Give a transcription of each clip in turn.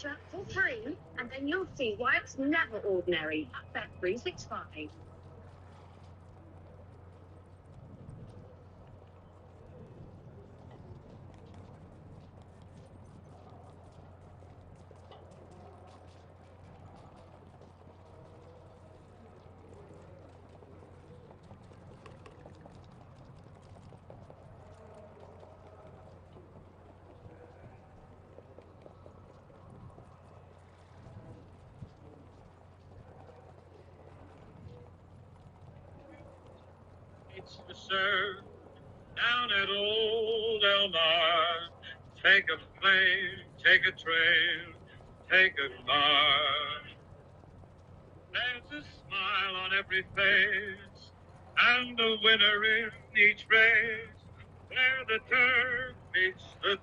feature for free, and then you'll see why it's never ordinary at Bet365. It's the surf down at Old Elmar. Take a plane, take a train, take a car. There's a smile on every face, and a winner in each race. Where the turf meets the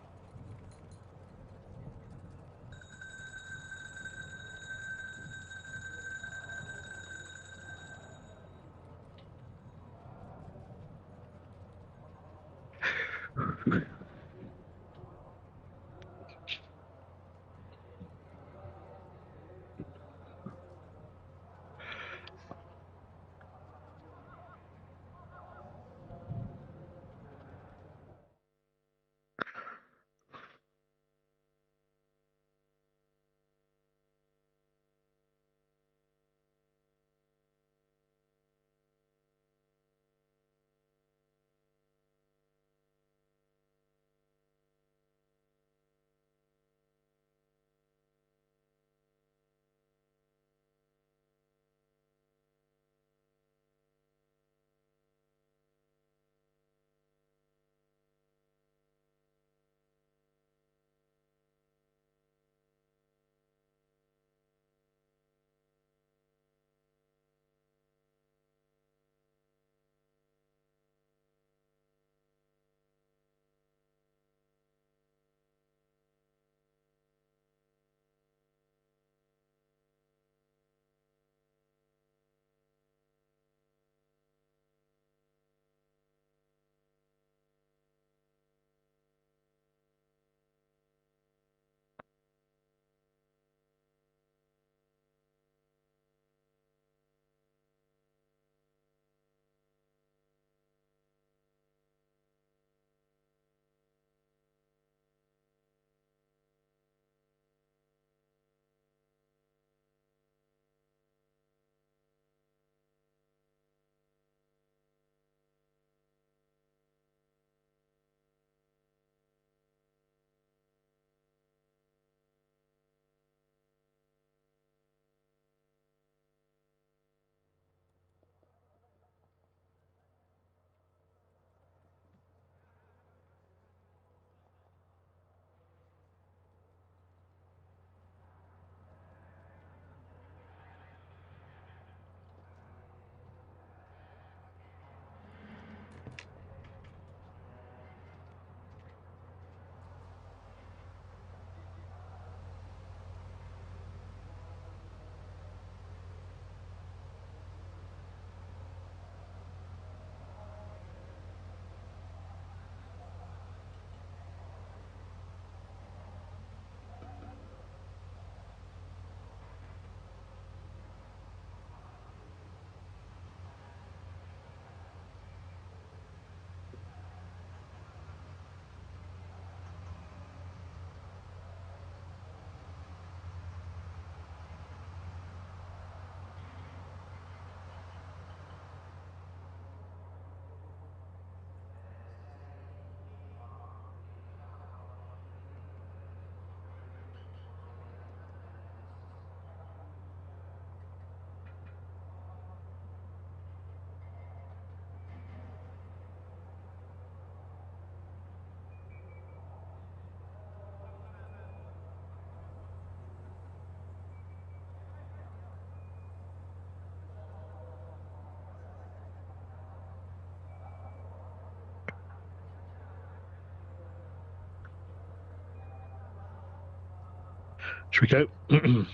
Should we go?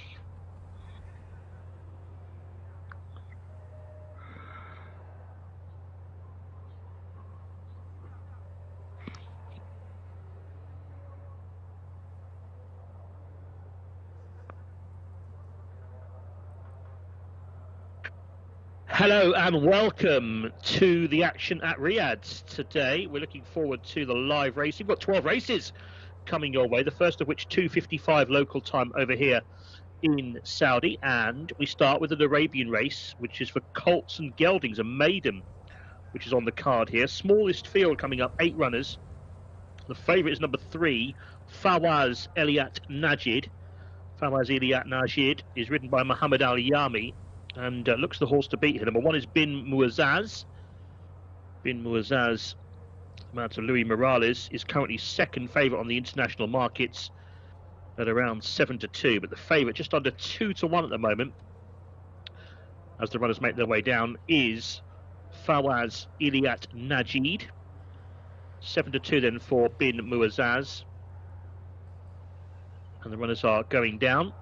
Hello and welcome to the action at Riyadh. Today we're looking forward to the live race. We've got 12 races coming your way, the first of which 2:55 local time over here in Saudi, and we start with an Arabian race which is for colts and geldings, a maiden which is on the card here. Smallest field coming up, 8 runners. The favourite is number 3, Fawaz Eliat Najid. Fawaz Eliat Najid is ridden by Muhammad Al Yami and looks the horse to beat here. Number 1 is Bin Muazzaz. Bin Muazzaz, the man to Louis Morales, is currently second favourite on the international markets at around 7-2, but the favourite just under 2-1 at the moment, as the runners make their way down, is Fawaz Eliat Najid. 7-2 then for Bin Muazzaz, and the runners are going down.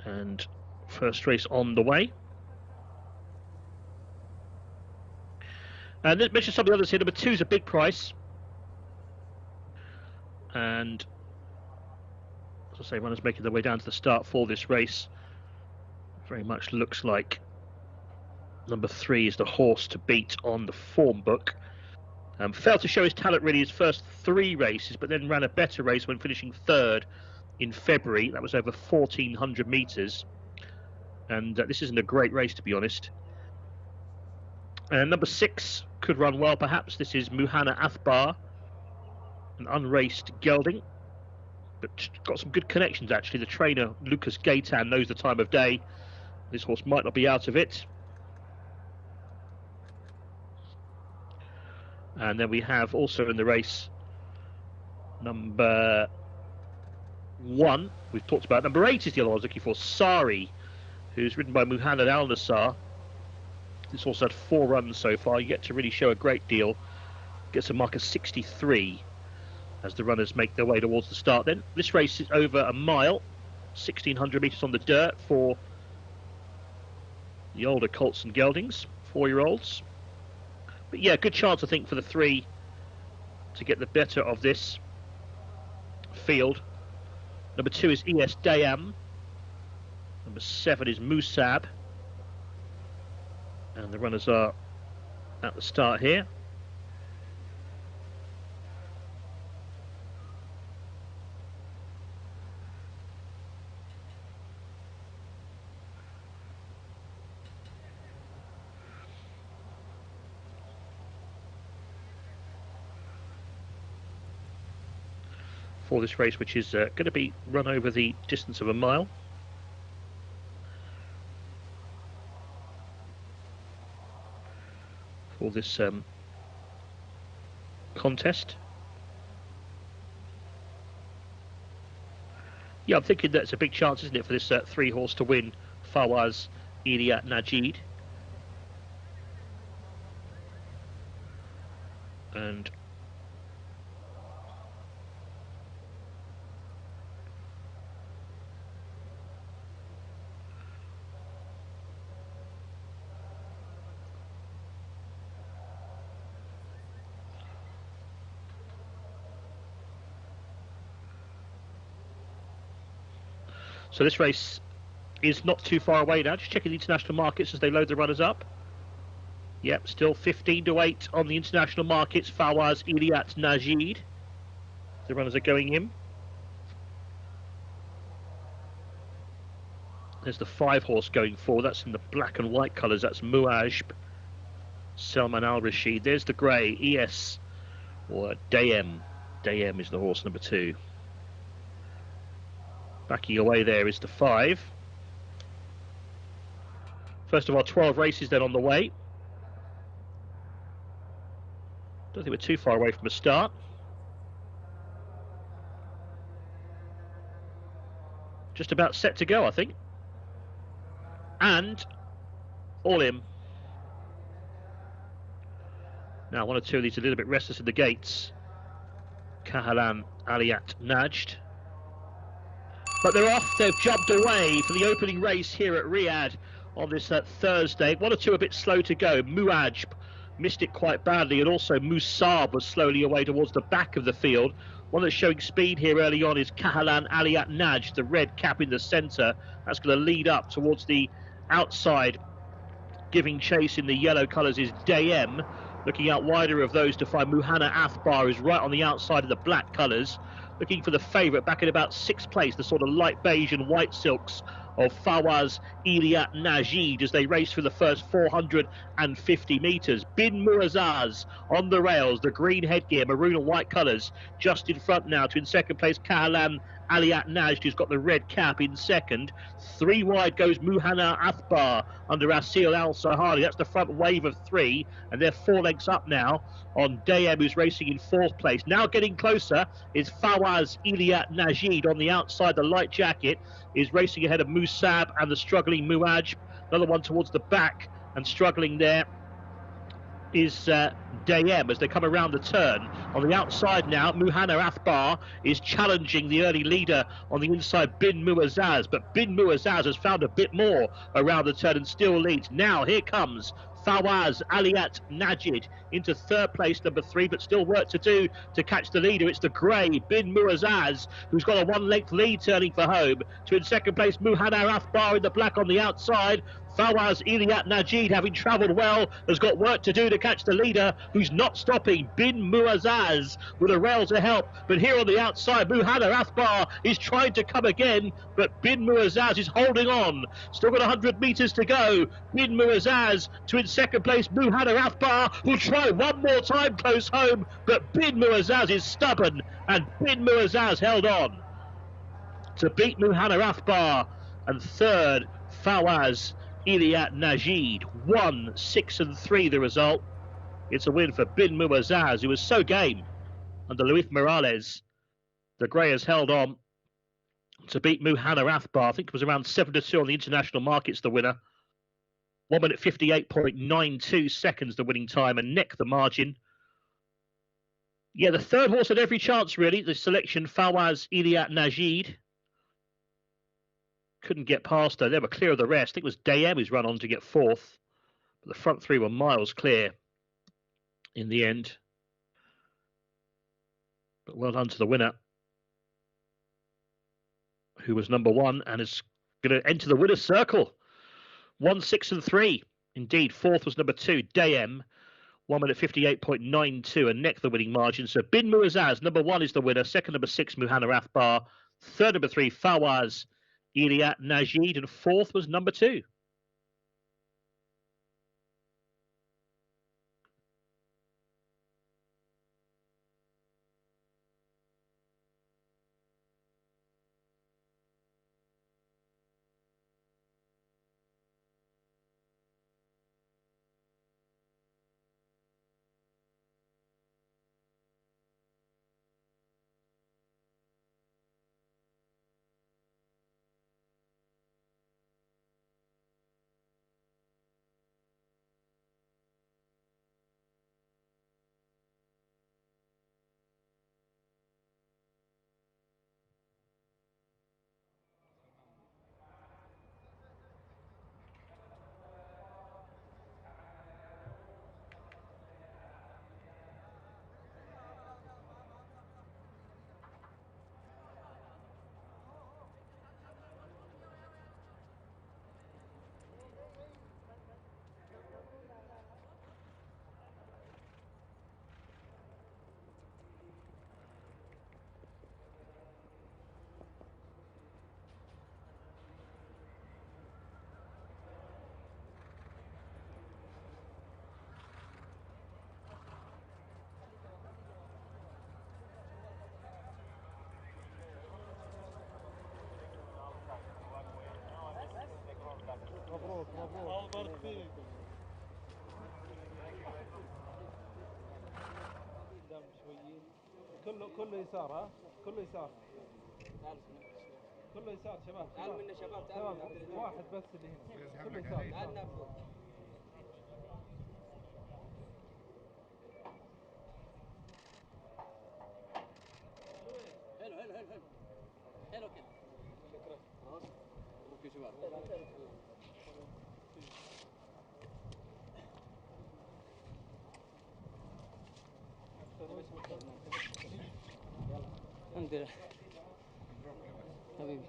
And first race on the way. And let's mention some of the others here. Number 2 is a big price. And as I say, runners making their way down to the start for this race. Very much looks like number 3 is the horse to beat on the form book. Failed to show his talent really his first 3 races, but then ran a better race when finishing 3rd in February. That was over 1,400 metres, and this isn't a great race, to be honest. And number 6 could run well, perhaps. This is Muhanna Athbar, an unraced gelding, but got some good connections actually. The trainer Lucas Gaitan knows the time of day. This horse might not be out of it. And then we have also in the race number 1, we've talked about. Number 8 is the other one I was looking for, Sari, who's ridden by Muhammad Al Nassar. This horse had 4 runs so far, yet to really show a great deal. Gets a mark of 63 as the runners make their way towards the start then. This race is over a mile, 1,600 metres on the dirt for the older colts and geldings, 4-year-olds. But yeah, good chance I think for the 3 to get the better of this field. Number 2 is ES Dayam. Number 7 is Musab. And the runners are at the start here. For this race, which is going to be run over the distance of a mile. For this contest. Yeah, I'm thinking that's a big chance, isn't it, for this 3-horse to win, Fawaz Eliat Najid. And so this race is not too far away now. Just checking the international markets as they load the runners up. Yep, still 15-8 on the international markets. Fawaz Eliat Najid. The runners are going in. There's the 5-horse going forward. That's in the black and white colours. That's Muajb Salman Al Rashid. There's the grey, ES or Dayem. Dayem is the horse number 2. Backing away there is the 5. First of all, 12 races then on the way. Don't think we're too far away from a start. Just about set to go, I think. And all in. Now, 1 or 2 of these are a little bit restless in the gates. Kahalan Aliat Najd. But they're off. They've jumped away for the opening race here at Riyadh on this Thursday. 1 or 2 a bit slow to go. Muajb missed it quite badly, and also Musab was slowly away towards the back of the field. One that's showing speed here early on is Kahalan Aliat Naj, the red cap in the centre. That's going to lead up towards the outside. Giving chase in the yellow colours is Dayem. Looking out wider of those to find Muhana Athbar, is right on the outside of the black colours. Looking for the favourite back in about 6th place, the sort of light beige and white silks of Fawaz Iliat Najid as they race through the first 450 metres. Bin Muazzaz on the rails, the green headgear, maroon and white colours, just in front now to in second place Kahalan Aliat Najd, who's got the red cap in second. 3 wide goes Muhana Athbar under Asil Al Sahari. That's the front wave of 3, and they're 4 lengths up now on Dayem, who's racing in 4th place. Now getting closer is Fawaz Iliat Najid on the outside. The light jacket is racing ahead of Musab and the struggling Muaj. Another one towards the back and struggling there is Dayem as they come around the turn. On the outside now, Muhana Athbar is challenging the early leader on the inside, Bin Muazzaz, but Bin Muazzaz has found a bit more around the turn and still leads. Now here comes Fawaz Aliat Najid into 3rd place, number 3, but still work to do to catch the leader. It's the grey Bin Muazzaz who's got a 1-length lead turning for home. To in 2nd place, Muhana Athbar in the black on the outside. Fawaz Iliat Najid, having travelled well, has got work to do to catch the leader, who's not stopping. Bin Muazzaz with a rail to help, but here on the outside, Muhana Athbar is trying to come again, but Bin Muazzaz is holding on. Still got 100 metres to go. Bin Muazzaz to in 2nd place, Muhana Athbar, who'll try one more time close home, but Bin Muazzaz is stubborn, and Bin Muazzaz held on to beat Muhana Athbar, and 3rd, Fawaz Iliat Najid. 1, 6 and 3 the result. It's a win for Bin Muazzaz, who was so game under Luis Morales. The grey has held on to beat Muhana Athbar. I think it was around 7-2 on the international markets, the winner. 1 minute 58.92 seconds the winning time, and neck the margin. Yeah, the 3rd horse had every chance really. The selection, Fawaz Iliat Najid, couldn't get past her. They were clear of the rest. I think it was Dayem who's run on to get 4th. But the front 3 were miles clear in the end. But well done to the winner, who was number 1 and is going to enter the winner's circle. 1, 6 and 3. Indeed, 4th was number 2, Dayem. 1 minute 58.92 and neck the winning margin. So Bin Muazzaz, number 1 is the winner. 2nd, number 6, Muhana Athbar. 3rd, number 3, Fawaz Iliat Najid, and 4th was number 2. مبروك الله يبارك فيك. قدام شويين. كله يسار، ها كله يسار. كله يسار شباب. تعالوا منا شباب. تعالوا واحد بس اللي هنا. كله يسار. تعالنا فوق. حلو حلو كده. شكرا. خلاص. مبروك يا شباب. يلا there. حبيبي.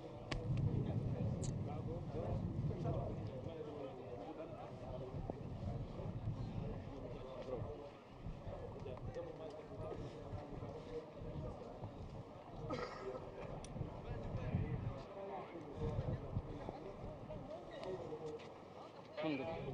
الحمد لله.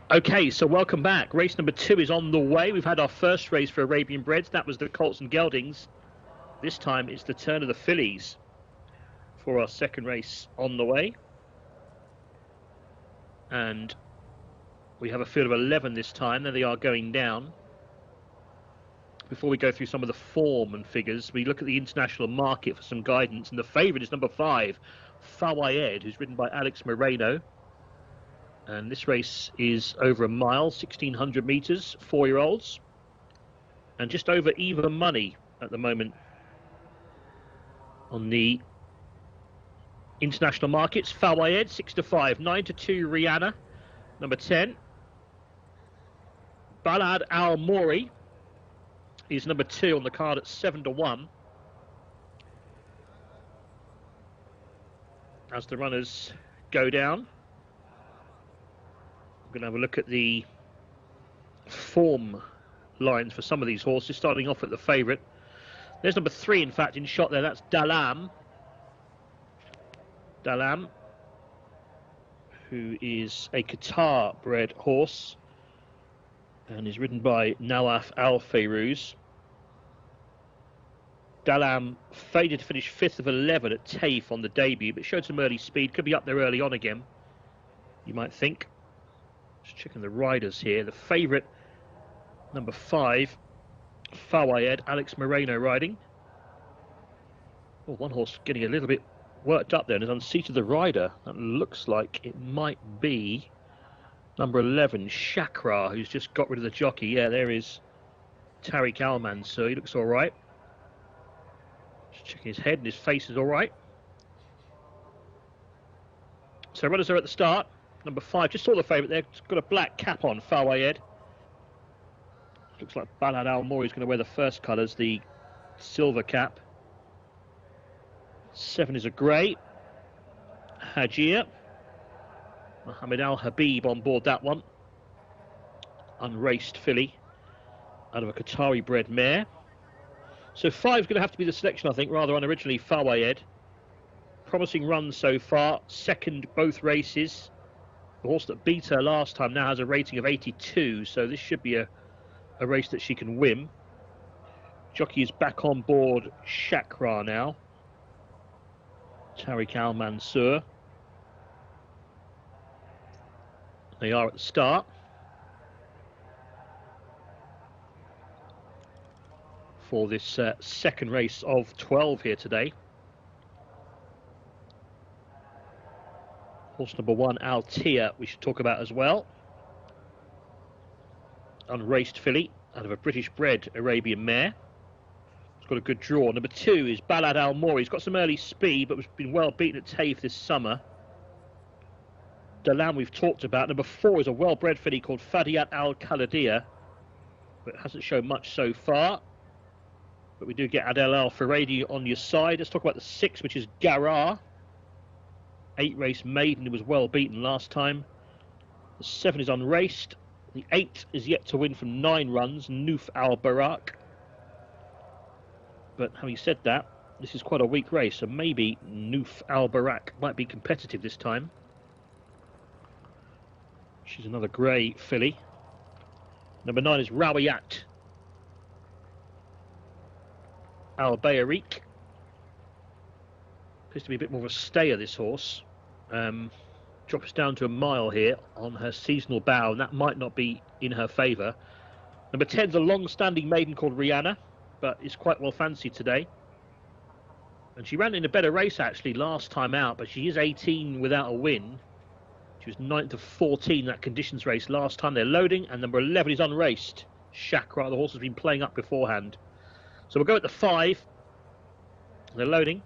Okay, so welcome back. Race number 2 is on the way. We've had our first race for Arabian Breds. That was the colts and geldings. This time it's the turn of the fillies for our second race on the way. And we have a field of 11 this time. There they are going down. Before we go through some of the form and figures, we look at the international market for some guidance. And the favourite is number 5, Fawayed, who's ridden by Alex Moreno. And this race is over a mile, 1,600 metres, 4-year-olds. And just over even money at the moment on the international markets. Fawayed, 6-5, 9-2, Rihanna, number 10. Balad Al Mori is number 2 on the card at 7-1. As the runners go down, we're going to have a look at the form lines for some of these horses, starting off at the favourite. There's number 3, in fact, in shot there. That's Dalam. Dalam, who is a Qatar-bred horse and is ridden by Nawaf Al Fayrouz. Dalam faded to finish 5th of 11 at TAFE on the debut, but showed some early speed. Could be up there early on again, you might think. Just checking the riders here. The favourite, number 5, Fawayed, Alex Moreno riding. Oh, one horse getting a little bit worked up there and has unseated the rider. That looks like it might be number 11, Shakra, who's just got rid of the jockey. Yeah, there is Tariq Al-Mansur. He looks all right. Just checking his head, and his face is all right. So runners are at the start. Number 5, just saw the favourite there. It's got a black cap on, Fawayed. Looks like Balad Al Mori is going to wear the first colours, the silver cap. 7 is a grey. Hajir. Mohammed Al Habib on board that one. Unraced filly out of a Qatari bred mare. So 5 is going to have to be the selection, I think, rather unoriginally. Fawayed. Promising run so far. Second both races. The horse that beat her last time now has a rating of 82, so this should be a race that she can win. Jockey is back on board Shakra now. Tariq Al Mansur. They are at the start. For this second race of 12 here today. Horse number 1, Altia, we should talk about as well. Unraced filly out of a British bred Arabian mare. It's got a good draw. Number 2 is Balad Al Mori. He's got some early speed, but has been well beaten at TAFE this summer. Dalam we've talked about. Number 4 is a well-bred filly called Fadiat Al Khaladia, but hasn't shown much so far. But we do get Adel Al Faradi on your side. Let's talk about the 6, which is Garar. 8-race maiden who was well beaten last time. The 7 is unraced. The 8 is yet to win from 9 runs, Noof Al Barak. But having said that, this is quite a weak race, so maybe Noof Al Barak might be competitive this time. She's another grey filly. Number 9 is Rawiyat Al Bayarik. Appears to be a bit more of a stayer, this horse. Drops down to a mile here on her seasonal bow, and that might not be in her favour. Number 10 is a long-standing maiden called Rihanna, but is quite well fancied today. And she ran in a better race, actually, last time out, but she is 18 without a win. She was 9th of 14 that conditions race last time. They're loading, and number 11 is unraced. Shakra, the horse has been playing up beforehand. So we'll go at the 5. They're loading.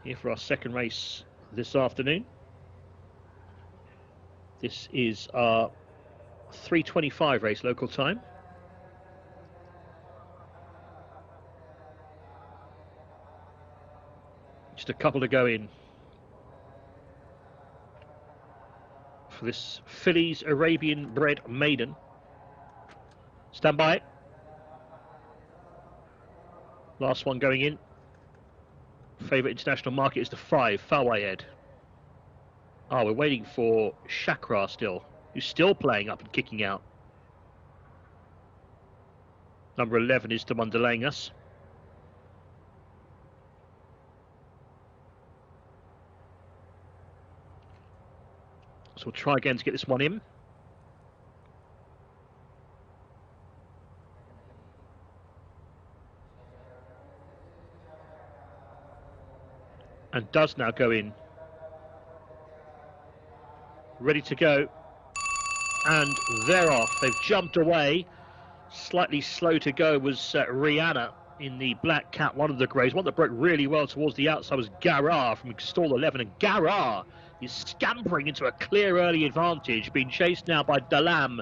Here for our second race this afternoon. This is our 3:25 race local time. Just a couple to go in for this fillies Arabian bred maiden. Stand by. Last one going in. Favourite international market is the 5, Fawayed. Oh, we're waiting for Chakra still, who's still playing up and kicking out. Number 11 is the one delaying us. So we'll try again to get this one in. And does now go in. Ready to go. And they're off. They've jumped away. Slightly slow to go was Rihanna in the black cat, one of the greys. One that broke really well towards the outside was Garrar from stall 11. And Garrar is scampering into a clear early advantage, being chased now by Dalam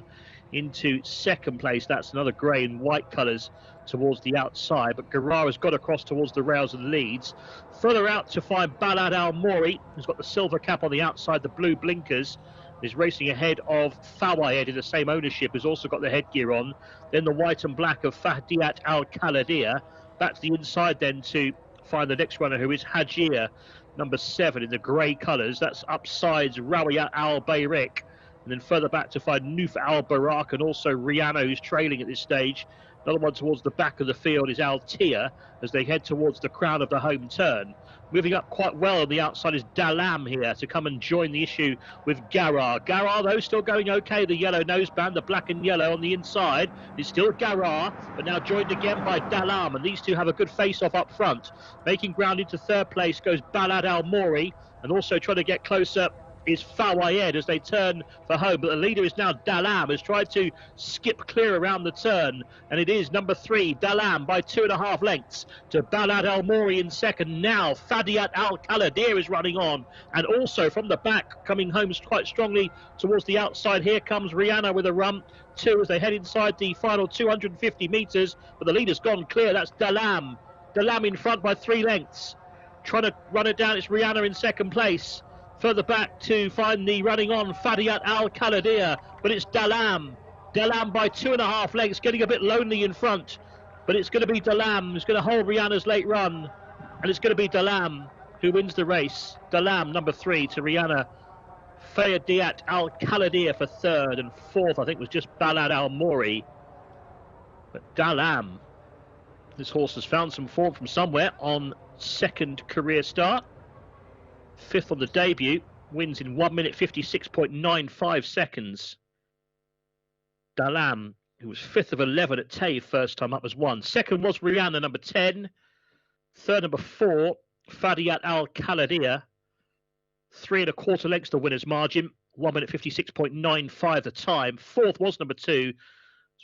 into second place. That's another grey and white colours towards the outside, but Garrar has got across towards the rails and leads. Further out to find Balad Al Mori, who's got the silver cap on the outside, the blue blinkers, is racing ahead of Fawayed in the same ownership, who's also got the headgear on. Then the white and black of Fahdiat Al Khaladir. Back to the inside then to find the next runner, who is Hajir, number 7 in the grey colours. That's upsides Rawiyat Al Bayrik. And then further back to find Nuf Al Barak and also Rihanna, who's trailing at this stage. Another one towards the back of the field is Al Tia as they head towards the crown of the home turn. Moving up quite well on the outside is Dalam here to come and join the issue with Garrar. Garrar, though, still going okay. The yellow noseband, the black and yellow on the inside is still Garrar, but now joined again by Dalam. And these two have a good face-off up front. Making ground into third place goes Balad Al Mori, and also trying to get closer is Fawayed as they turn for home. But the leader is now Dalam, has tried to skip clear around the turn. And it is number 3, Dalam, by 2.5 lengths to Balad Al Mori in second. Now Fadiat Al Khaladir is running on. And also from the back, coming home quite strongly towards the outside. Here comes Rihanna with a run. 2 as they head inside the final 250 metres. But the leader's gone clear. That's Dalam. Dalam in front by 3 lengths. Trying to run it down. It's Rihanna in second place. Further back to find the running on Fadiat Al Khaladir, but it's Dalam. Dalam by 2.5 lengths, getting a bit lonely in front. But it's going to be Dalam who's going to hold Rihanna's late run. And it's going to be Dalam who wins the race. Dalam, number 3, to Rihanna. Fadiat Al Khaladir for third, and fourth, I think, was just Balad Al Mori. But Dalam, this horse has found some form from somewhere on second career start. 5th on the debut, wins in 1 minute 56.95 seconds. Dalam, who was 5th of 11 at Tave first time up, as 1. Second was Rihanna, number 10. Third, number 4, Fadiat Al Khaladir. 3.25 lengths the winner's margin. 1 minute 56.95 the time. Fourth was number 2. So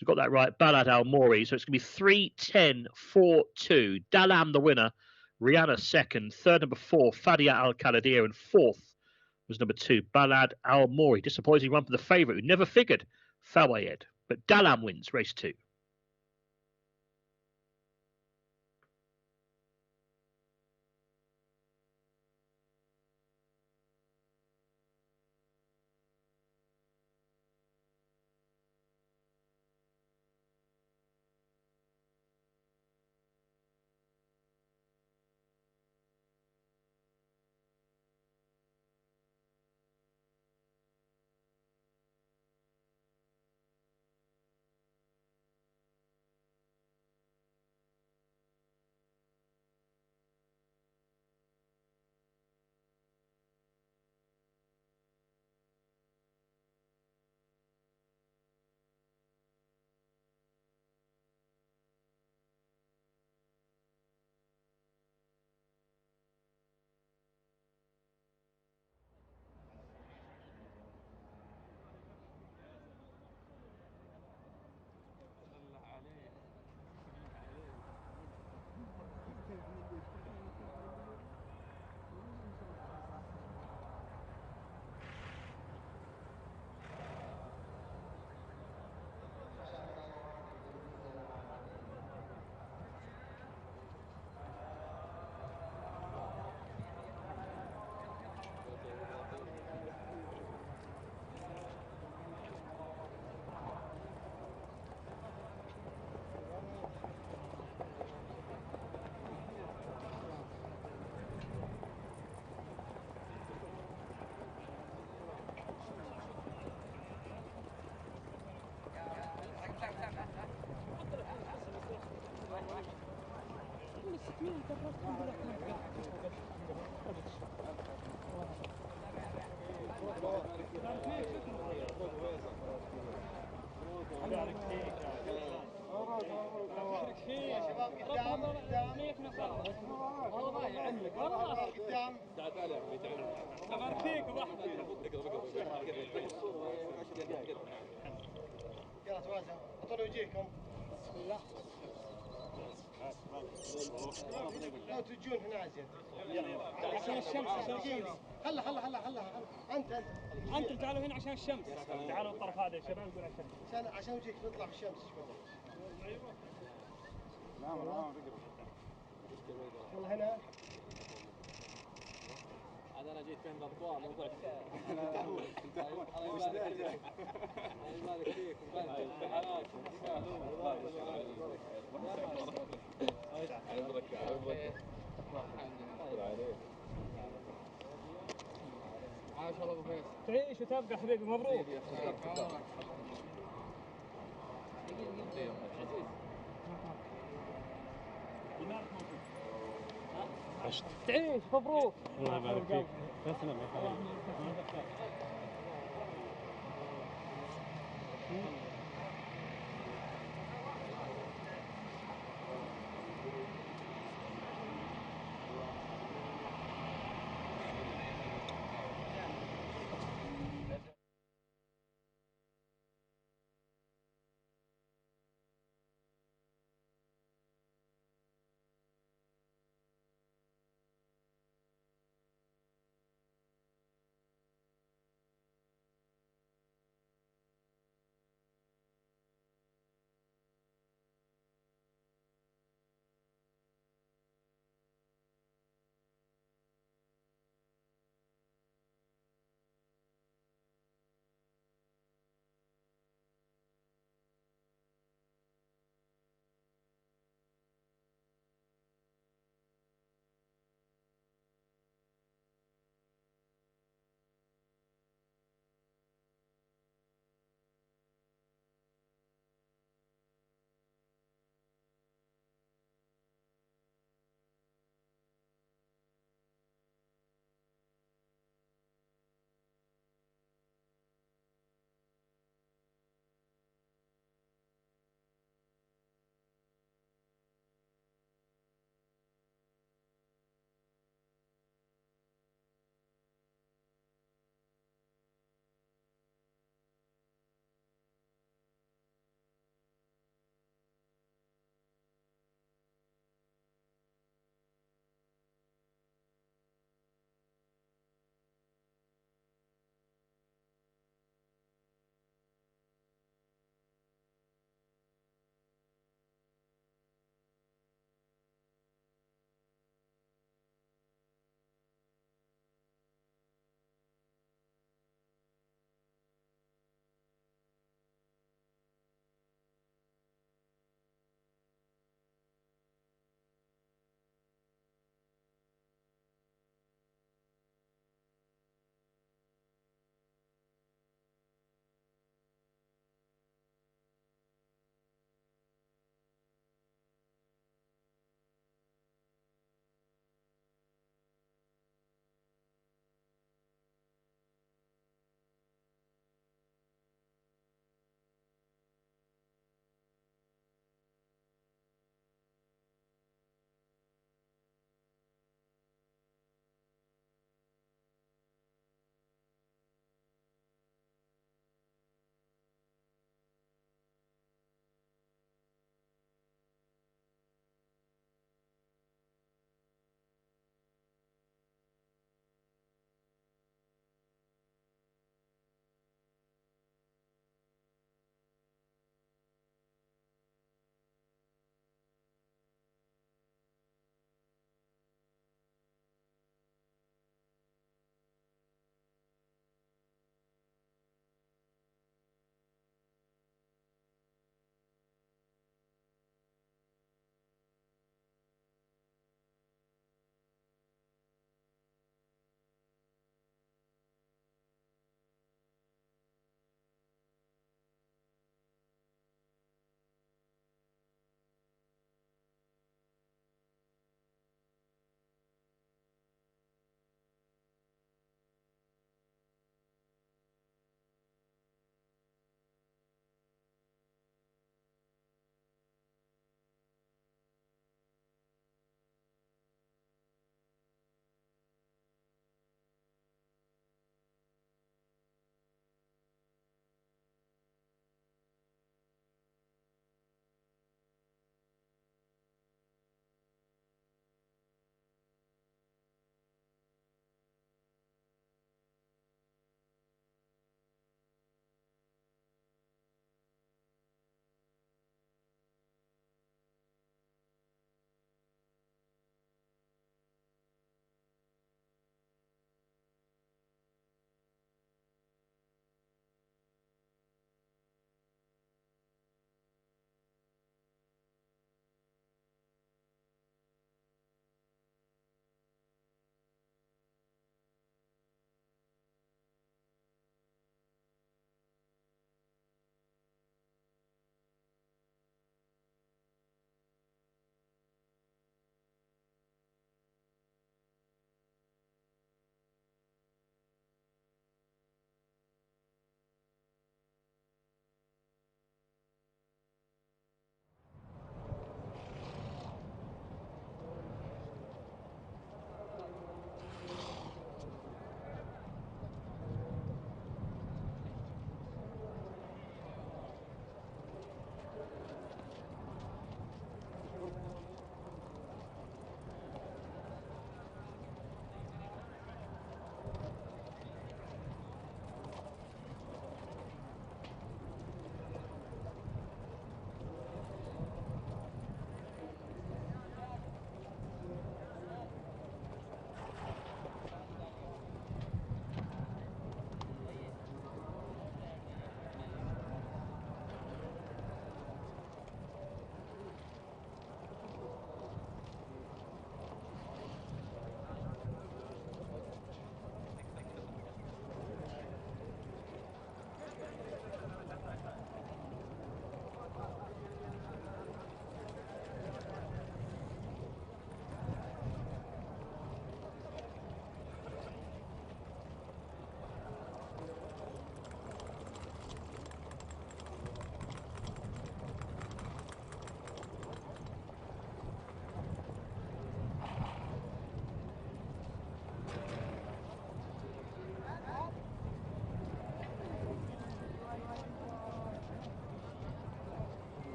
we've got that right, Balad Al Mori. So it's going to be 3:10.42. Dalam the winner. Rihanna second, third number 4, Fadiat Al Khaladir, and fourth was number 2, Balad Al Mori. Disappointing run for the favourite, who never figured, Fawayed. But Dalam wins race 2. يا شباب قدام الله يعينك قدام تعال بارك فيك ابو احمد يلا توازن اعطوني وجهكم بسم الله لو تجون هنا زين عشان الشمس هلا انتم تعالوا هنا عشان الشمس تعالوا الطرف هذا يا شباب نقول عشان وجهك تطلع في الشمس شوي والله هنا انا جيت فين الاطوار موضوع وش مالك فيك عاش الله ابو فيصل تعيش وتبقى حبيبي مبروك تعيش مبروك الله يبارك فيك تسلم يا حبيبي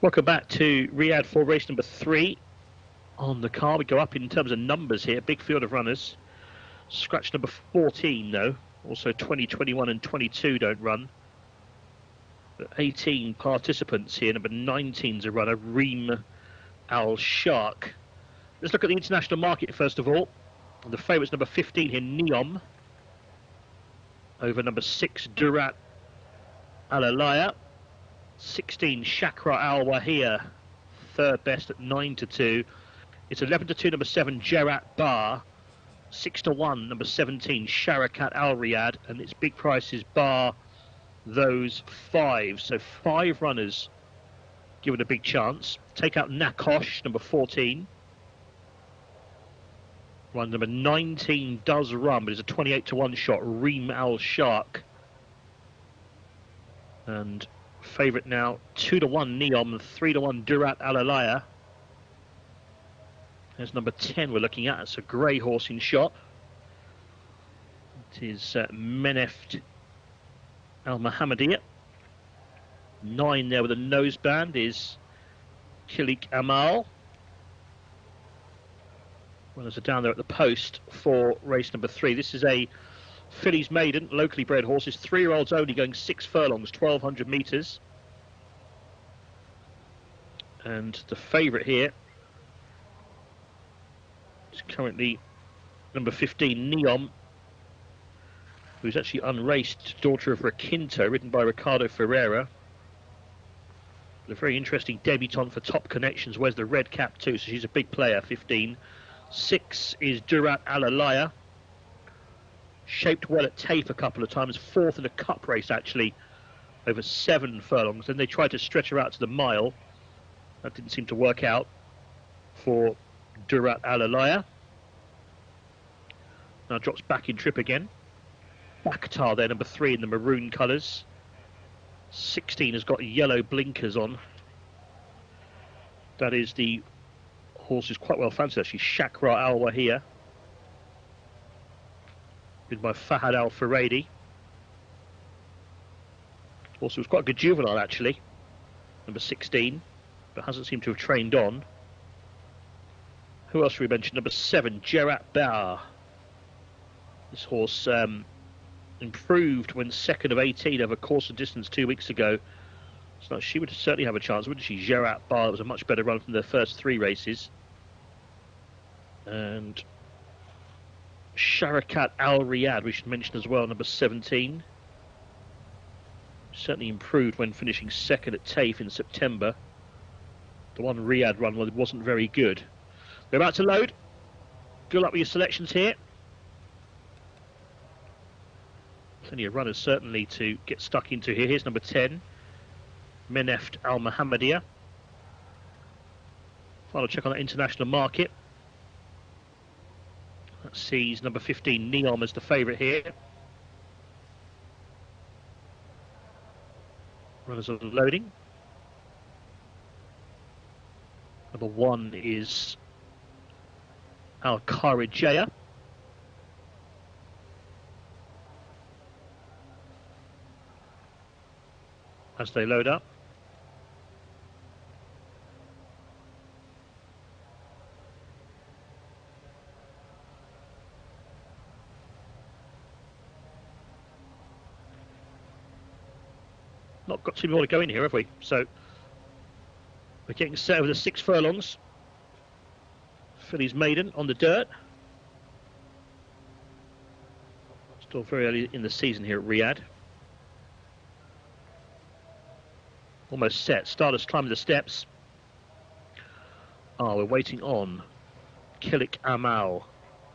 Welcome back to Riyadh for race number 3 on the car. We go up in terms of numbers here. Big field of runners. Scratch number 14 though. Also 20, 21 and 22 don't run. But 18 participants here. Number 19's a runner, Reem Al Shark. Let's look at the international market first of all. The favourite's number 15 here, Neom. Over number 6, Durat Alalaya. 16, Shakra Al Wahia, third best at 9-2. It's 11-2, number 7, Jerat Bar. 6-1, number 17, Sharakat Al Riyadh, and its big price is bar those 5. So 5 runners given a big chance. Take out Nakosh, number 14. Run number 19 does run, but it's a 28-1 shot. Reem Al Shark. And favourite now, 2-1 Neom, 3-1 Durat Alalaya. There's number 10 we're looking at. It's a grey horse in shot. It is Meneft Al Mohammadiyah. 9 there with a noseband is Kilik Amal. Runners are down there at the post for race number 3. This is a fillies maiden, locally bred horses, 3-year-olds only, going 6 furlongs, 1,200 metres. And the favourite here is currently number 15, Neom, who's actually unraced, daughter of Requinto, ridden by Ricardo Ferreira. A very interesting debutante for Top Connections. Wears the red cap too, so she's a big player, 15. 6 is Durat Alalaya. Shaped well at tape a couple of times, 4th in a cup race actually, over 7 furlongs. Then they tried to stretch her out to the mile. That didn't seem to work out for Durat Alalaya. Now drops back in trip again. Bakhtar there, number 3 in the maroon colours. 16 has got yellow blinkers on. That is the horse who's quite well fancied actually, Shakra Al Wahia, ridden by Fahad Al Faradi. Also was quite a good juvenile actually, number 16, but hasn't seemed to have trained on. Who else should we mention? Number 7, Jerat Bar. This horse improved when 2nd of 18 over course and distance 2 weeks ago. So she would certainly have a chance, wouldn't she? Jerat Bar, that was a much better run from their first 3 races. And Sharakat Al Riyadh, we should mention as well, number 17. Certainly improved when finishing 2nd at TAFE in September. The one Riyadh run wasn't very good. We're about to load. Good luck with your selections here. Plenty of runners certainly to get stuck into here. Here's number 10, Meneft Al Mohammadiyah. Final check on that international market. That sees number 15, Neom, as the favourite here. Runners are loading. Number 1 is Al Jcsa. As they load up. Not got too more to go in here, have we? So we're getting set over the 6 furlongs. Fillies maiden on the dirt. Still very early in the season here at Riyadh. Almost set. Starters climbing the steps. We're waiting on Kilik Amal,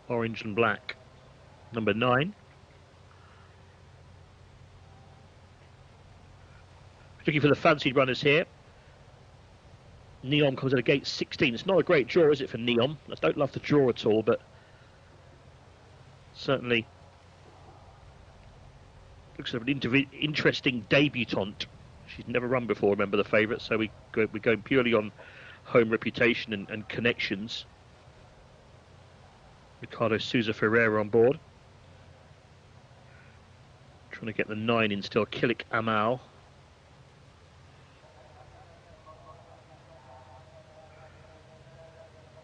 orange and black, number 9. Looking for the fancied runners here. Neom comes at a gate 16. It's not a great draw, is it, for Neom? I don't love the draw at all, but certainly looks like an interesting debutante. She's never run before, remember, the favourite, so we're going purely on home reputation and connections. Ricardo Souza Ferreira on board. Trying to get the 9 in still, Kilik Amal.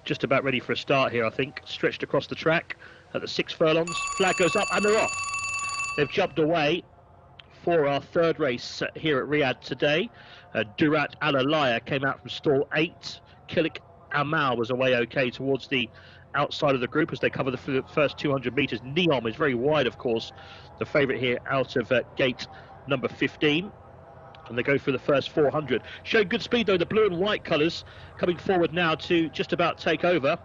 just about ready for a start here, I think. Stretched across the track at the 6 furlongs. Flag goes up and they're off. They've jumped away for our third race here at Riyadh today. Durat Alalaya came out from stall 8. Kilik Amal was away okay towards the outside of the group as they cover the first 200 metres. Neom is very wide, of course, the favourite here out of gate number 15. And they go through the first 400. Showing good speed, though, the blue and white colours coming forward now to just about take over.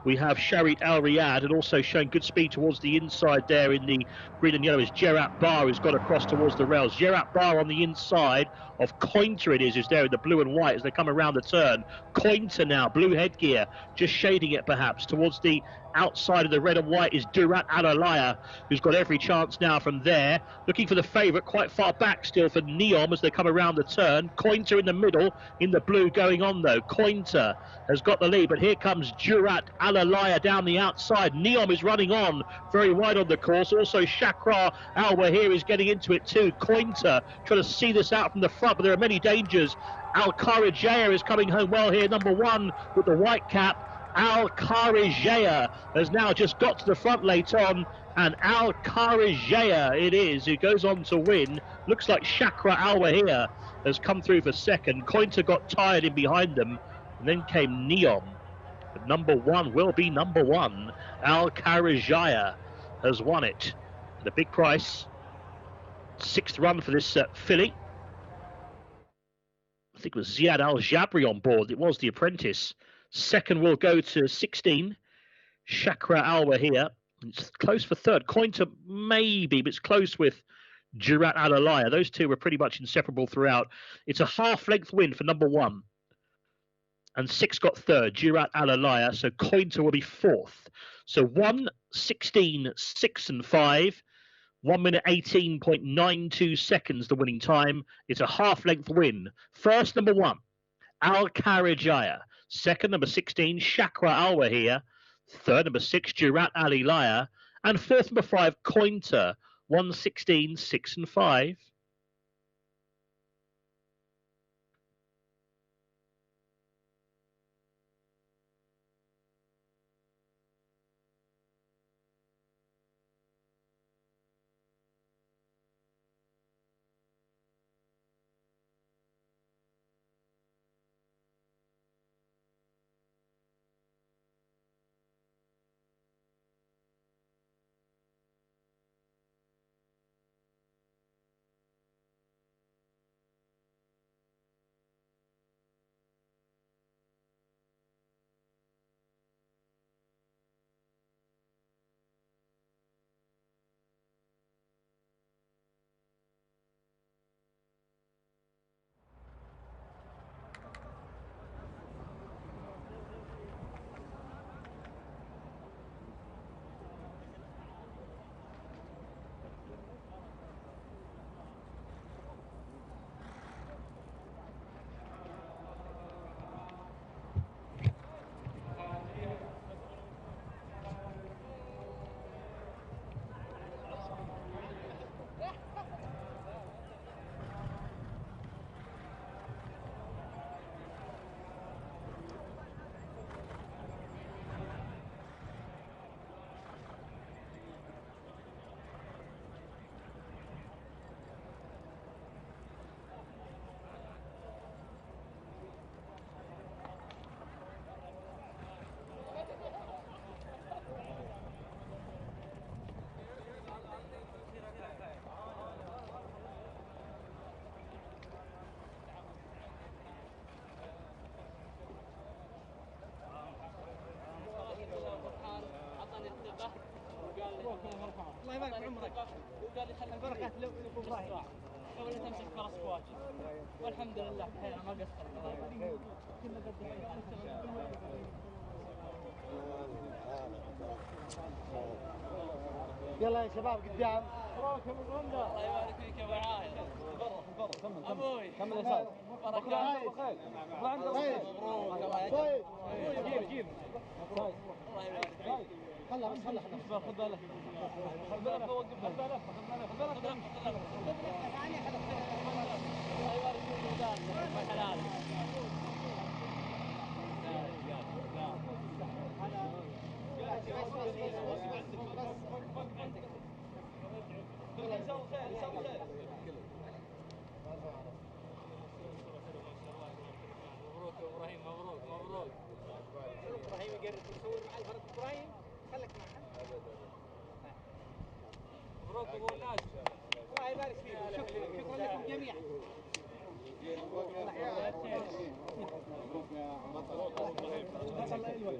We have Sharit Al Riyadh, and also showing good speed towards the inside there in the green and yellow is Jerat Bar, who's got across towards the rails. Jerat Bar on the inside of Cointer, it is, who's there in the blue and white as they come around the turn. Cointer now, blue headgear, just shading it perhaps. Towards the outside of the red and white is Durat Alalaya, who's got every chance now from there. Looking for the favourite, quite far back still for Neom as they come around the turn. Cointer in the middle, in the blue going on though. Cointer has got the lead, but here comes Durat Alalaya down the outside. Neom is running on very wide on the course. Also Shakra Alwa here is getting into it too. Cointer trying to see this out from the front, but there are many dangers. Al Kharijaya is coming home well here, number 1 with the white cap. Al Kharijaya has now just got to the front late on, and Al Kharijaya it is who goes on to win. Looks like Shakra Alwa here has come through for second. Cointer got tired in behind them, and then came Neom. But number 1 will be number 1. Al Kharijaya has won it. The big price, 6th run for this filly. I think it was Ziad Al Jabri on board. It was the apprentice. Second will go to 16. Shakra Alwa here. It's close for third. Cointer maybe, but it's close with Durat Alalaya. Those two were pretty much inseparable throughout. It's a half-length win for number 1. And 6 got third, Durat Alalaya. So Cointer will be 4th. So 1, 16, 6 and 5. 1 minute 18.92 seconds the winning time. It's a half-length win. First, number 1, Al Kharijaya. Second, number 16, Shakra Alwa here. Third, number 6, Durat Alalaya. And fourth, number 5, Cointer. 1, 16, 6 and 5. الله يبارك في عمرك. وقال لي خلي البركه لابو ابراهيم قبل لا تمسك فرس كواتش. والحمد لله بخير ما قصرت. الله يبارك. كنا يلا يا شباب قدام. الله يبارك فيك يا ابو عايد. كمل ابوي كمل يسار. بركات بخير. طيب جيب الله يبارك فيك. خلها خذ بالك خذ بالك وقف خذ بالك خذ بالك الله يبارك فيك. حلال مبروك ابراهيم، مبروك مبروك. ابراهيم يقرب يصور مع الفرد. ابراهيم خليك معنا. مبروك ابو الناس، الله يبارك فيكم. شكرا لكم جميعا.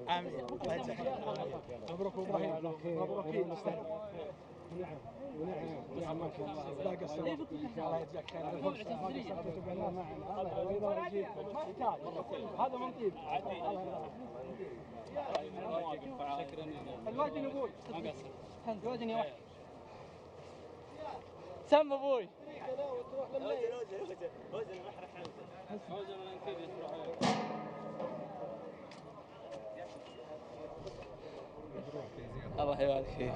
امين. الله يجزاك. مبروك ابراهيم، مبروك. ونعم ما شاء الله. باقي السنه الله يجزاك خير. هذا من طيب. الوزن ابوي ما قصر. الوزن يا واحد. سم ابوي. وزن البحر حمزه. وزن الانكيد يروح. الله يبارك فيك.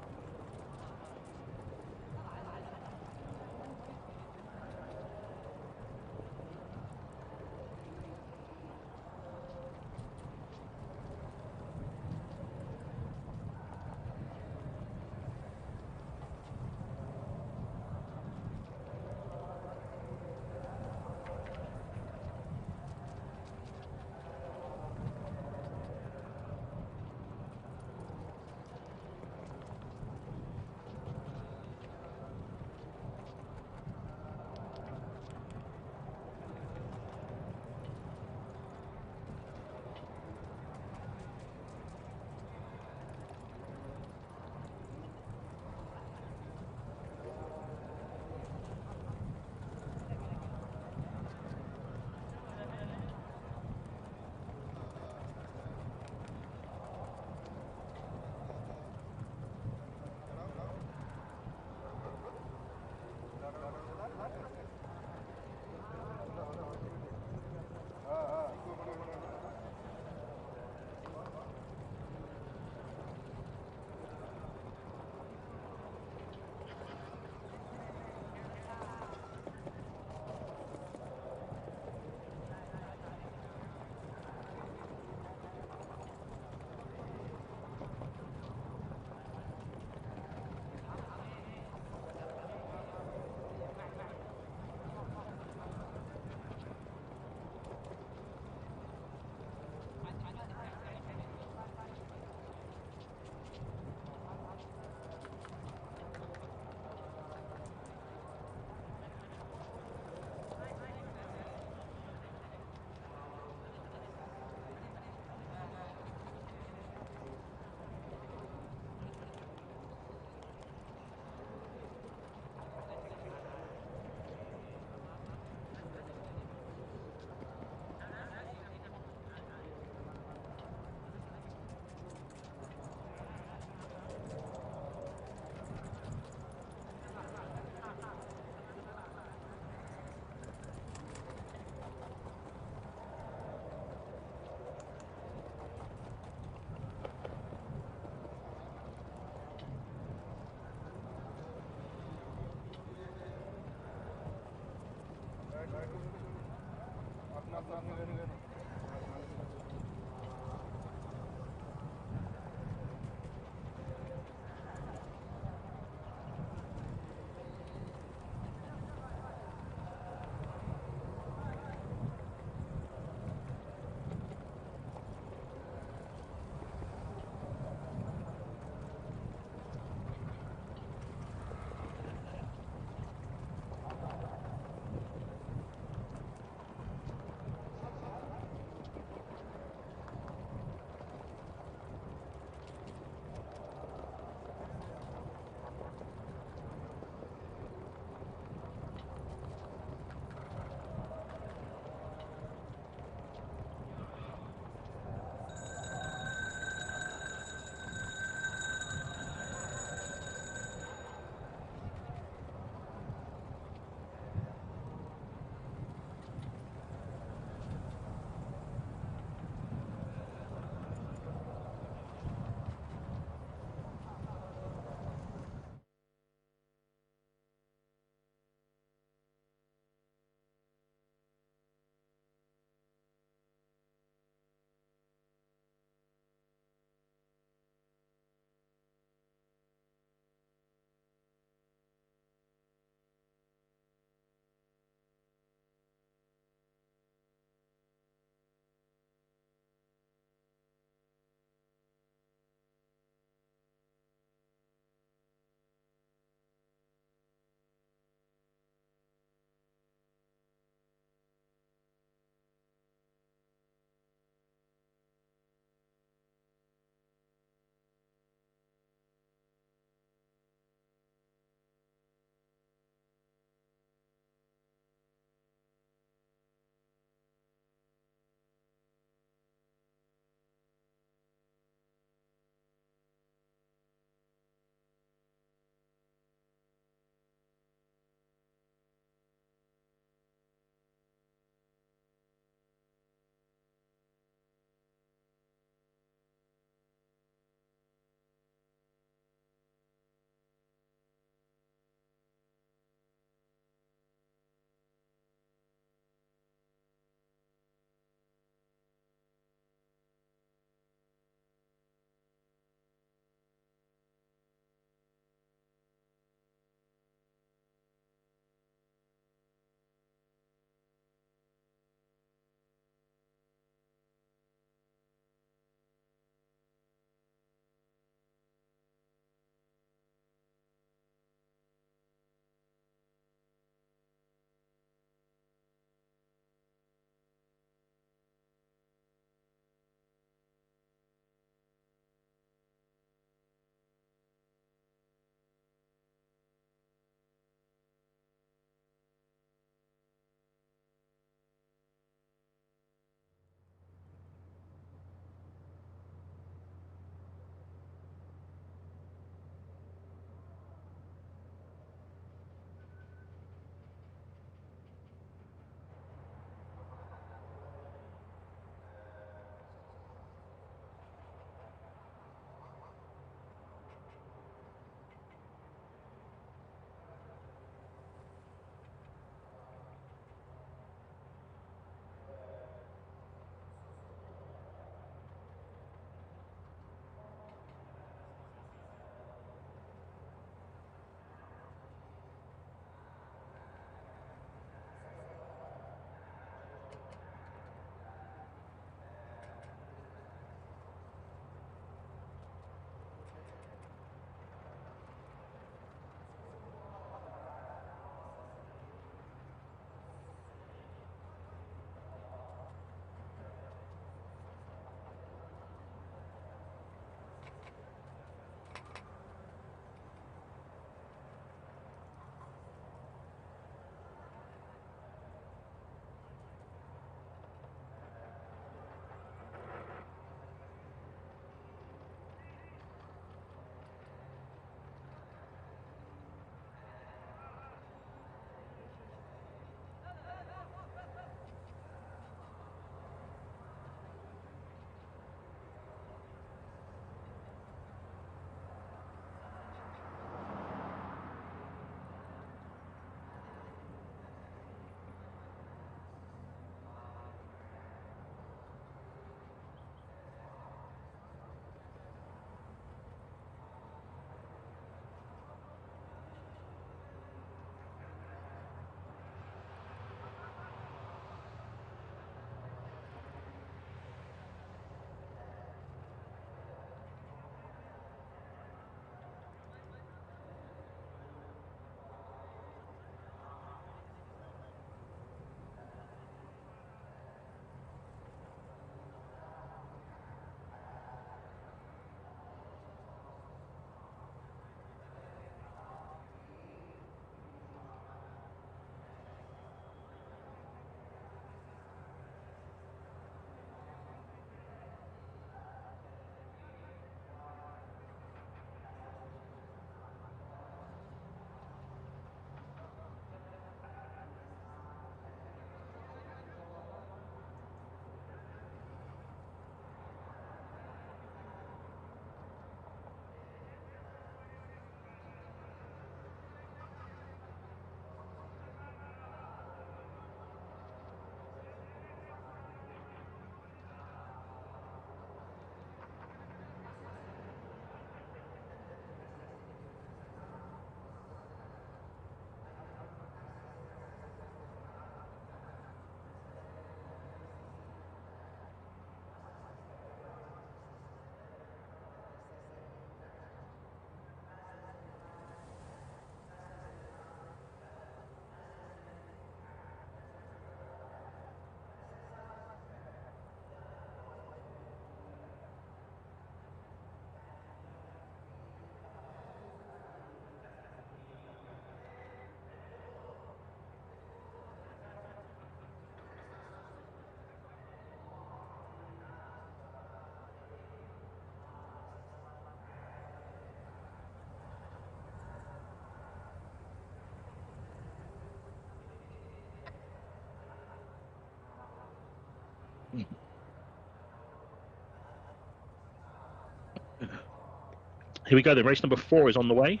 Here we go then, race number 4 is on the way.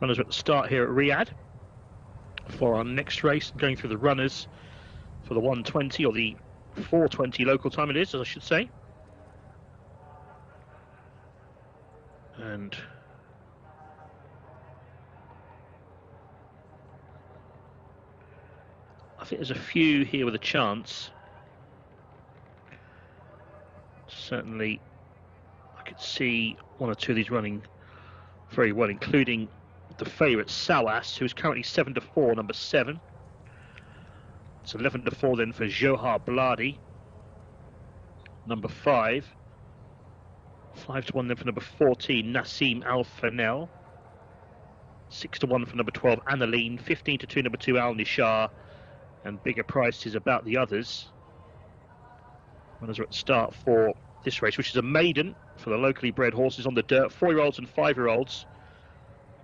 Runners are at the start here at Riyadh for our next race, going through the runners for the 120 or the 420 local time it is, as I should say. And I think there's a few here with a chance. Certainly I could see 1 or 2 of these running very well, including the favourite Sawas, who's currently 7-4, number 7. It's 11-4 then for Johar Bladi, number 5. 5-1 then for number 14, Nassim Al Fanel. 6-1 for number 12, Annaline. 15-2, number 2, Al Nishar. And bigger prices about the others. Runners are at the start for this race, which is a maiden for the locally bred horses on the dirt. 4-year-olds and 5-year-olds.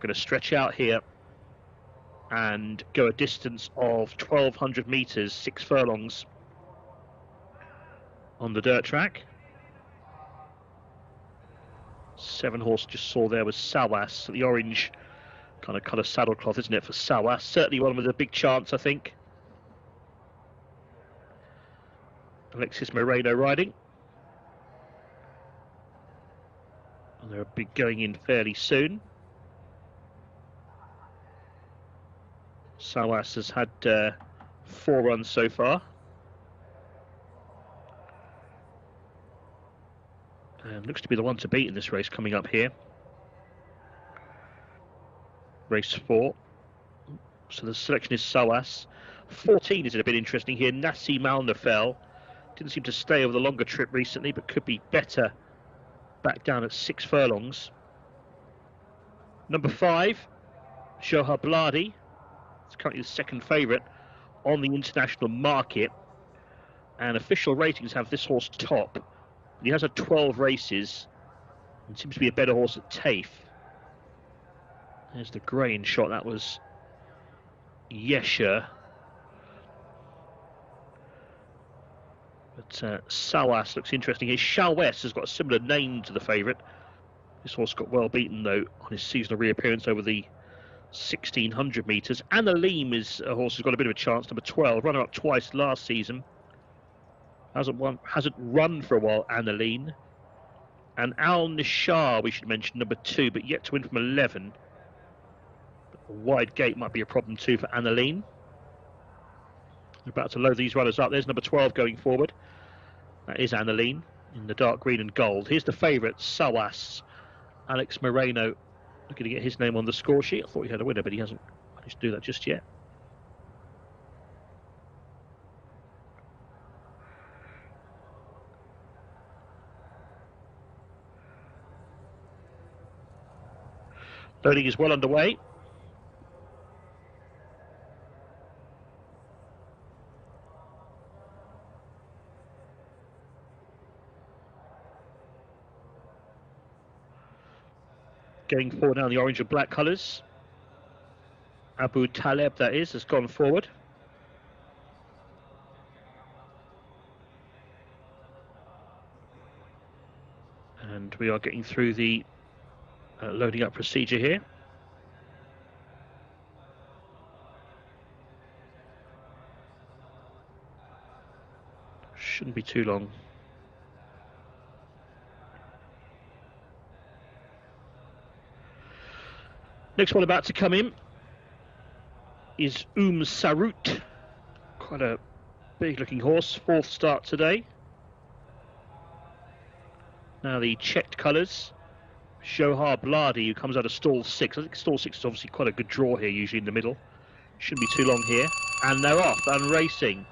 Going to stretch out here and go a distance of 1,200 metres, 6 furlongs on the dirt track. 7 horse just saw there was Sawas, the orange kind of colour saddlecloth, isn't it, for Sawas? Certainly one with a big chance, I think. Alexis Moreno riding. And they'll be going in fairly soon. Sawas has had 4 runs so far. And looks to be the one to beat in this race coming up here. Race 4. So the selection is Sawas. 14 is a bit interesting here. Nassim Al Nafel. Didn't seem to stay over the longer trip recently, but could be better back down at 6 furlongs. Number 5, Johar Bladi. It's currently the second favourite on the international market. And official ratings have this horse top. He has had 12 races and seems to be a better horse at TAFE. There's the grain shot. That was Jcsa. But Sawas looks interesting here. Shalwes has got a similar name to the favourite. This horse got well beaten, though, on his seasonal reappearance over the 1,600 metres. Annaline is a horse who's got a bit of a chance, number 12. Runner-up twice last season. Hasn't run for a while, Annaline. And Al Nishar, we should mention, number 2, but yet to win from 11. A wide gate might be a problem too for Annaline. We're about to load these runners up. There's number 12 going forward. That is Annaline in the dark green and gold. Here's the favourite, Sawas. Alex Moreno looking to get his name on the score sheet. I thought he had a winner, but he hasn't managed to do that just yet. Loading is well underway. Going forward now in the orange and black colours. Abu Taleb, that is, has gone forward. And we are getting through the loading up procedure here. Shouldn't be too long. Next one about to come in is Sarut. Quite a big looking horse, 4th start today. Now the checked colours. Johar Bladi, who comes out of stall 6. I think stall 6 is obviously quite a good draw here, usually in the middle. Shouldn't be too long here. And they're off and racing.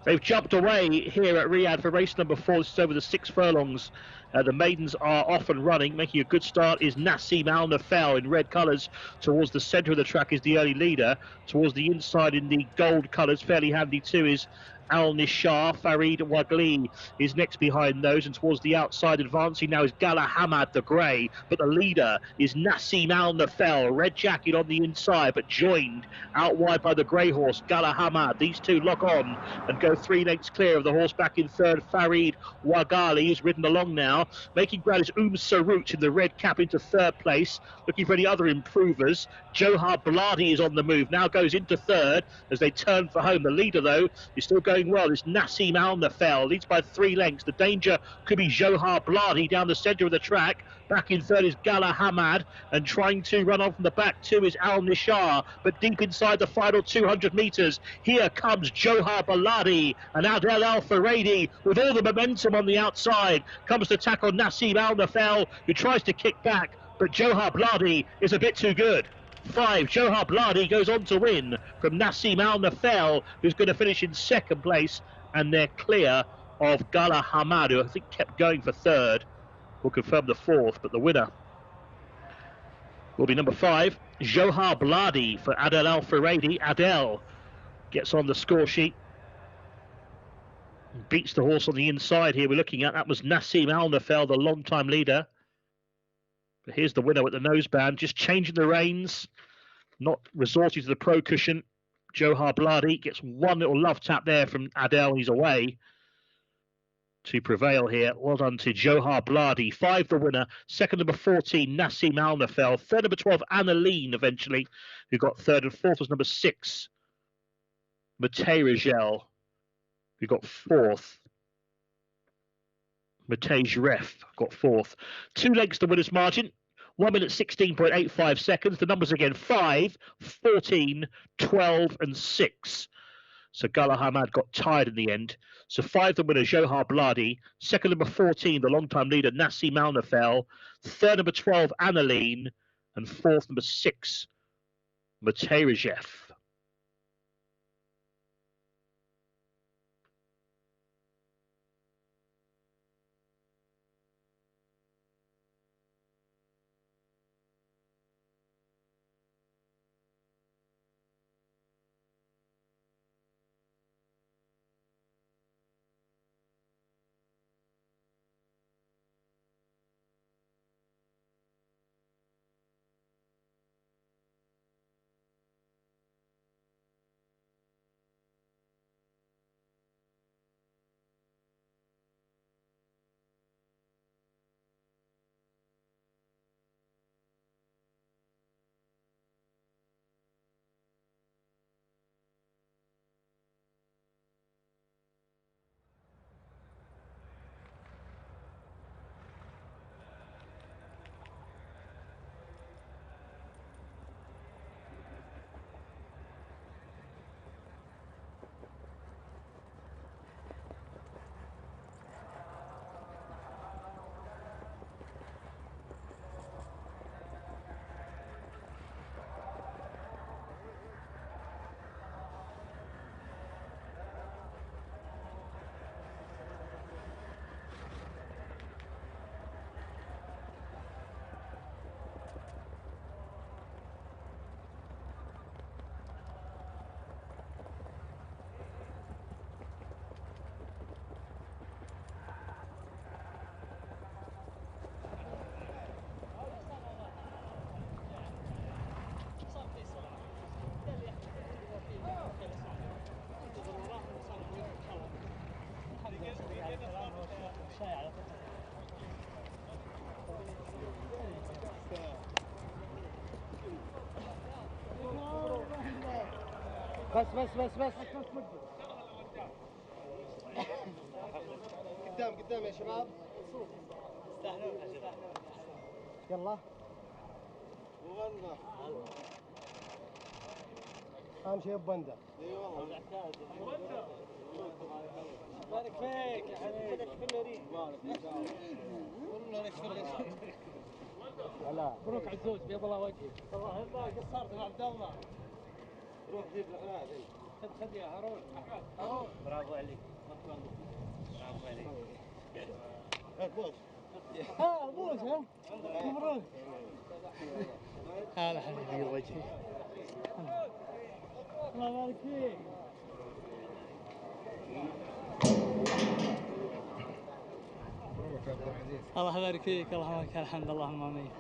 They've jumped away here at Riyadh for race number 4. This is over the 6 furlongs. The maidens are off and running. Making a good start is Nassim Al Nafel in red colours. Towards the centre of the track is the early leader. Towards the inside in the gold colours, fairly handy too, is Al Nishar. Farid Wagli is next behind those, and towards the outside advancing now is Gala Hamad the grey, but the leader is Nassim Al Nafel, red jacket on the inside, but joined out wide by the grey horse Gala Hamad. These two lock on and go 3 lengths clear of the horse back in third. Farid Wagali is ridden along now, making ground is Sarut in the red cap into third place, looking for any other improvers. Johar Bladi is on the move, now goes into third as they turn for home. The leader, though, is still going well. It's Nassim Al Nafel, leads by 3 lengths. The danger could be Johar Bladi down the centre of the track. Back in third is Gala Hamad, and trying to run on from the back too is Al Nishar. But deep inside the final 200 metres, here comes Johar Bladi and Adel Al Faradi with all the momentum on the outside. Comes to tackle Nassim Al Nafel, who tries to kick back, but Johar Bladi is a bit too good. 5, Johar Bladi goes on to win from Nassim Al Nafel, who's going to finish in second place, and they're clear of Gala Hamad, who I think kept going for third. We'll confirm the fourth, but the winner will be number 5, Johar Bladi for Adel Al Faradi. Adel gets on the score sheet, beats the horse on the inside here we're looking at. That was Nassim Al Nafel, the long-time leader. But here's the winner with the noseband, just changing the reins, not resorting to the pro cushion. Johar Bladi gets one little love tap there from Adel. He's away to prevail here. Well done to Johar Bladi. 5 the winner. Second, number 14, Nassim Al Nafel. Third, number 12, Annaline, eventually, who got third. And fourth was number 6, Matej Rigel, who got fourth. Matej Ref got fourth. 2 lengths the winner's margin. 1 minute 16.85 seconds. The numbers again 5, 14, 12, and 6. So Gala Hamad got tired in the end. So 5 the winner, Johar Bladi. Second, number 14, the long-time leader, Nassim Al Nafel. Third, number 12, Annaline. And fourth, number 6, Matej Rigel. بس قدام يا شباب. يلا اهم شيء ببندة. اي والله بارك فيك يا حبيبي. كله ريق والله لك شغل. هلا مبروك عزوز بيض الله وجهك. الله يرضى قصرت مع عبد الله. روح جيب الغناء. خذ يا هارون. برافو عليك. برافو عليك. بوس. بوس ها. مبروك. هلا حبيبي وجهي. الله يبارك فيك. الله يبارك فيك، اللهم لك الحمد، اللهم امين.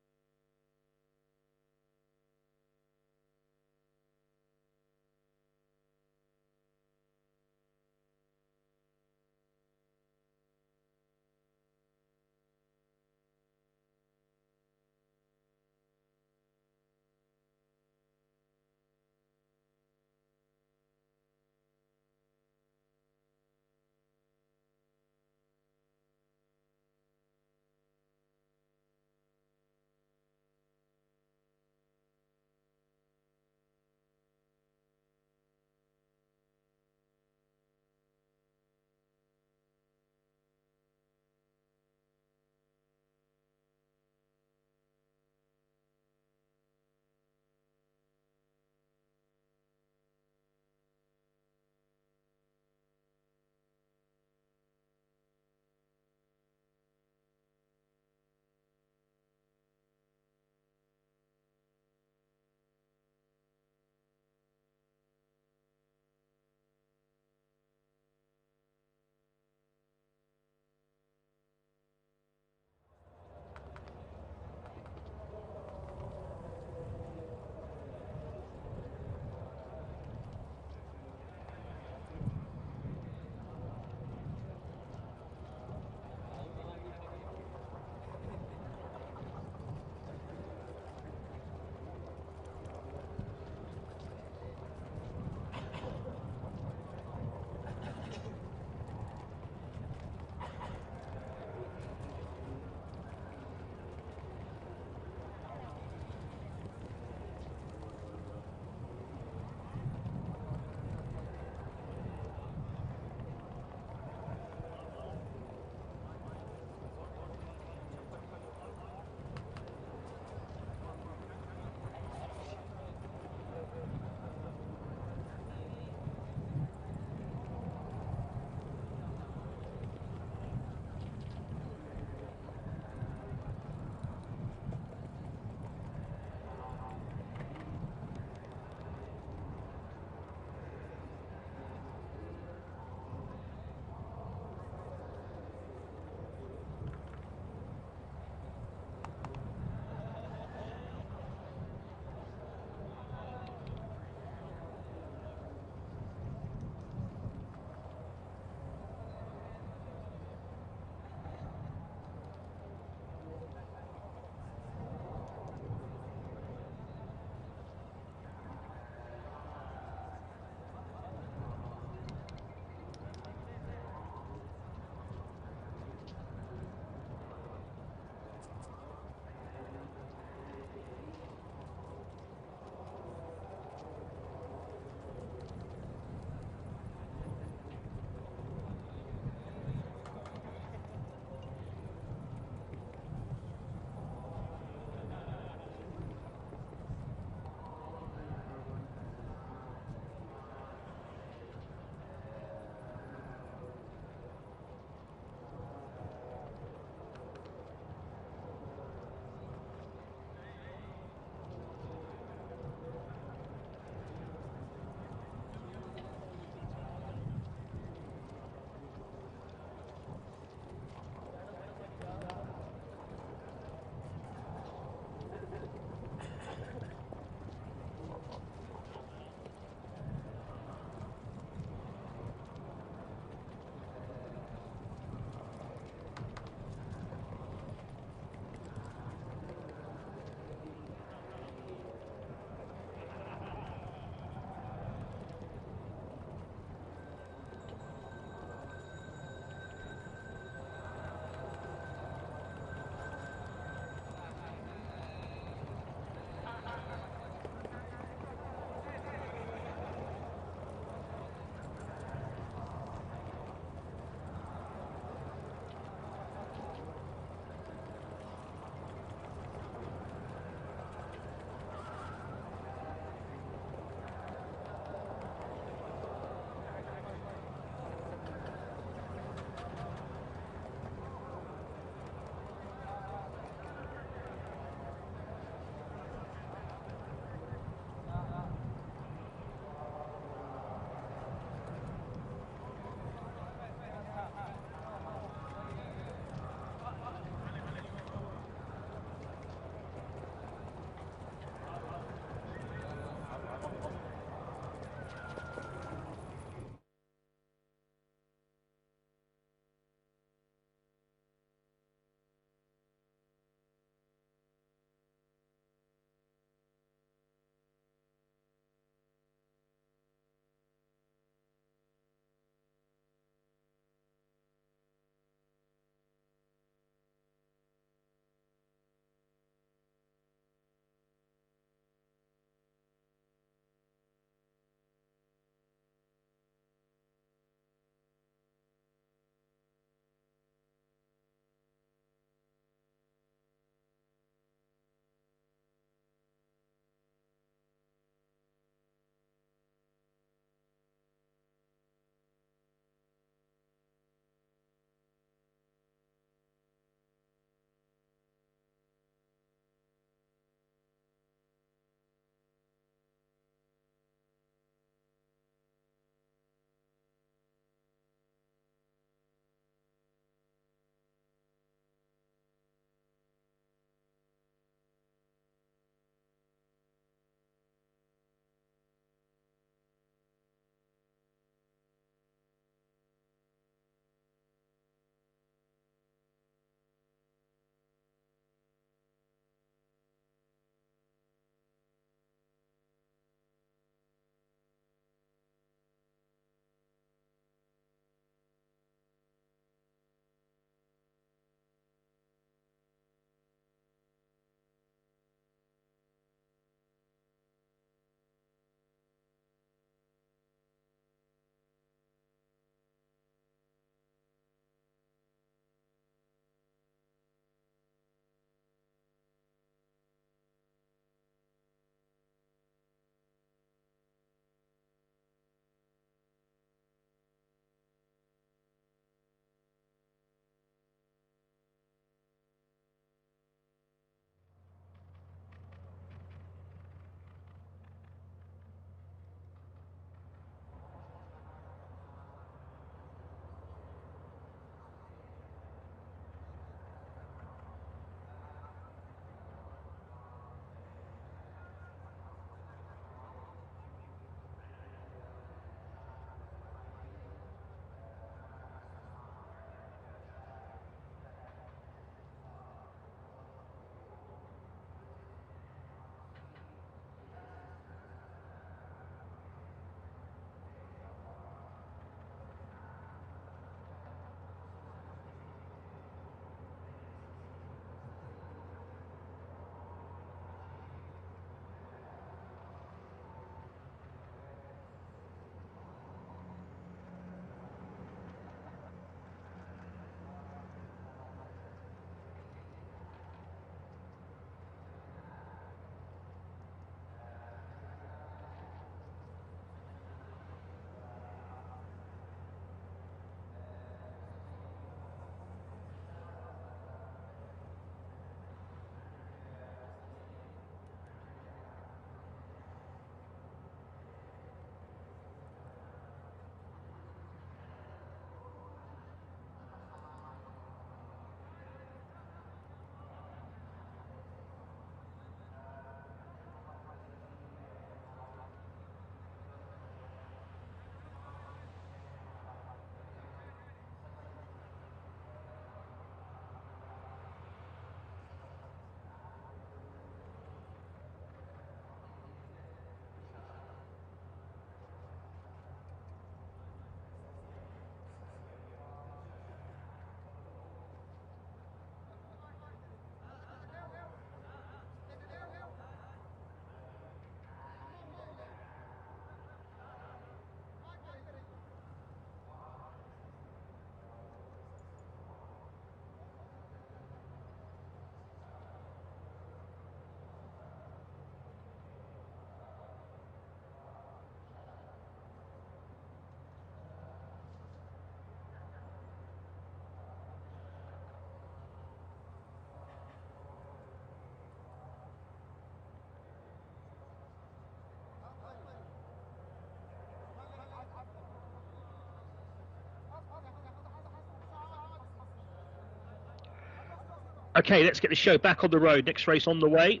Okay, let's get the show back on the road. Next race on the way.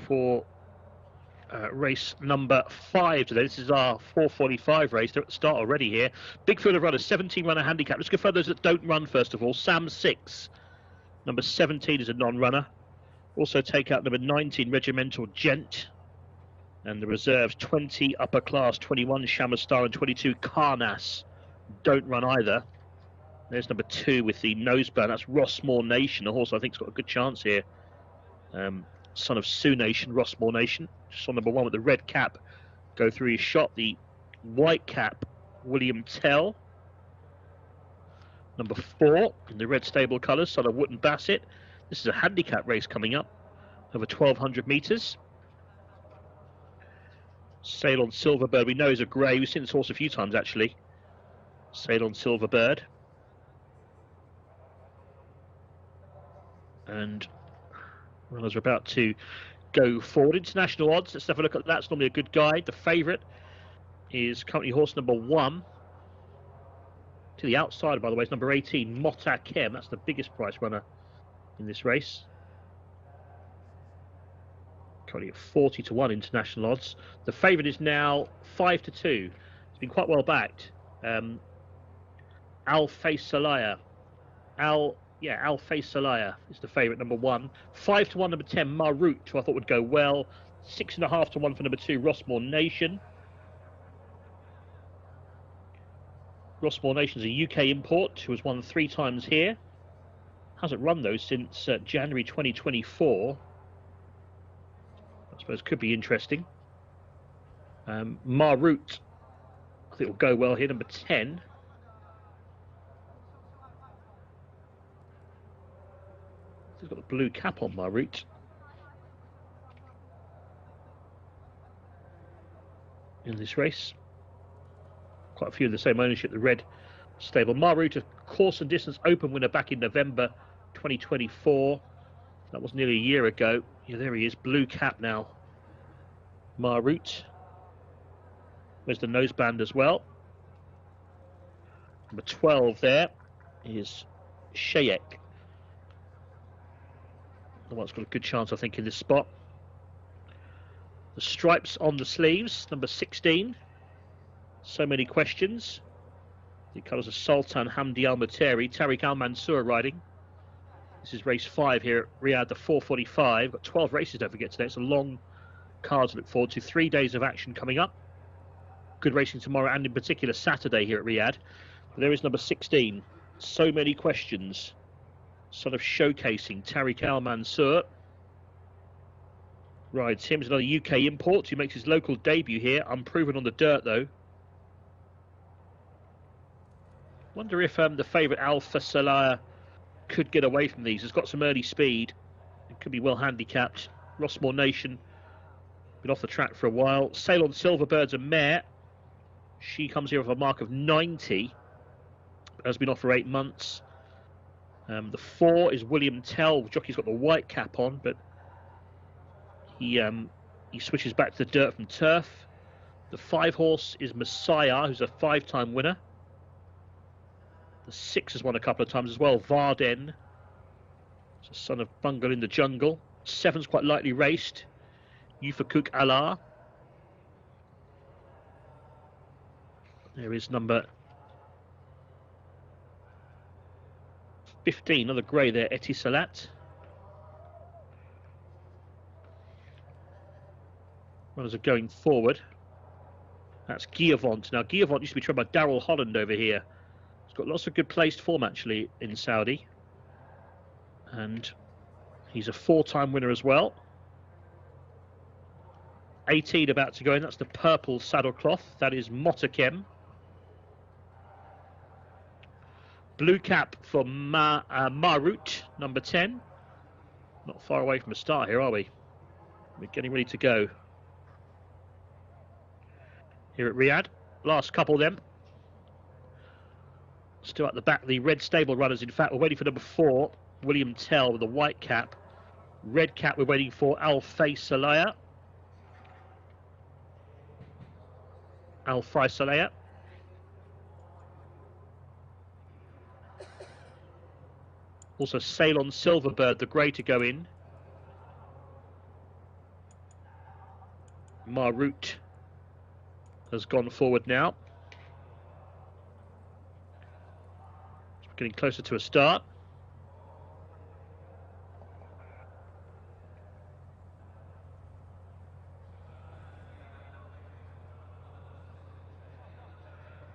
For race number 5 today. This is our 4:45 race. They're at the start already here. Big field of runners, 17 runner handicap. Let's go for those that don't run first of all. Sam 6. Number 17 is a non-runner. Also take out number 19, Regimental Gent. And the reserves, 20 Upper Class, 21 Shamastar and 22 Karnas. Don't run either. There's number 2 with the noseband. That's Rossmore Nation. A horse I think's got a good chance here. Son of Sioux Nation, Rossmore Nation. Just on number 1 with the red cap. Go through his shot. The white cap, William Tell. Number 4 in the red stable colours, Son of Wootton Bassett. This is a handicap race coming up over 1,200 metres. Sail on Silverbird, we know is a grey. We've seen this horse a few times actually. Sail on Silverbird. And runners are about to go forward. International odds, let's have a look at that. It's normally a good guide. The favourite is currently horse number 1. To the outside, by the way, is number 18, Mota Kem. That's the biggest price runner in this race. Currently at 40 to 1 international odds. The favourite is now 5 to 2. It's been quite well backed. Al Faisalaya. Al Faisalaya is the favourite, number 1. 5 to 1, number 10, Marut, who I thought would go well. 6.5 to 1 for number 2, Rossmore Nation. Rossmore Nation is a UK import who has won 3 times here. Hasn't run those since January 2024. I suppose could be interesting. Marut, I think will go well here, number 10. He's got the blue cap on Marut. In this race. Quite a few of the same ownership, the red stable. Marut, a course and distance open winner back in November 2024. That was nearly a year ago. Yeah, there he is, blue cap now. Marut. There's the noseband as well. Number 12 there is Shayek. The one's got a good chance, I think, in this spot. The stripes on the sleeves, number 16. So many questions. The colours of Sultan Hamdi Al Muteri, Tariq Al Mansour riding. This is race 5 here at Riyadh, the 4:45. Got 12 races, don't forget, today. It's a long card to look forward to. 3 days of action coming up. Good racing tomorrow and in particular Saturday here at Riyadh. But there is number 16. So many questions. Sort of showcasing Tariq Al Mansour. Rides him as another UK import who makes his local debut here. Unproven on the dirt though. Wonder if the favourite Alpha Salaya could get away from these. It's got some early speed. It could be well handicapped. Rossmore Nation been off the track for a while. Sail on Silverbird's a mare. She comes here with a mark of 90. Has been off for 8 months. The 4 is William Tell. Jockey's got the white cap on, but he switches back to the dirt from turf. The 5 horse is Messiah, who's a 5-time winner. The 6 has won a couple of times as well. Varden, it's a son of Bungle in the Jungle. 7's quite lightly raced. Ufakuk Allah. There is number 15, another grey there, Etisalat. Runners are going forward. That's Guillavant. Now, Guillavant used to be trained by Darrell Holland over here. He's got lots of good placed form, actually, in Saudi. And he's a 4-time winner as well. 18 about to go in. That's the purple saddlecloth. That is Motakem. Blue cap for Marut, number 10. Not far away from a start here, are we? We're getting ready to go. Here at Riyadh. Last couple then. Still at the back, the red stable runners. In fact, we're waiting for number 4, William Tell with the white cap. Red cap, we're waiting for Al Faisalaya. Also Sail on Silverbird, the grey, to go in. Marut has gone forward now. Getting closer to a start.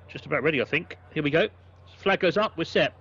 Just about ready, I think. Here we go. Flag goes up, we're set.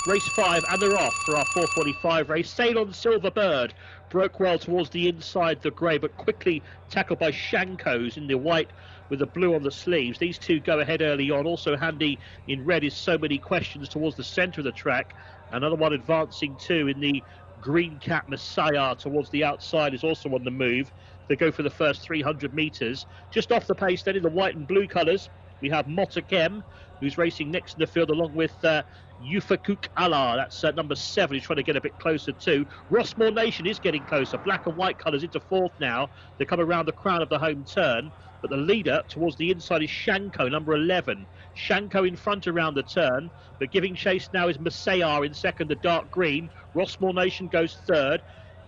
Race 5, and they're off for our 4:45 race. Sail on Silverbird broke well towards the inside, the grey, but quickly tackled by Shankos in the white with the blue on the sleeves. These two go ahead early on. Also handy in red is So Many Questions towards the centre of the track. Another one advancing too in the green cap Messiah towards the outside is also on the move. They go for the first 300 metres. Just off the pace then in the white and blue colours, we have Motakem, who's racing next in the field along with Ufakuk Allah. That's number 7. He's trying to get a bit closer too. Rossmore Nation is getting closer. Black and white colours into 4th now. They come around the crown of the home turn. But the leader towards the inside is Shanko, number 11. Shanko in front around the turn. But giving chase now is Masayar in second, the dark green. Rossmore Nation goes third.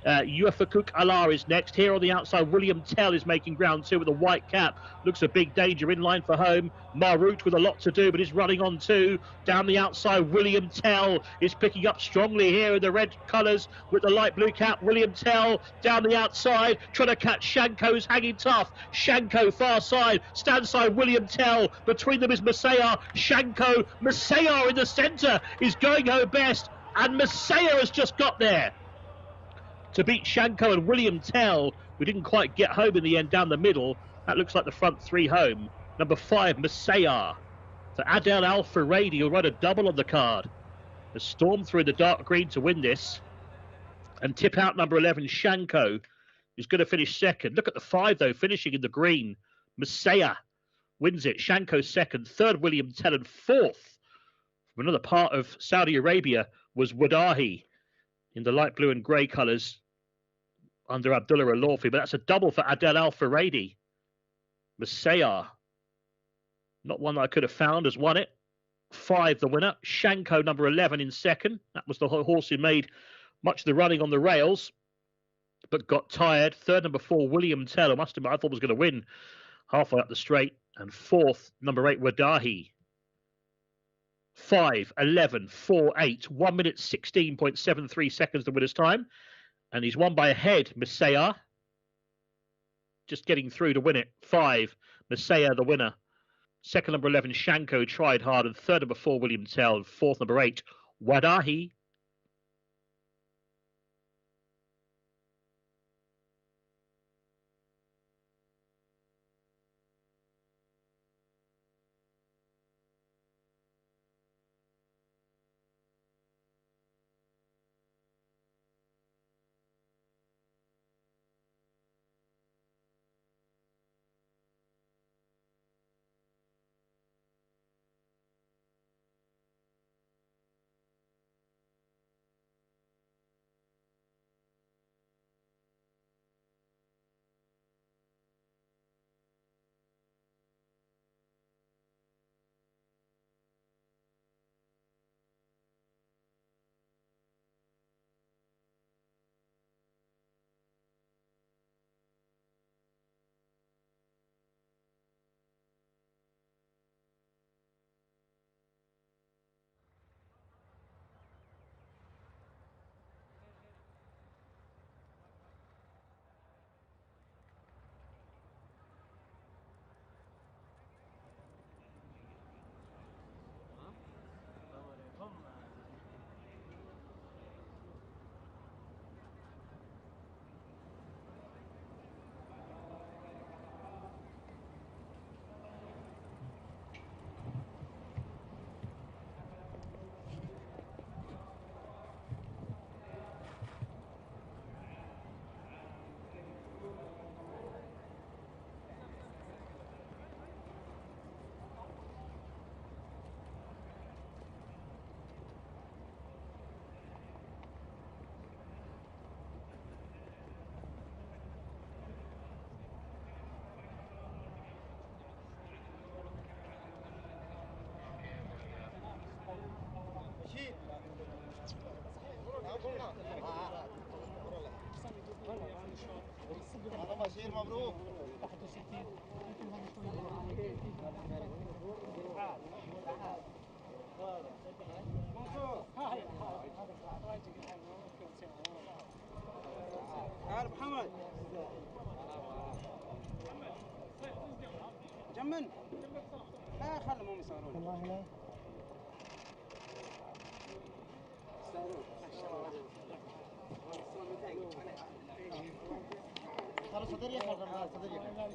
Ufakuk Allah is next. Here on the outside, William Tell is making ground too with a white cap. Looks a big danger in line for home. Marut with a lot to do, but is running on too. Down the outside, William Tell is picking up strongly here in the red colours with the light blue cap. William Tell down the outside, trying to catch Shanko's hanging tough. Shanko far side, stand side, William Tell. Between them is Messiah. Shanko, Messiah in the centre is going home best, and Messiah has just got there to beat Shanko and William Tell, who didn't quite get home in the end down the middle. That looks like the front 3 home. Number 5, Messiah. For Adel Al-Faradi, who'll run a double on the card. The storm through the dark green to win this. And tip out number 11, Shanko, who's going to finish second. Look at the 5, though, finishing in the green. Messiah wins it. Shanko second. Third, William Tell. And fourth, from another part of Saudi Arabia, was Wadahi in the light blue and grey colours under Abdullah Al-Lawfi, but that's a double for Adel Al-Faradi. Messiah, not one that I could have found, has won it. 5, the winner. Shanko, number 11, in second. That was the horse who made much of the running on the rails, but got tired. Third, number 4, William Tell, I thought was going to win halfway up the straight. And fourth, number 8, Wadahi. 5, 11, 4, 8, 1 minute 16.73 seconds the winner's time. And he's won by a head, Messiah. Just getting through to win it. 5, Messiah, the winner. Second, number 11, Shanko, tried hard. And third, number 4, William Tell. And fourth, number 8, Wadahi. هذا بشير مبروك. 61 تعال ابو محمد جمن لا خلهم هم يصورون والله هنا خلاص صدر يخرج صدر يخرج.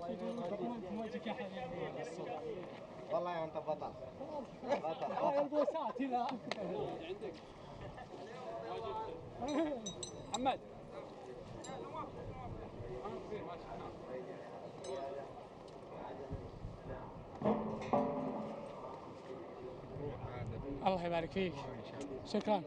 والله انت بطل. بطل. البوسات هنا محمد الله يبارك فيك شكرا.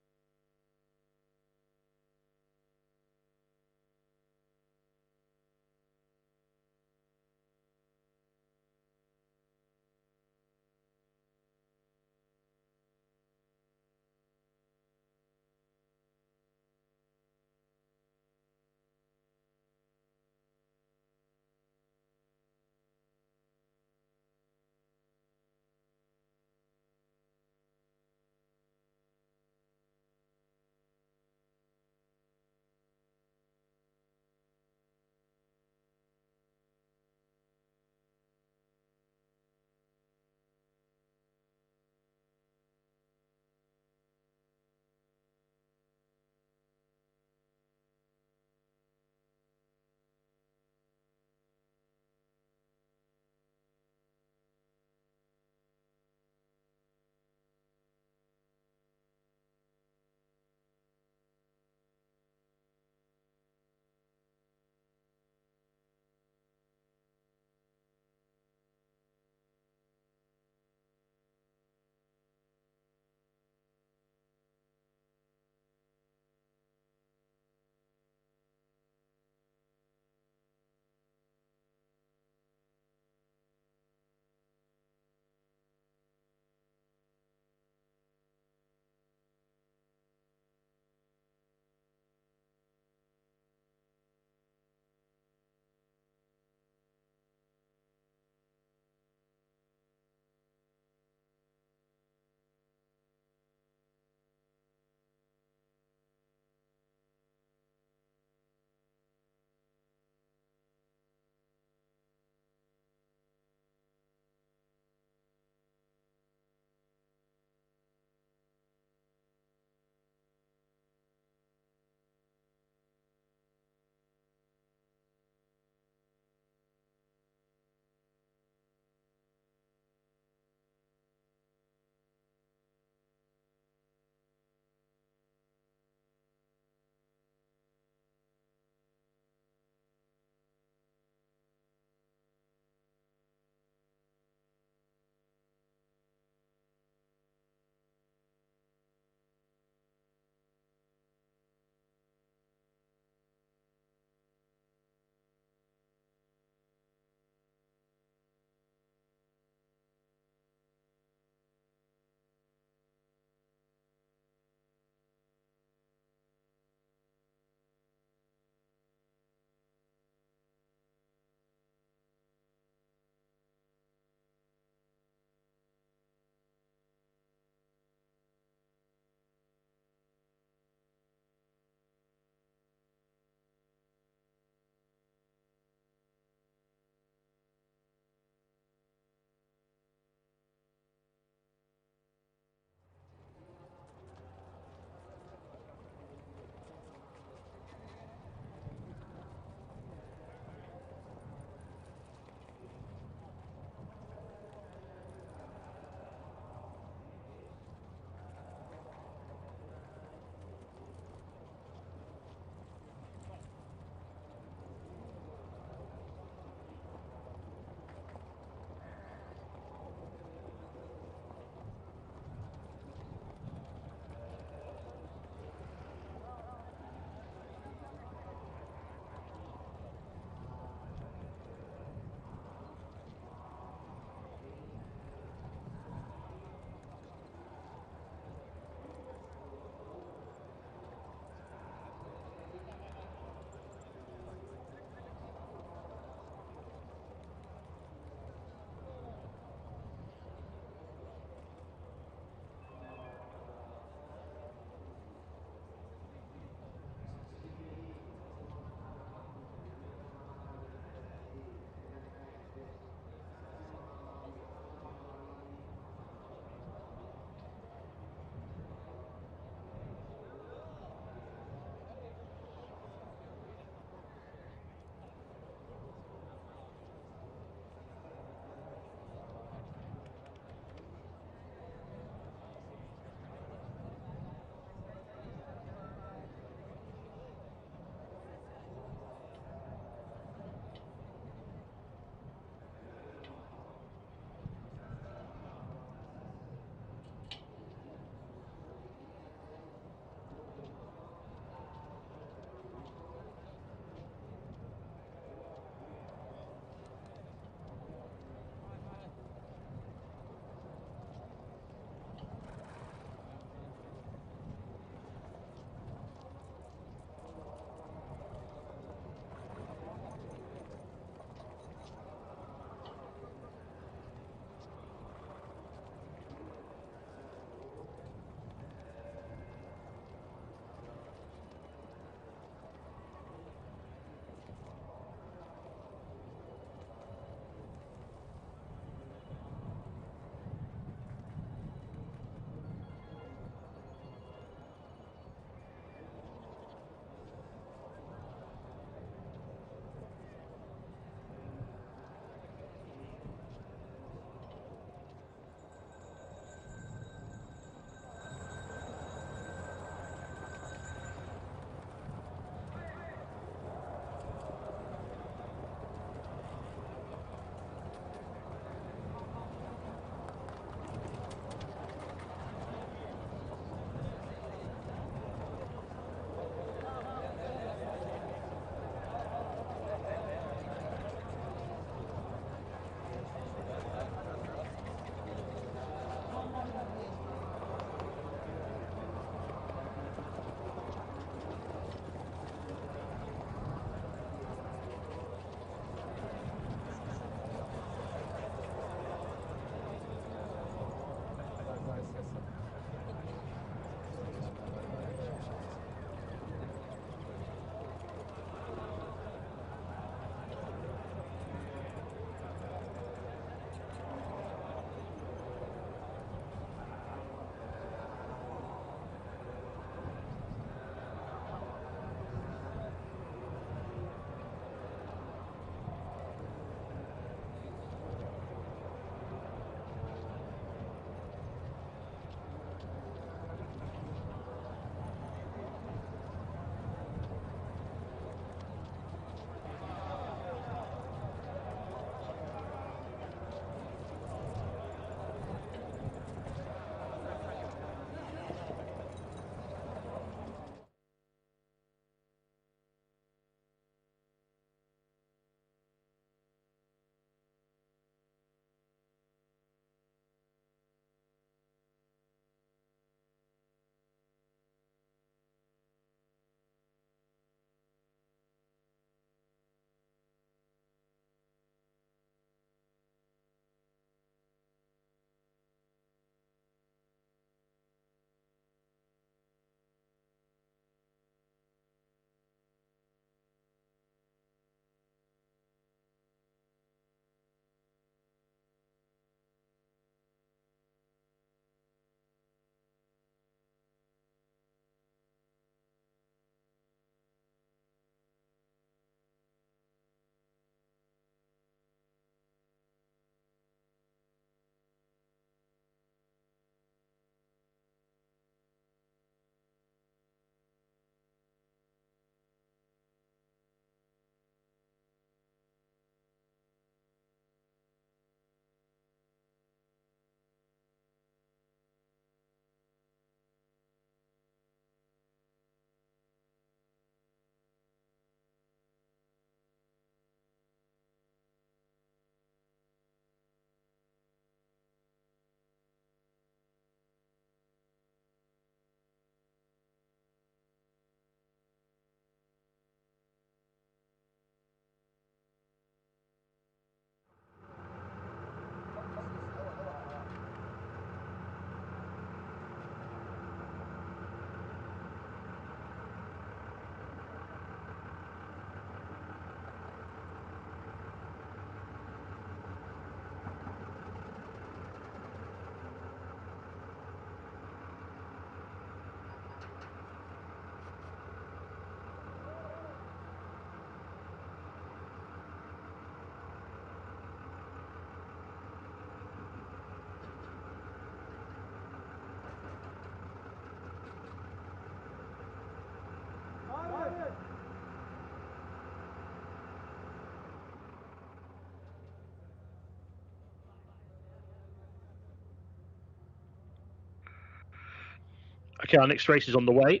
Okay, our next race is on the way.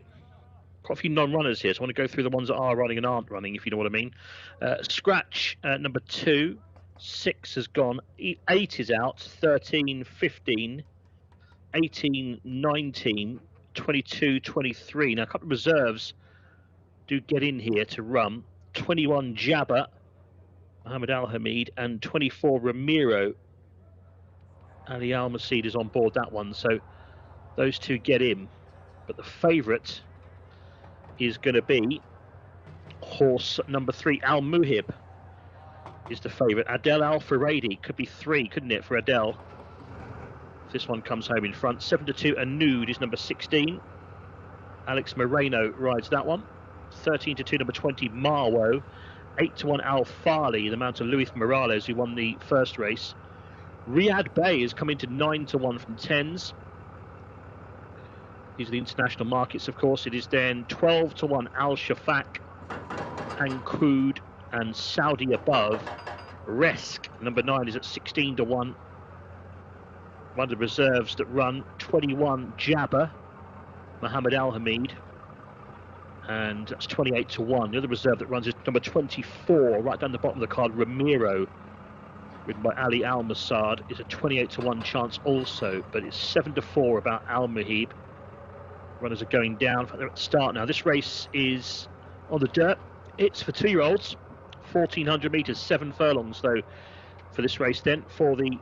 Quite a few non-runners here, so I want to go through the ones that are running and aren't running, if you know what I mean. Scratch number 2, 6 has gone, 8 is out, 13, 15, 18, 19, 22, 23. Now, a couple of reserves do get in here to run. 21, Jabba, Mohammed Al Hamid, and 24, Ramiro. Ali Al Maseed is on board that one, so those two get in. But the favourite is going to be horse number 3, Al Muhib is the favourite. Adel Al Faradi could be 3, couldn't it, for Adel? If this one comes home in front. 7-2, Anud is number 16. Alex Moreno rides that one. 13-2, number 20, Marwo. 8-1, Al Farley, the mount of Luis Morales, who won the first race. Riyadh Bay has come into 9-1 from 10s. These are the international markets, of course. It is then 12-1, Al Shafak, Ankud, and Saudi above. Resk, number 9, is at 16-1. One of the reserves that run, 21, Jabba, Mohammed Al Hamid, and that's 28-1. The other reserve that runs is number 24, right down the bottom of the card, Ramiro, ridden by Ali Al Masad, is a 28-1 chance also, but it's 7-4 about Al Muhib. Runners are going down. In fact, they're at the start now. This race is on the dirt. It's for 2-year-olds, 1,400 metres, 7 furlongs though for this race then for the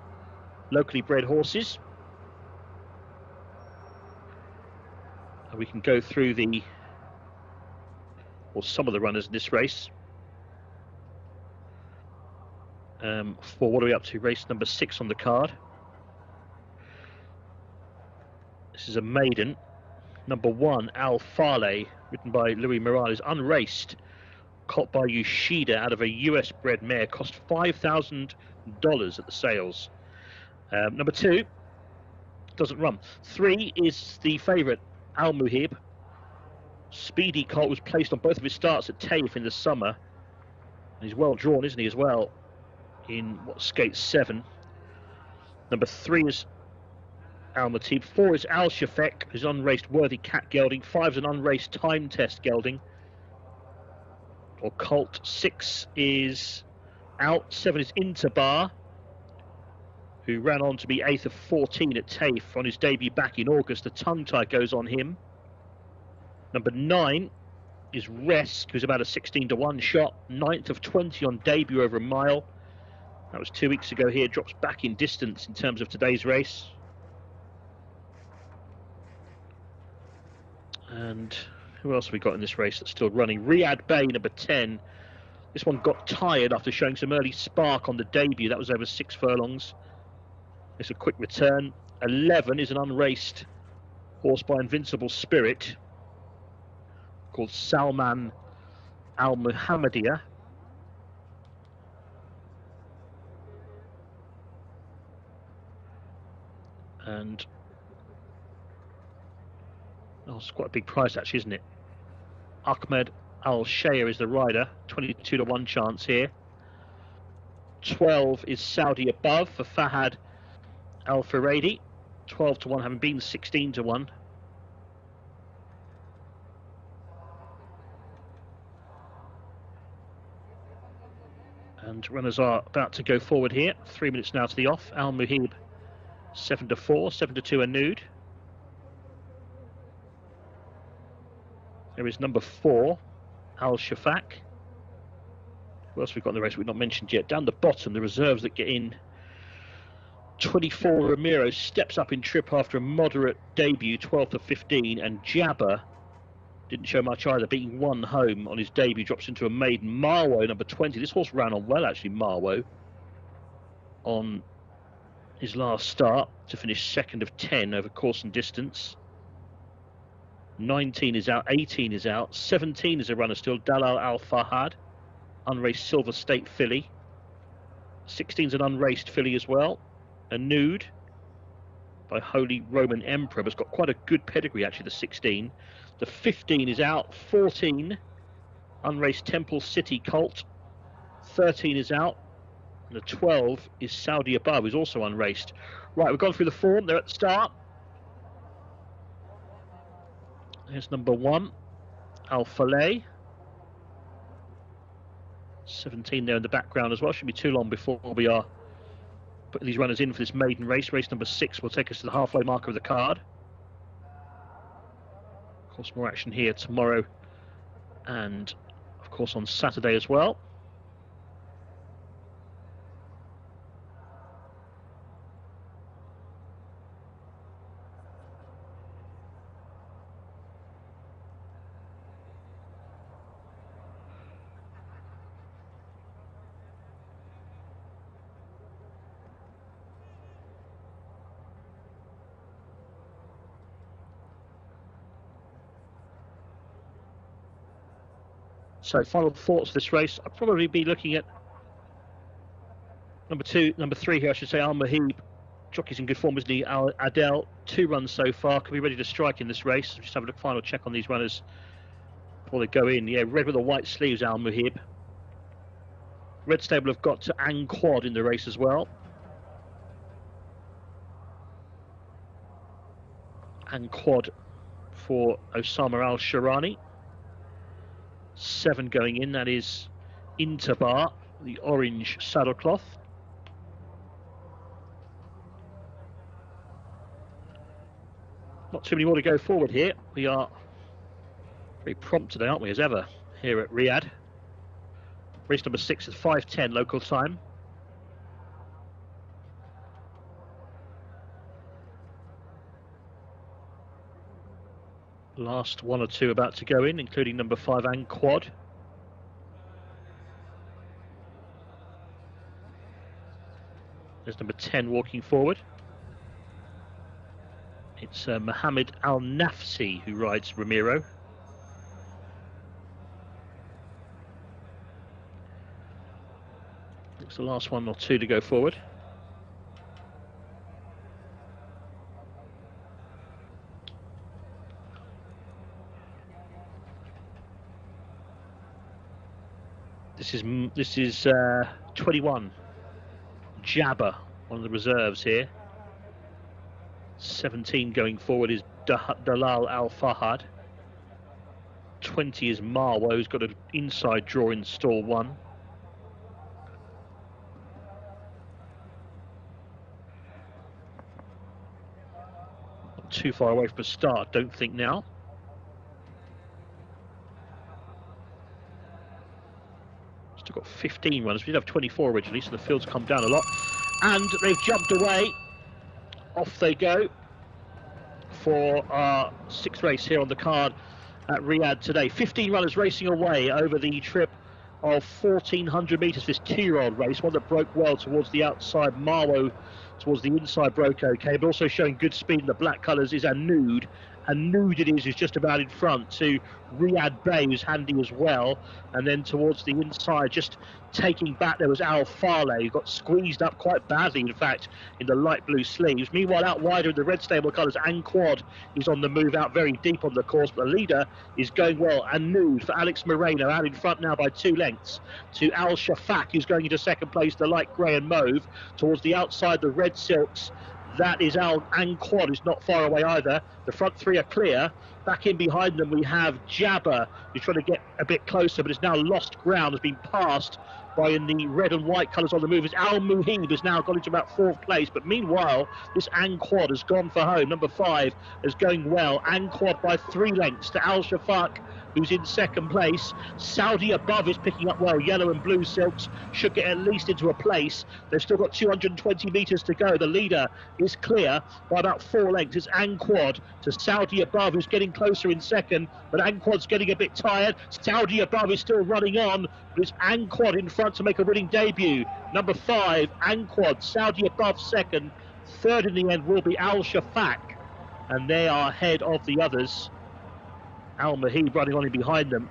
locally bred horses. And we can go through some of the runners in this race. For what are we up to? Race number 6 on the card. This is a maiden. Number 1, Al Farley, ridden by Luis Morales, unraced, caught by Yoshida out of a US bred mare, cost $5,000 at the sales. Number 2 doesn't run. 3 is the favourite, Al Muhib. Speedy colt, was placed on both of his starts at TAFE in the summer. And he's well drawn, isn't he, as well, in skate 7. Number 3 is Al Matib. 4 is Al Shafek, who's unraced Worthy Cat gelding. 5 is an unraced time test gelding, or colt. 6 is out. 7 is Interbar, who ran on to be 8th of 14 at TAFE on his debut back in August. The tongue tie goes on him. Number 9 is Resk, who's about a 16-1 shot. 9th of 20 on debut over a mile. That was 2 weeks ago here. Drops back in distance in terms of today's race. And who else have we got in this race that's still running? Riyadh Bay, number 10. This one got tired after showing some early spark on the debut. That was over 6 furlongs. It's a quick return. 11 is an unraced horse by Invincible Spirit called Salman Al Muhammadiyah. And it's quite a big price actually, isn't it? Ahmed Al Shaya is the rider, 22-1 chance here. 12 is Saudi above for Fahad Al Faradi, 12-1, having been 16-1. And runners are about to go forward here. 3 minutes now to the off. Al Muhib, 7-4, 7-2 Anud. There is number 4, Al Shafak. Who else have we got in the race we've not mentioned yet? Down the bottom, the reserves that get in. 24, Ramiro steps up in trip after a moderate debut, 12th of 15, and Jabba didn't show much either, beating 1 home on his debut, drops into a maiden. Marwo, number 20. This horse ran on well, actually, Marwo, on his last start to finish 2nd of 10 over course and distance. 19 is out, 18 is out, 17 is a runner still, Dalal Al Fahad, unraced Silver State filly. 16 is an unraced filly as well. Anud by Holy Roman Emperor, but it's got quite a good pedigree actually, the 16. The 15 is out, 14 unraced Temple City Colt, 13 is out, and the 12 is Saudi above, who's also unraced. Right, we've gone through the form, they're at the start. Here's number 1, Al Faleh. 17 there in the background as well. Shouldn't be too long before we are putting these runners in for this maiden race. Race number 6 will take us to the halfway marker of the card. Of course, more action here tomorrow and, of course, on Saturday as well. So, final thoughts of this race. I'd probably be looking at number 3 here, I should say, Al Mahib. Jockey's in good form, isn't he? Al Adel, 2 runs so far. Could be ready to strike in this race. Just have a final check on these runners before they go in. Yeah, red with the white sleeves, Al Mahib. Red Stable have got to Ang Quad in the race as well. Ang Quad for Osama Al Sharani. 7 going in, that is Interbar, the orange saddlecloth. Not too many more to go forward here. We are very prompt today, aren't we, as ever, here at Riyadh. Race number 6 is 5:10 local time. Last 1 or 2 about to go in, including number 5, Ang Quad. There's number 10 walking forward. It's Mohammed Al Nafsi who rides Ramiro. It's the last 1 or 2 to go forward. This is 21. Jabba, one of the reserves here. 17 going forward is Dalal Al Fahad. 20 is Marwa, who's got an inside draw in stall 1. Not too far away from a start, don't think now. Still got 15 runners. We did have 24 originally, so the field's come down a lot. And they've jumped away. Off they go for our 6th race here on the card at Riyadh today. 15 runners racing away over the trip of 1,400 metres. This 2-year-old race, one that broke well towards the outside. Marwo towards the inside broke okay, but also showing good speed in the black colours is Anud. Anud it is, who's just about in front to Riyadh Bey, who's handy as well. And then towards the inside, just taking back, there was Al Farley, who got squeezed up quite badly, in fact, in the light blue sleeves. Meanwhile, out wider in the red stable colours, Ang Quad is on the move out very deep on the course, but the leader is going well. Anud for Alex Moreno, out in front now by 2 lengths to Al Shafak, who's going into 2nd place, the light grey and mauve. Towards the outside, the red silks. That is Ang Quad, who's not far away either. The front 3 are clear. Back in behind them, we have Jabba, who's trying to get a bit closer, but it's now lost ground, has been passed by, in the red and white colours on the move, is Al Muhib, has now got into about 4th place. But meanwhile, this Ang Quad has gone for home. Number 5 is going well. Ang Quad by 3 lengths to Al Shafak, who's in 2nd place. Saudi Above is picking up well. Yellow and blue silks should get at least into a place. They've still got 220 metres to go. The leader is clear by about 4 lengths. It's Ang Quad to Saudi Above, who's getting closer in 2nd, but Ang Quad's getting a bit tired. Saudi Above is still running on, but it's Ang Quad in front to make a winning debut. Number 5, Ang Quad, Saudi Above 2nd. 3rd in the end will be Al Shafak, and they are ahead of the others. Al Mahib running on in behind them.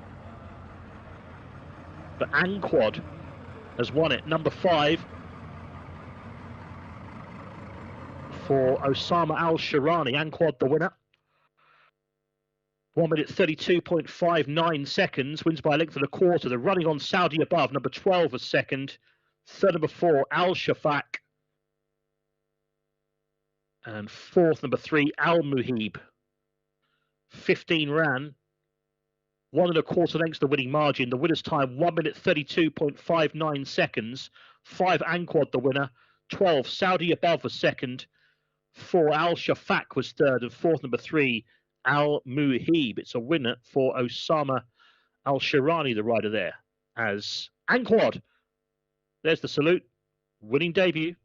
But Ang Quad has won it. Number 5 for Osama Al Sharani. Ang Quad the winner. 1 minute 32.59 seconds. Wins by a length and a quarter. The running on Saudi Above. Number 12 was 2nd. 3rd, number 4, Al Shafak. And 4th, number 3, Al Muhib. 15 ran. 1.25 lengths the winning margin. The winner's time 1 minute 32.59 seconds. 5 Anquad the winner. 12 Saudi Above was second. 4 Al Shafak was third, and fourth number 3 Al Muhib. It's a winner for Osama Al Shirani, the rider there, as Anquad. There's the salute. Winning debut.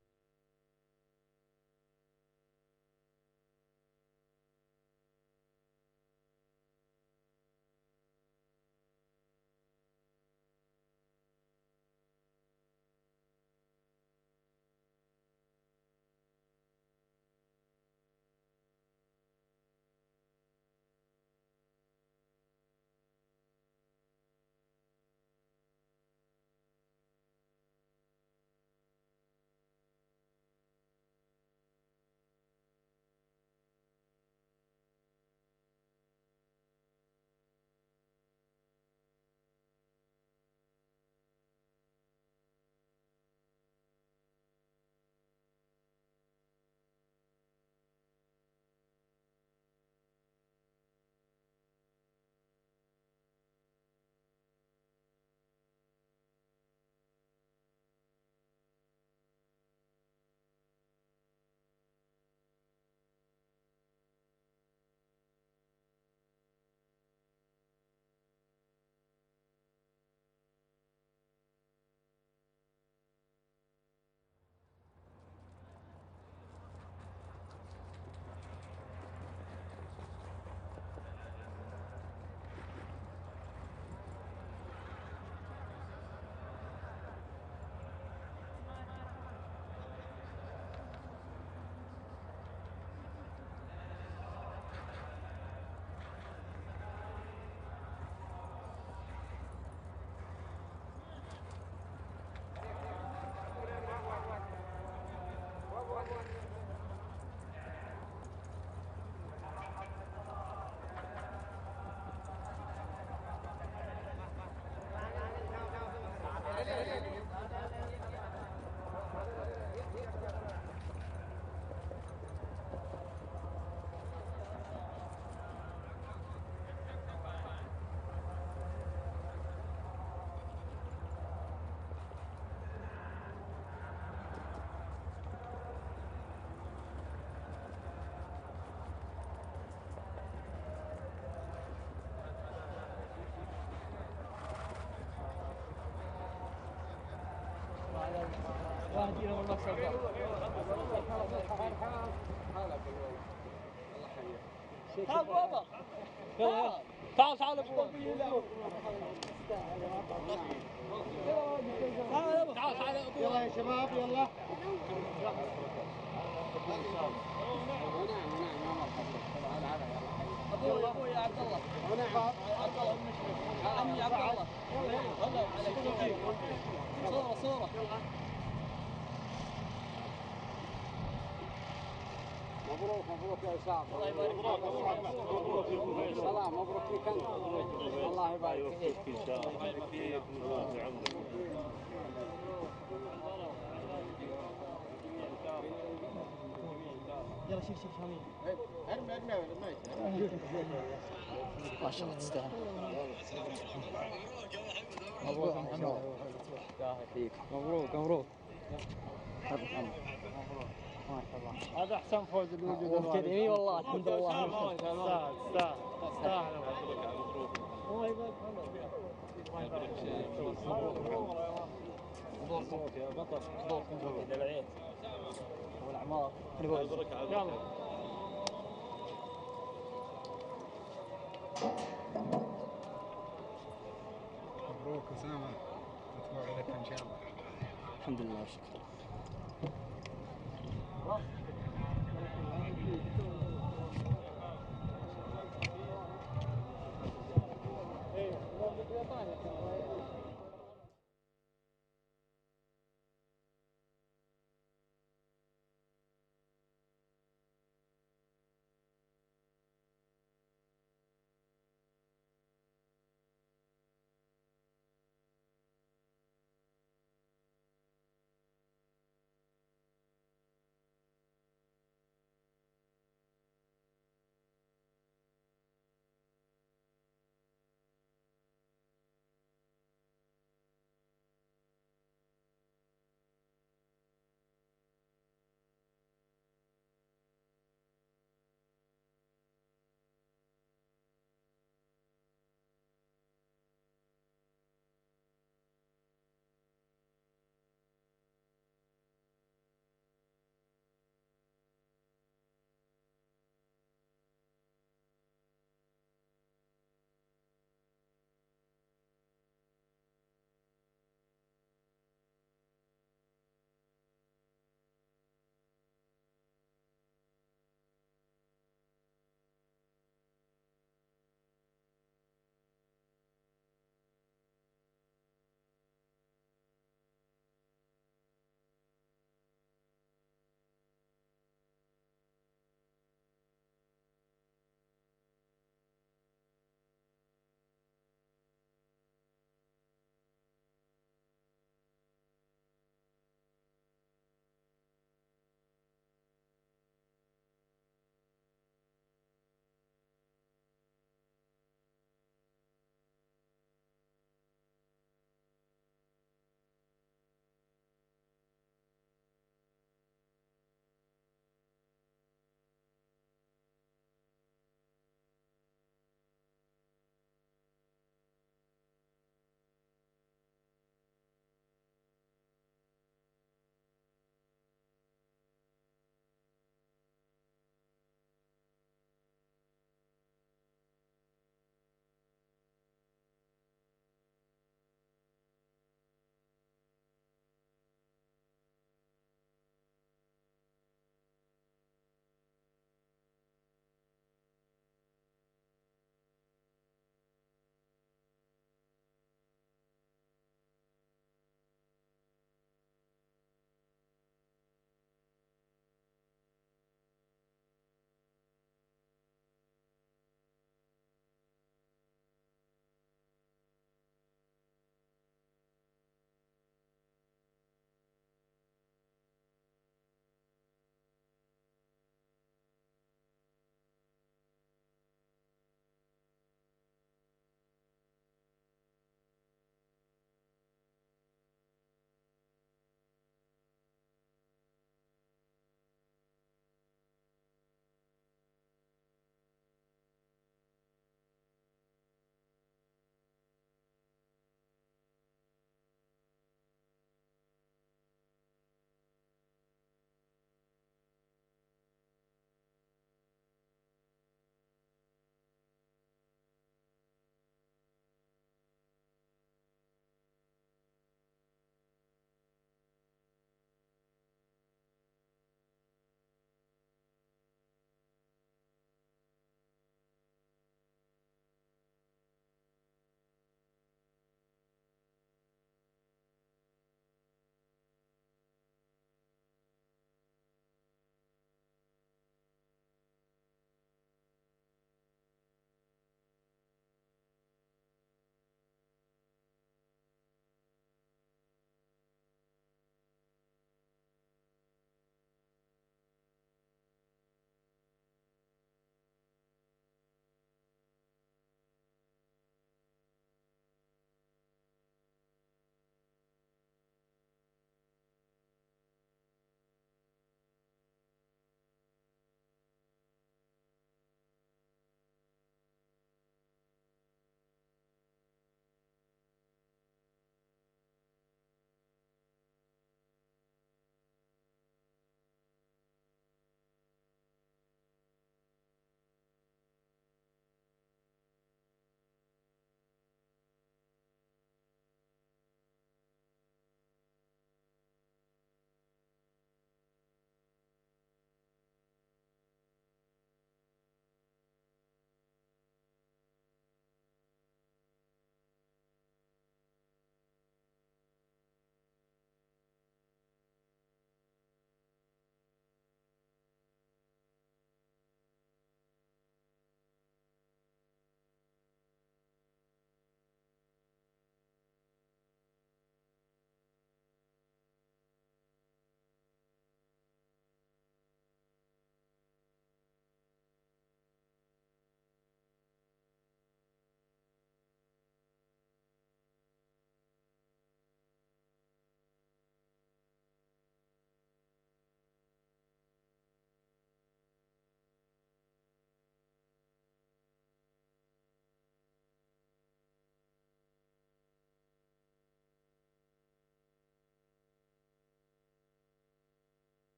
تعال بابا تعال تعال ابوي تعال تعال ابوي يلا يا شباب يلا ابوي ابوي يا عبد الله عبد الله عمي عبد الله صورة صورة مبروك مبروك يا اسامه الله يبارك فيك سلام مبروك فيك انت الله يبارك فيك ان شاء الله يبارك فيك الله يعمرك يلا شيل شيل شامين ما شاء الله تستاهل مبروك مبروك مبروك ما شاء الله هذا احسن فوز الوجود مبتدئين والله الحمد لله استاهل الله يبارك مبروك يا بطل مبروك يا العين والأعمار يلا مبروك اسامه متبوع لك ان شاء الله الحمد لله شكرا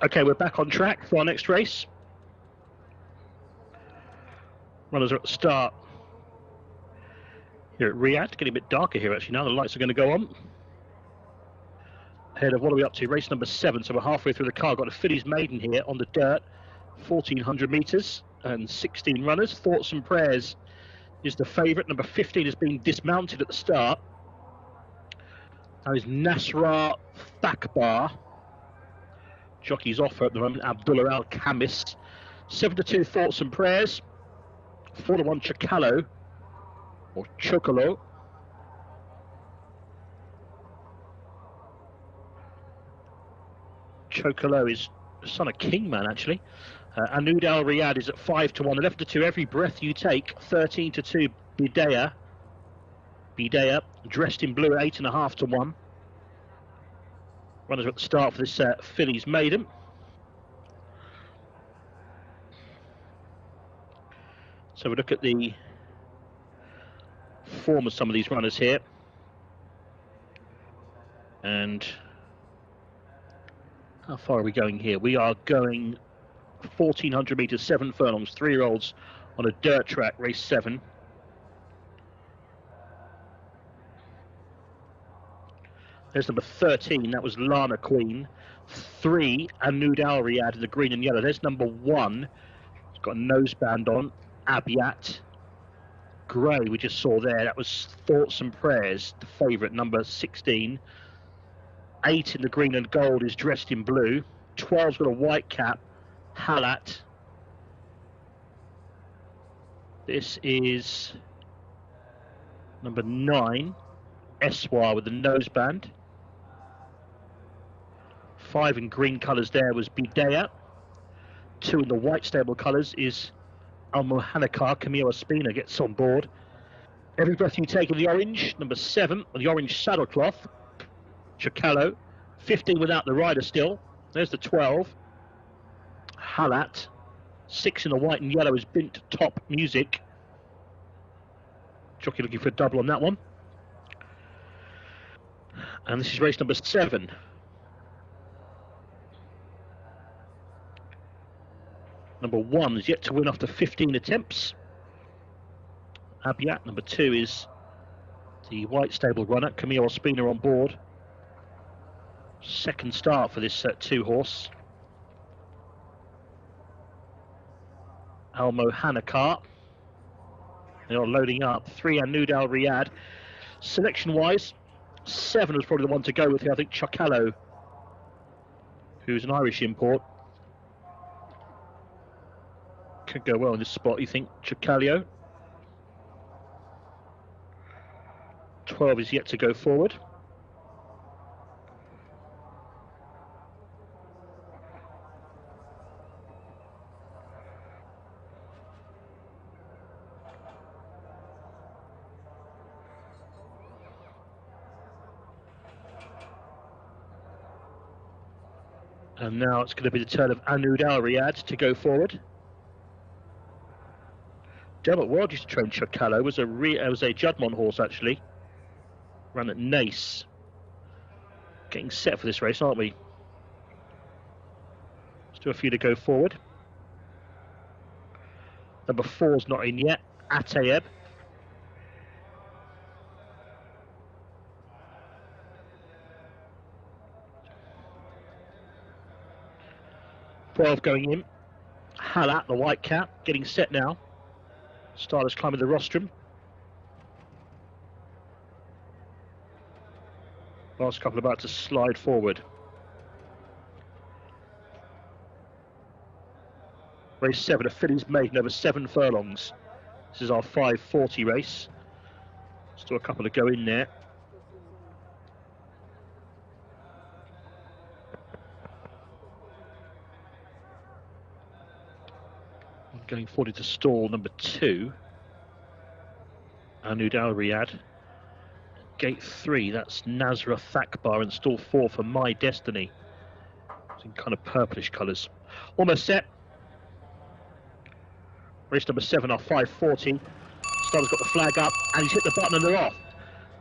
Okay, we're back on track for our next race. Runners are at the start here at Riyadh. Getting a bit darker here actually now. The lights are going to go on. Ahead of what are we up to? Race number 7. So we're halfway through the car. Got a fillies maiden here on the dirt. 1,400 metres and 16 runners. Thoughts and Prayers is the favourite. Number 15 has been dismounted at the start. Now is Nasra Thakbar. Jockey's off at the moment. Abdullah Al Khamis. 7-2 Thoughts and Prayers. 4-1 Chocalo or Chocolo. Chocolo is son of Kingman actually. Anud Al Riyadh is at 5-1. 11-2 Every Breath You Take. 13-2 Bidea dressed in blue at 8.5-1. Runners are at the start for this fillies maiden. So we look at the form of some of these runners here. And how far are we going here? We are going 1,400 metres, 7 furlongs, 3-year-olds on a dirt track, race 7. There's number 13, that was Lana Queen. 3, Anud Al Riyadh in the green and yellow. There's number 1, he's got a noseband on, Abiat. Grey, we just saw there, that was Thoughts and Prayers, the favourite, number 16. 8 in the green and gold is dressed in blue. 12's got a white cap, Halat. This is number 9, Eswar with the noseband. 5 in green colours there was Bidea. 2 in the white stable colours is Al Mohanakar. Camille Espina gets on board. Every Breath You Take in the orange, number 7, on the orange saddlecloth, Chocalo. 15 without the rider still. There's the 12, Halat. 6 in the white and yellow is Bint Top Music. Jockey looking for a double on that one. And this is race number 7. Number 1 is yet to win after 15 attempts. Abiat. Number 2 is the white stable runner, Camille Ospina on board. Second start for this 2-horse. Al Mohanakar. They are loading up. 3 Anud Al Riyadh. Selection-wise, 7 was probably the one to go with here. I think Chocalo, who's an Irish import, could go well in this spot. You think Chocalio? 12 is yet to go forward. And now it's going to be the turn of Anud Al Riyadh to go forward. Delbert World used to train Chocalo, was a Judmont horse actually. Ran at Nace. Getting set for this race, aren't we? Still a few to go forward. Number 4's not in yet, Atayeb. Going in. Halat, the white cap, getting set now. Starters climbing the rostrum. Last couple about to slide forward. Race 7, a fillies maiden over 7 furlongs. This is our 5:40 race. Still a couple to go in there. Going forward to stall number 2, Anud Al Riyadh. Gate 3, that's Nasra Thakbar, and stall 4 for My Destiny. It's in kind of purplish colours. Almost set. Race number 7, our 5:40. Starter's got the flag up, and he's hit the button and they're off.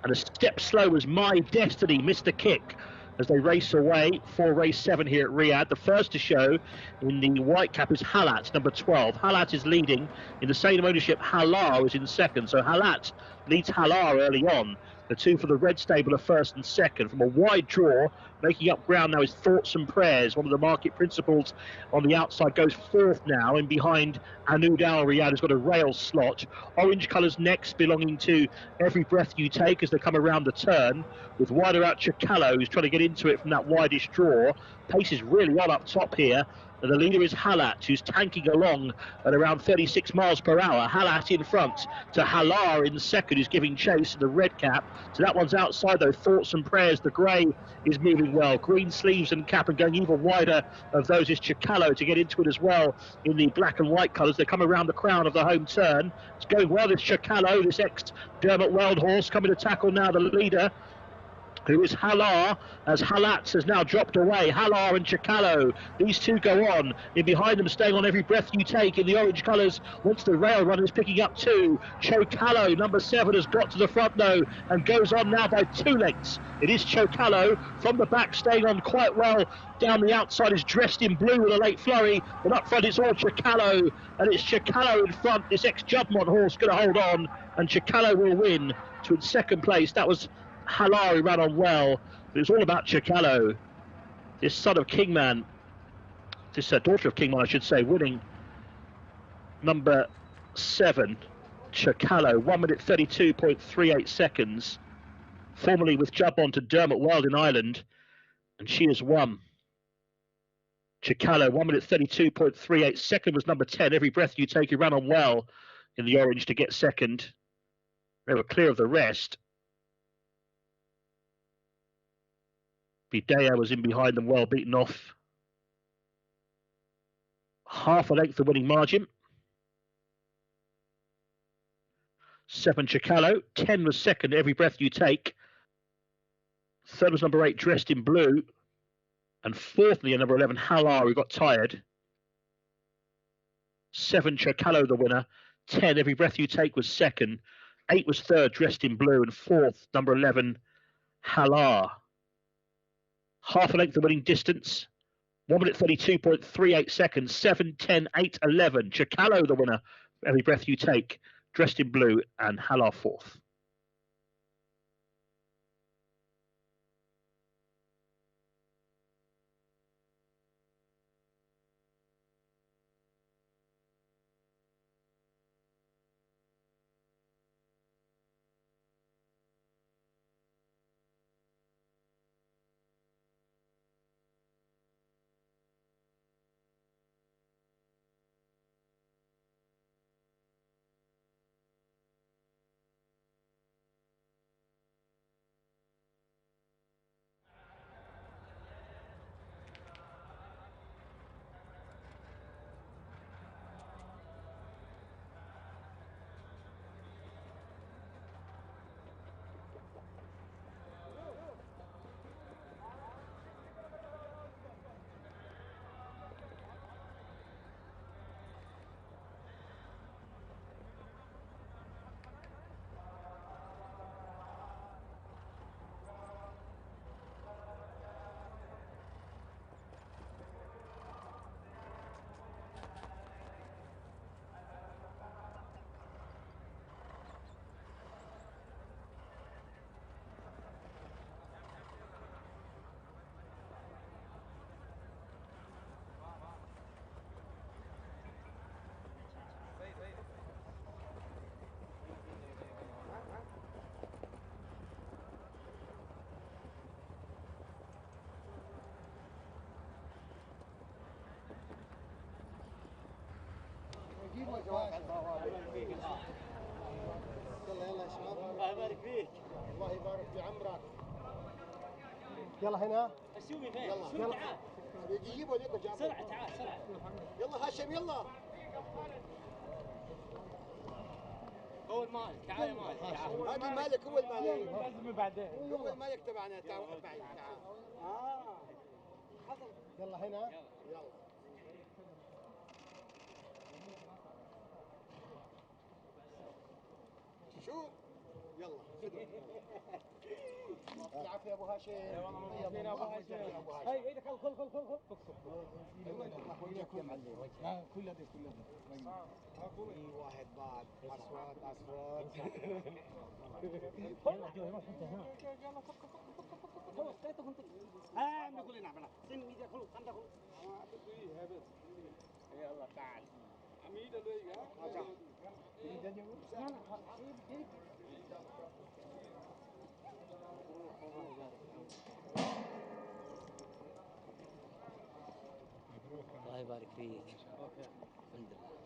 And a step slow was My Destiny, missed the kick. as they race away for race 7 here at Riyadh. The first to show in the white cap is Halat, number 12. Halat is leading. In the same ownership, Halar is in second. So Halat leads Halar early on. The two for the red stable are first and second. From a wide draw, making up ground now is Thoughts and Prayers. One of the market principals on the outside goes fourth now, and behind Anud Al Riyadh has got a rail slot. Orange colours next, belonging to Every Breath You Take as they come around the turn, with wider out Chicallo, who's trying to get into it from that widest draw. Pace is really on up top here. And the leader is Halat, who's tanking along at around 36 miles per hour. Halat in front to Halar in second, who's giving chase in the red cap. So that one's outside, though. Thoughts and Prayers, the grey, is moving well. Green sleeves and cap, and going even wider of those is Chicallo to get into it as well in the black and white colours. They come around the crown of the home turn. It's going well, this Chicallo, this ex-Dermot Weld horse, coming to tackle now the leader, who is Halar, as Halat has now dropped away. Halar and Chicallo, these two go on. In behind them, staying on Every Breath You Take in the orange colours. Once the rail runner is picking up two. Chocallo, number 7, has got to the front though, and goes on now by 2 lengths. It is Chocallo from the back, staying on quite well. Down the outside is Dressed in Blue with a late flurry, but up front it's all Chocallo, and it's Chocallo in front. This ex-Judmont horse going to hold on, and Chocallo will win to in second place. That was Halar, who ran on well, but it's all about Chicallo, this son of Kingman, this daughter of Kingman, I should say, winning number 7, Chicallo, 1 minute 32.38 seconds, formerly with Judmont and Dermot Weld in Ireland, and she has won. Chicallo, 1 minute 32.38. Second was number 10, Every Breath You Take, who ran on well in the orange to get second. They were clear of the rest. Bidea was in behind them, well beaten off. Half a length the winning margin. 7 Chicallo, 10 was second, Every Breath You Take. Third was number 8, Dressed in Blue. And fourthly, number 11, Halar, who got tired. 7 Chicallo, the winner. 10, Every Breath You Take, was second. 8 was third, Dressed in Blue. And fourth, number 11, Halar. Half a length the winning distance. 1 minute 32.38 seconds. 7, 10, 8, 11. Chicallo the winner. Every Breath You Take. Dressed in Blue, and Halar fourth. يلا يلا يا شباب. الله يبارك فيك. الله يبارك في عمرك. يلا هنا. السومي فين؟ يلا السومي تعال. يجيبوا يلا جابوا. سرعة تعال سرعة. يلا هاشم يلا. هو المالك تعال يا مالك تعال. هذا المالك هو المالك. لازم بعدين. هو المالك تبعنا تعال بعيد تعال. يلا هنا. يلا. شو؟ يلا. العافيه ابو هاشم. يا ابو هاشم. هاي ايدك خل كل هذه في واحد بعد اصوات اصوات. يلا تعال عميد الله يبارك فيك. الحمد لله.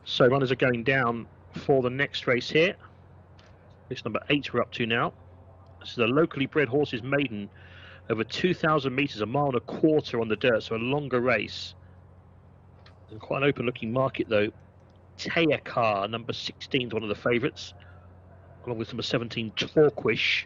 So runners are going down for the next race here. Race number 8 we're up to now. This is a locally bred horses maiden over 2,000 metres, 1.25 miles on the dirt, so a longer race. And quite an open looking market though. Jcsa, number 16 is one of the favourites, along with number 17 Torquish,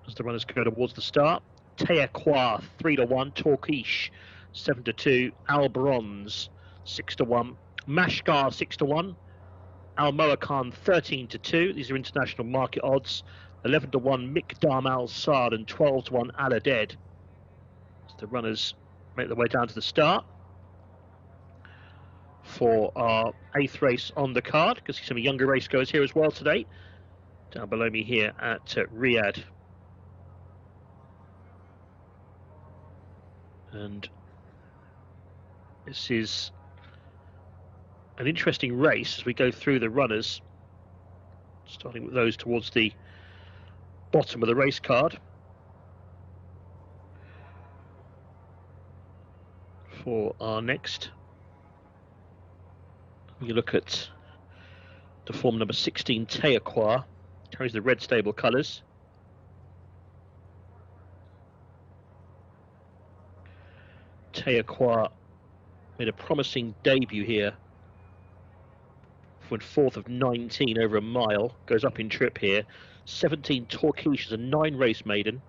as the runners go towards the start. Jcsa 3-1, Torquish 7-2, Al Bronze 6-1, Mashgar 6-1, Al Moakan 13-2. These are international market odds. 11-1 Mikdam Al Saad and 12-1 Aladed. The runners make their way down to the start for our 8th race on the card. You can see some younger race goers here as well today, down below me here at Riyadh. And this is an interesting race as we go through the runners, starting with those towards the bottom of the race card. For our next, you look at the form number 16 Jcsa, carries the red stable colours. Jcsa made a promising debut here. Went 4th of 19 over a mile, goes up in trip here. 17 Torquish is a 9-race maiden,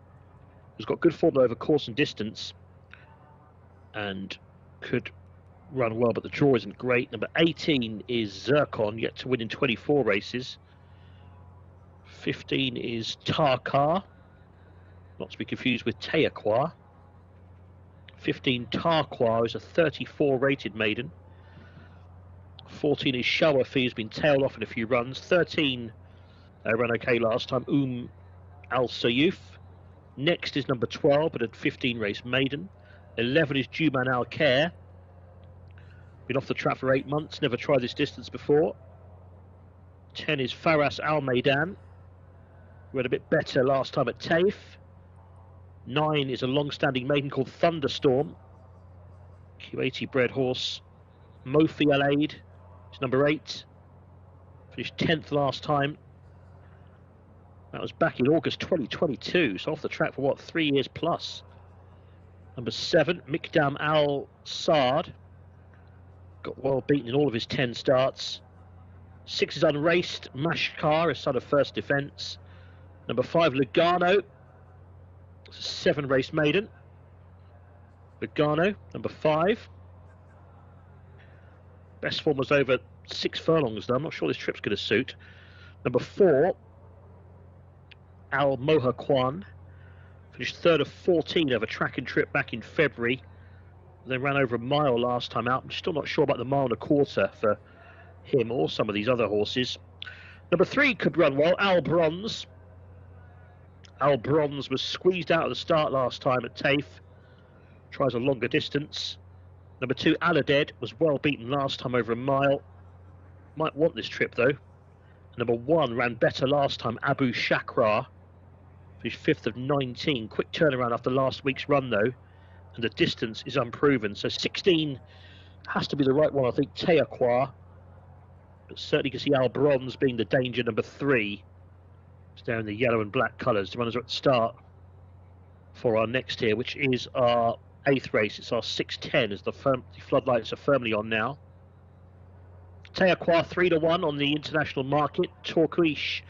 who's got good form over course and distance, and could run well, but the draw isn't great. Number 18 is Zircon, yet to win in 24 races. 15 is Tarkar, not to be confused with Jcsa. 15 Tarkwa is a 34 rated maiden. 14 is Shawafi, who's been tailed off in a few runs. 13 ran okay last time, Al Sayuf. Next is number 12, but a 15 race maiden. 11 is Juman Al Khair. Been off the track for 8 months, never tried this distance before. 10 is Faras Al Maiden, who had a bit better last time at Taif. 9 is a long-standing maiden called Thunderstorm, Q80 bred horse. Mofi Al Aid is number 8, finished 10th last time. That was back in August 2022, so off the track for what, 3 years plus. Number 7, Mikdam Al Saad, got well beaten in all of his 10 starts. 6 is unraced, Mashkar, his son of First Defence. Number 5, Lugano, it's a 7-race maiden. Lugano, number 5. Best form was over 6 furlongs though, I'm not sure this trip's going to suit. Number 4, Al Mohaquan, finished 3rd of 14 over track and trip back in February. They ran over a mile last time out. I'm still not sure about the 1.25 miles for him or some of these other horses. Number 3 could run well, Al Bronze. Al Bronze was squeezed out at the start last time at Taif. Tries a longer distance. Number 2, Aladed, was well beaten last time over a mile. Might want this trip though. Number 1 ran better last time, Abu Shakra. Finished 5th of 19. Quick turnaround after last week's run though. And the distance is unproven. So 16 has to be the right one, I think, Jcsa. But certainly can see Al Bronze being the danger, number 3. It's down in the yellow and black colours. The runners are at the start for our next here, which is our 8th race. It's our 6:10 as the floodlights are firmly on now. Jcsa 3-1 on the international market. Torquish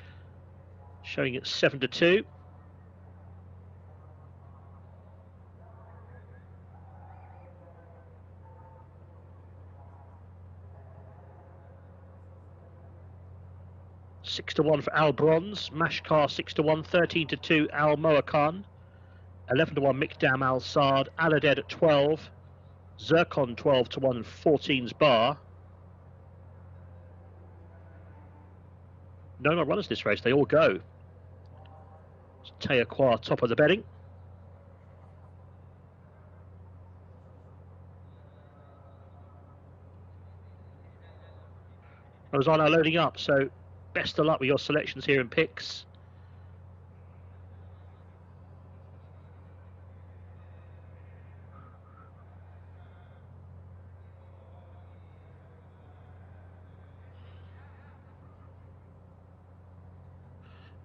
showing at 7-2. $6-1 for Al Bronze, Mashkar 6-1, 13-2 Al Moakan, 11-1 Mikdam Al Saad, Aladed at 12, Zircon 12-1 and 14's Bar. No more runners this race, they all go. Jcsa top of the betting. Runners are now loading up, so best of luck with your selections here in picks.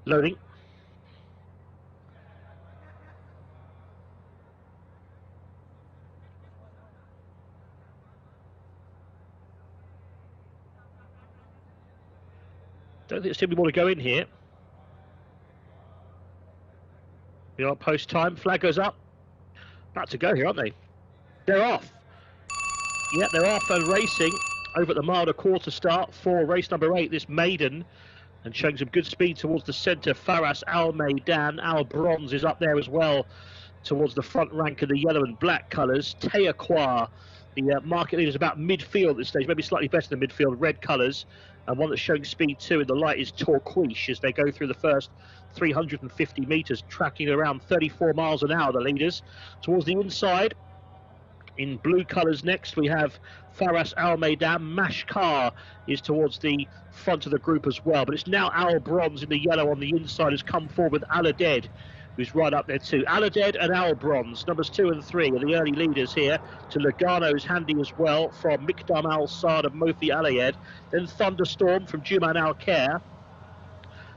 Loading. Don't think there's too many more to go in here. We are post time. Flag goes up. About to go here, aren't they? They're off. Yeah, they're off and racing over at the mile and a quarter start for race number 8, this Maiden, and showing some good speed towards the centre. Faras Al Maidan. Al Bronze is up there as well towards the front rank of the yellow and black colours. Teaqua, the market leader, is about midfield at this stage, maybe slightly better than midfield, red colours. And one that's showing speed too in the light is Torquiche as they go through the first 350 metres, tracking around 34 miles an hour, the leaders. Towards the inside, in blue colours next, we have Faras Al Maidan. Mashkar is towards the front of the group as well. But it's now Al Bronze in the yellow on the inside has come forward with Aladed, who's right up there too. Aladed and Al Bronze, numbers 2 and 3, are the early leaders here. To Lugano's handy as well from Mikdam Al Saad and Mofi Alayed. Then Thunderstorm from Juman Al Khair.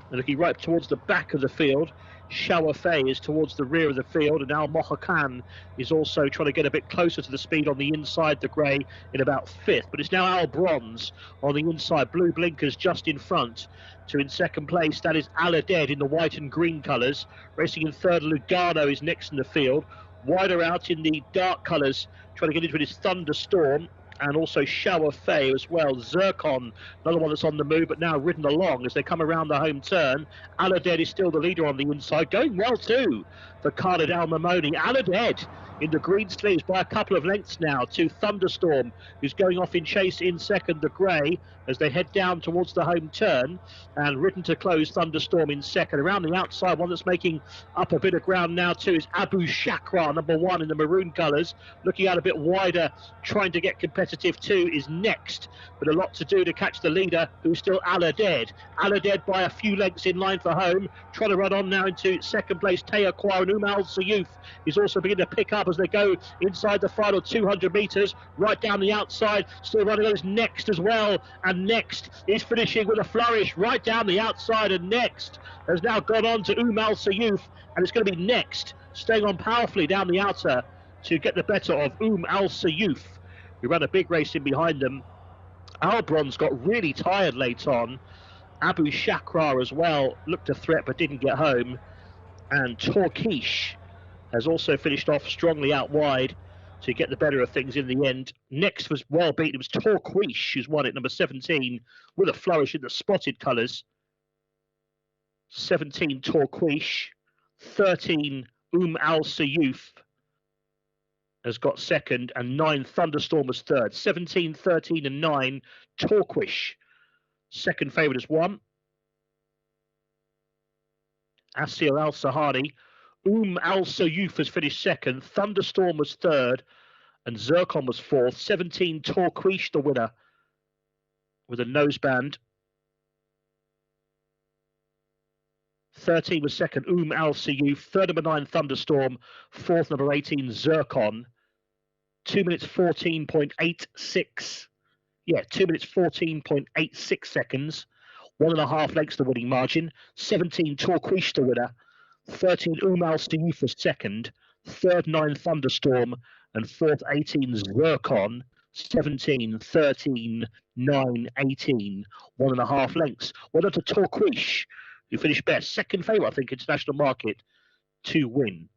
And looking right towards the back of the field, Shawafei is towards the rear of the field, and Al Mohakan is also trying to get a bit closer to the speed on the inside, the grey, in about 5th. But it's now Al Bronze on the inside, blue blinkers just in front. To in second place, that is Aladed in the white and green colours. Racing in third, Lugano is next in the field. Wider out in the dark colours, trying to get into it is Thunderstorm. And also Shawafei as well. Zircon, another one that's on the move, but now ridden along as they come around the home turn. Aladed is still the leader on the inside, going well too for Khalid Al Mamoni. Aladed in the green sleeves by a couple of lengths now to Thunderstorm, who's going off in chase in second, the grey, as they head down towards the home turn. And ridden to close, Thunderstorm in second. Around the outside, one that's making up a bit of ground now too is Abu Shakra, number 1 in the maroon colours. Looking out a bit wider, trying to get competitive too, is next. But a lot to do to catch the leader, who's still Aladed. Aladed by a few lengths in line for home. Trying to run on now into second place, Teaqua, and Al Sayuf is also beginning to pick up as they go inside the final 200 metres. Right down the outside, still running on is Next as well. And Next is finishing with a flourish right down the outside, and Next has now gone on to Al Sayuf, and it's going to be Next staying on powerfully down the outer to get the better of Al Sayuf, who ran a big race in behind them. Albron's got really tired late on. Abu Shakra as well looked a threat but didn't get home. And Torquiche has also finished off strongly out wide to get the better of things in the end. Next was well beaten. It was Torquiche who's won it, number 17, with a flourish in the spotted colours. 17 Torquiche, 13 Al Sayuf has got second, and 9 Thunderstorm was third. 17, 13 and 9 Torquiche. Second favourite has won. Asir Al Sahadi. Al Sayuf has finished second. Thunderstorm was third, and Zircon was fourth. 17 Torquiche the winner with a noseband. 13 was second, Al Sayuf. Third, number 9, Thunderstorm. Fourth, number 18, Zircon. 2 minutes 14.86. Yeah, 2 minutes 14.86 seconds. 1.5 lengths the winning margin. 17, Torquiche the winner. 13, Al Sayuf was second. Third, 9, Thunderstorm. And fourth, 18, Zircon. 17, 13, 9, 18. 1.5 lengths. Well done to Torquiche, who finished best. Second favourite, I think, international market to win.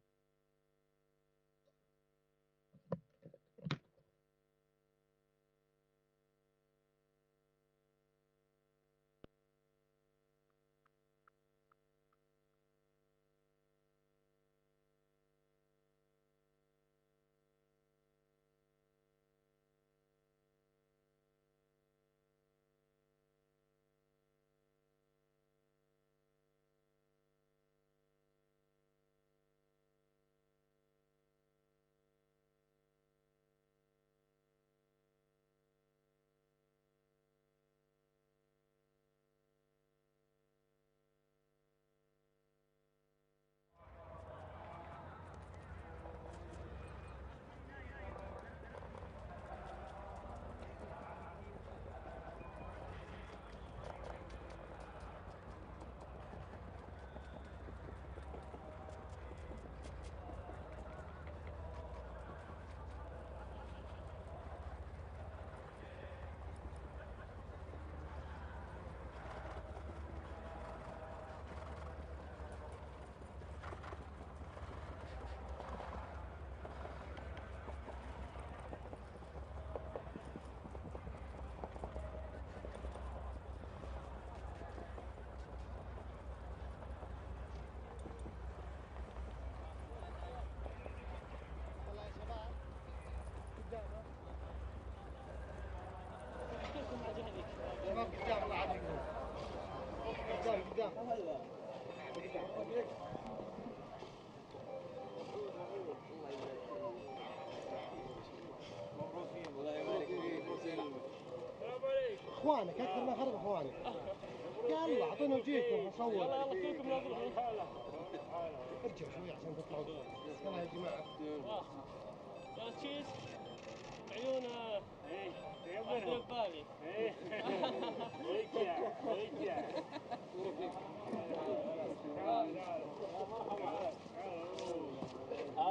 اخوانك اكثر ما خرب اخوانك. يلا اعطونا وجيهكم نصور. يلا كلكم نظروا. ارجعوا شوي عشان تطلعوا. يلا يا جماعه. يلا تشيز. عيونه. ايه بالي.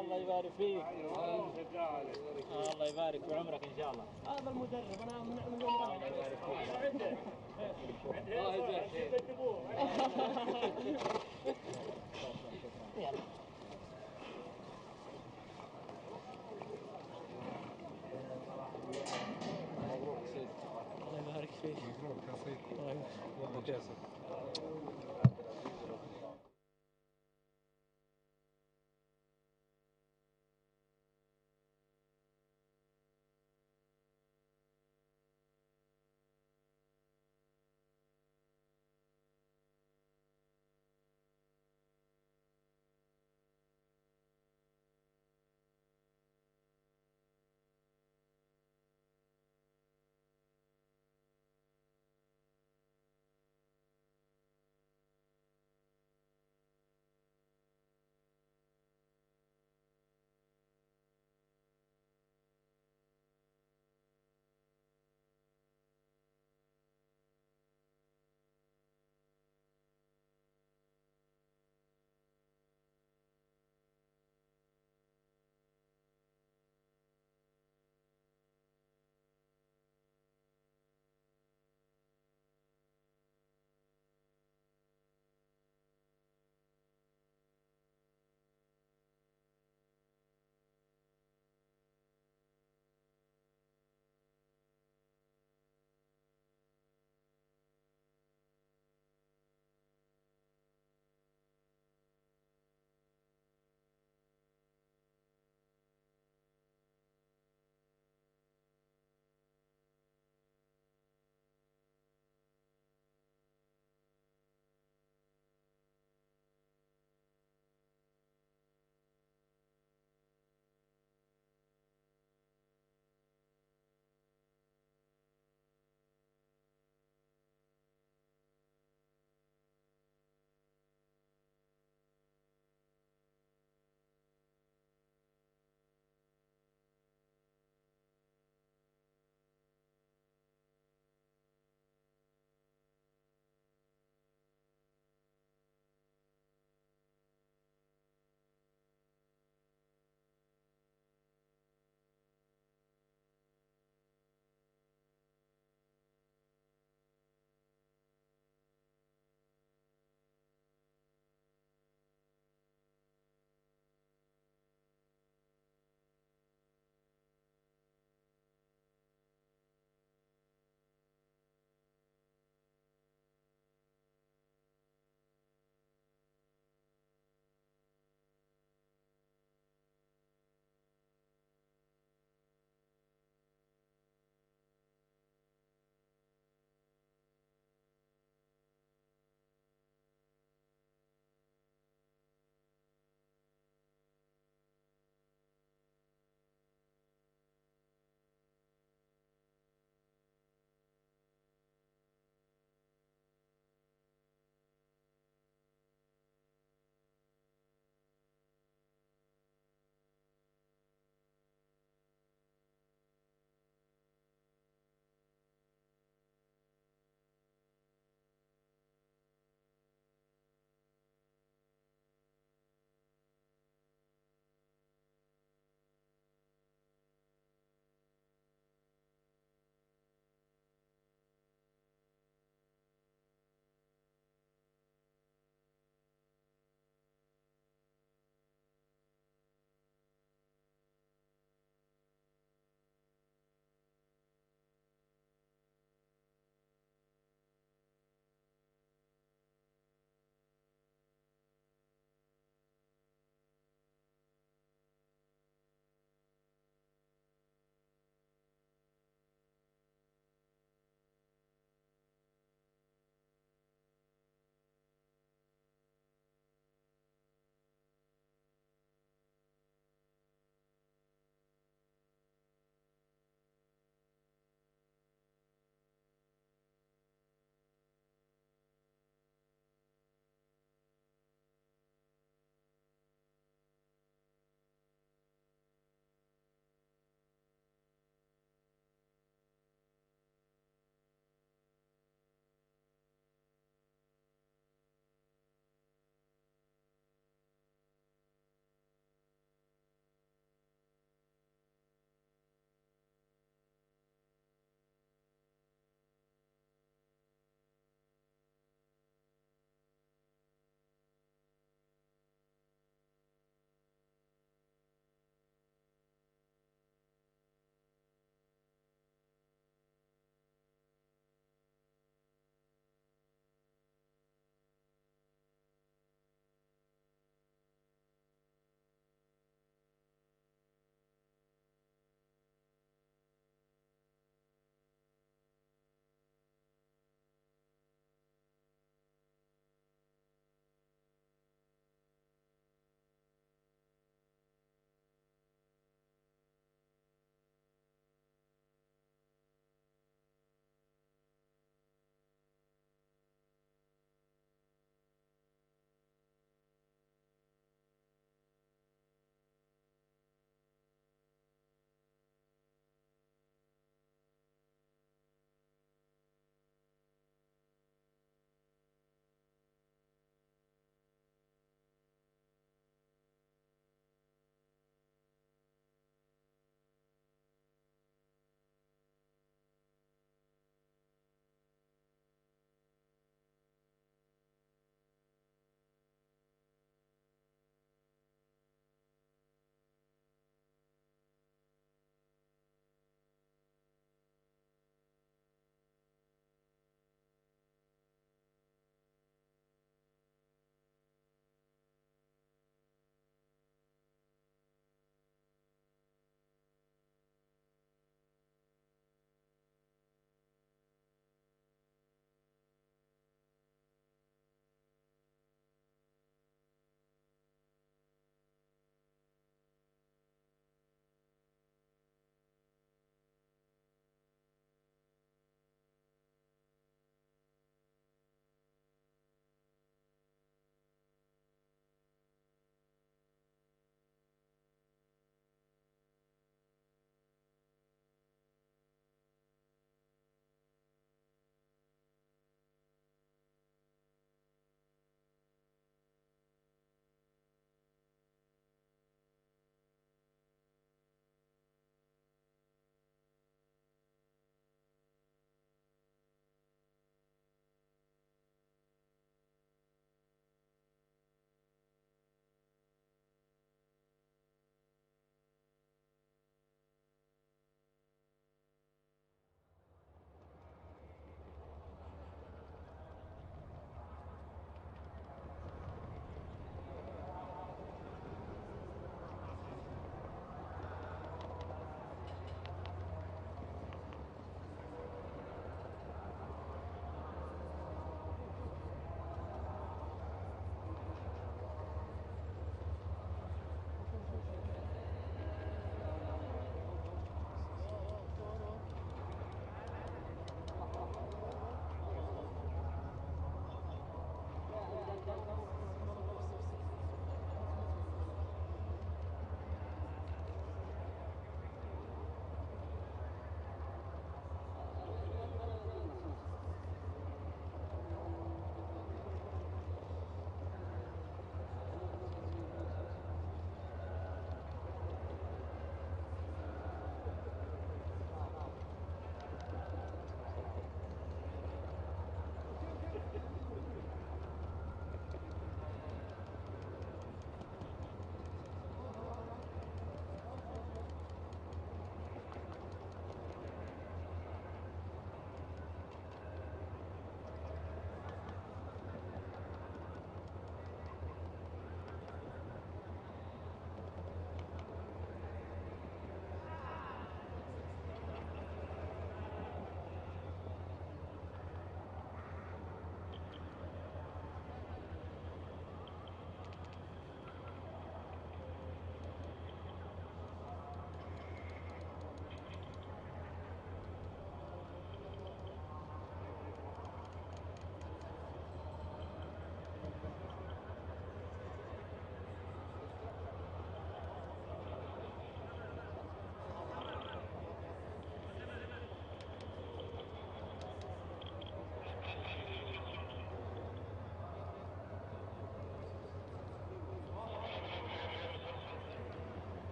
الله يبارك فيك. الله يبارك في عمرك ان شاء الله. هذا المدرب انا من يوم الله يبارك فيك. يلا. الله يبارك فيك. مبروك يا سيدي. الله يبارك.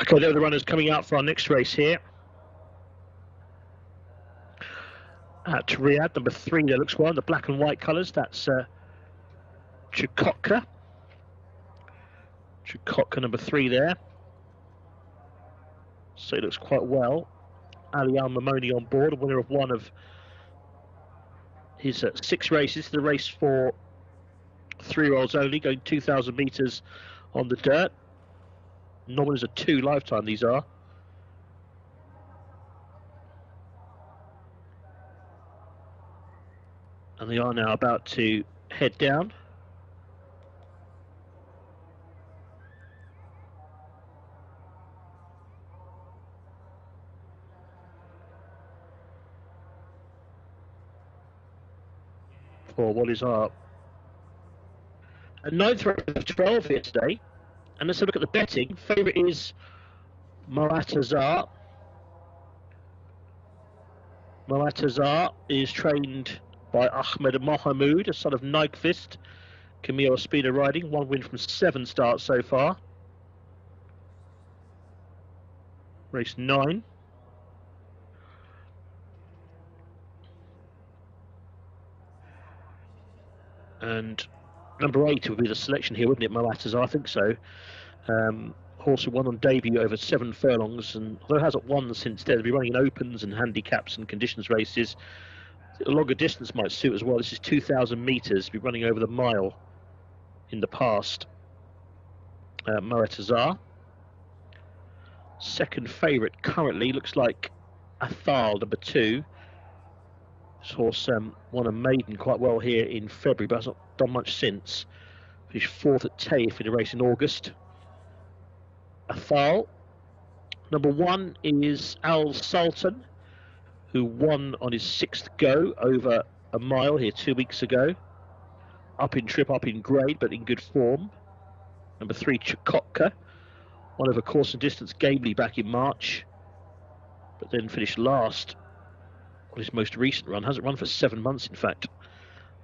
Okay, there are the runners coming out for our next race here. At Riyadh, number 3, there looks well in the black and white colours. That's Jcsa. Jcsa, number 3 there. So it looks quite well. Ali Al-Mamoni on board, a winner of one of his 6 races. The race for 3-year-olds only, going 2,000 metres on the dirt. Nominals are 2 lifetime, these are. And they are now about to head down. For what is our 9th race of 12 here today. And let's have a look at the betting. Favourite is Moatazar. Moatazar is trained by Ahmed Mohamoud, a son of Nykvist. Camille Speeder riding, 1 win from 7 starts so far. Race 9. And number 8 would be the selection here, wouldn't it, Moatazar? I think so. Horse who won on debut over 7 furlongs, and although hasn't won since then, they'll be running in opens and handicaps and conditions races. A longer distance might suit as well. This is 2,000 metres, be running over the mile in the past. Moatazar. Second favourite currently looks like Athal, number 2. This horse won a maiden quite well here in February, but has not done much since. Finished 4th at Taif in a race in August. Athal. Number 1 is Al Sultan, who won on his 6th go over a mile here 2 weeks ago. Up in trip, up in grade, but in good form. Number 3, Jcsa, won over course and distance Gamely back in March, but then finished last on his most recent run. Hasn't run for 7 months, in fact.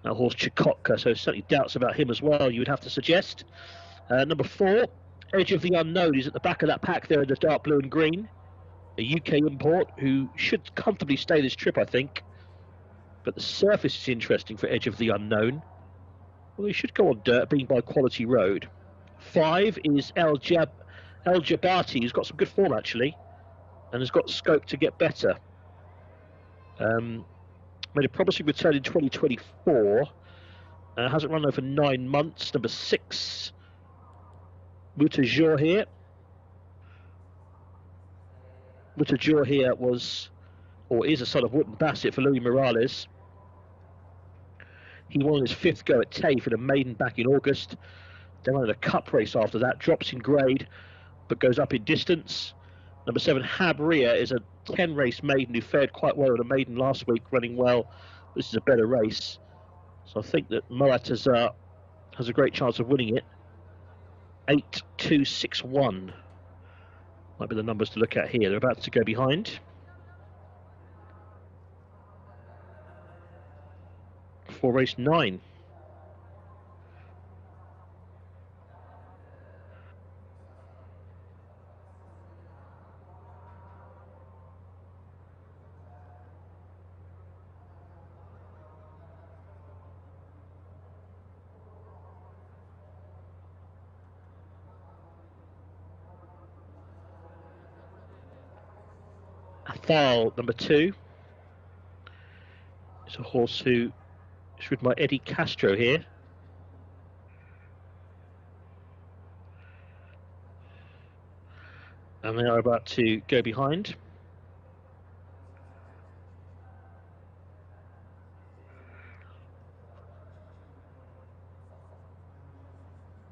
That horse Jcsa, so certainly doubts about him as well, you would have to suggest. Number 4, Edge of the Unknown, is at the back of that pack there in the dark blue and green. A UK import who should comfortably stay this trip, I think. But the surface is interesting for Edge of the Unknown. Well, he should go on dirt, being by Quality Road. 5 is El Jabati, who's got some good form, actually, and has got scope to get better. Made a promising return in 2024. Hasn't run over 9 months. Number 6, Mutajor here. Mutajor here was, or is, a son of Wootton Bassett for Louis Morales. He won his 5th go at Taif in a maiden back in August. Then ran a cup race after that, drops in grade, but goes up in distance. Number 7, Habria, is a 10-race maiden who fared quite well in a maiden last week, running well. This is a better race. So I think that Moatazar has a great chance of winning it. 8, 2, 6, 1 might be the numbers to look at here. They're about to go behind. For race 9. Athal, number 2, is a horse who is ridden by Eddie Castro here. And they are about to go behind.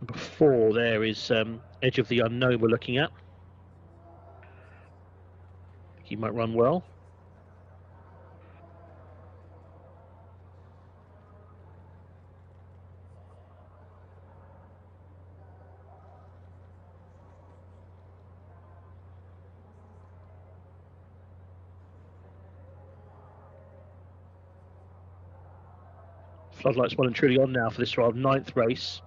Number 4 there is Edge of the Unknown we're looking at. He might run well. Floodlights well and truly on now for this 9th race.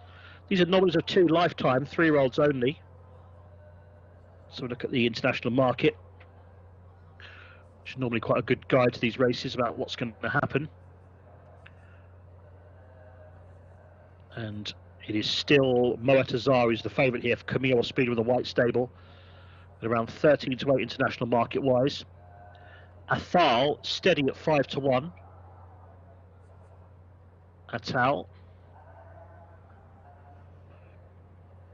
These are nominals of 2 lifetime, 3-year-olds only. So look at the international market, which is normally quite a good guide to these races about what's going to happen. And it is still Moet Azar is the favourite here for Camille Speed with a white stable at around 13 to 8 international market wise. Athal steady at 5 to 1. Atal.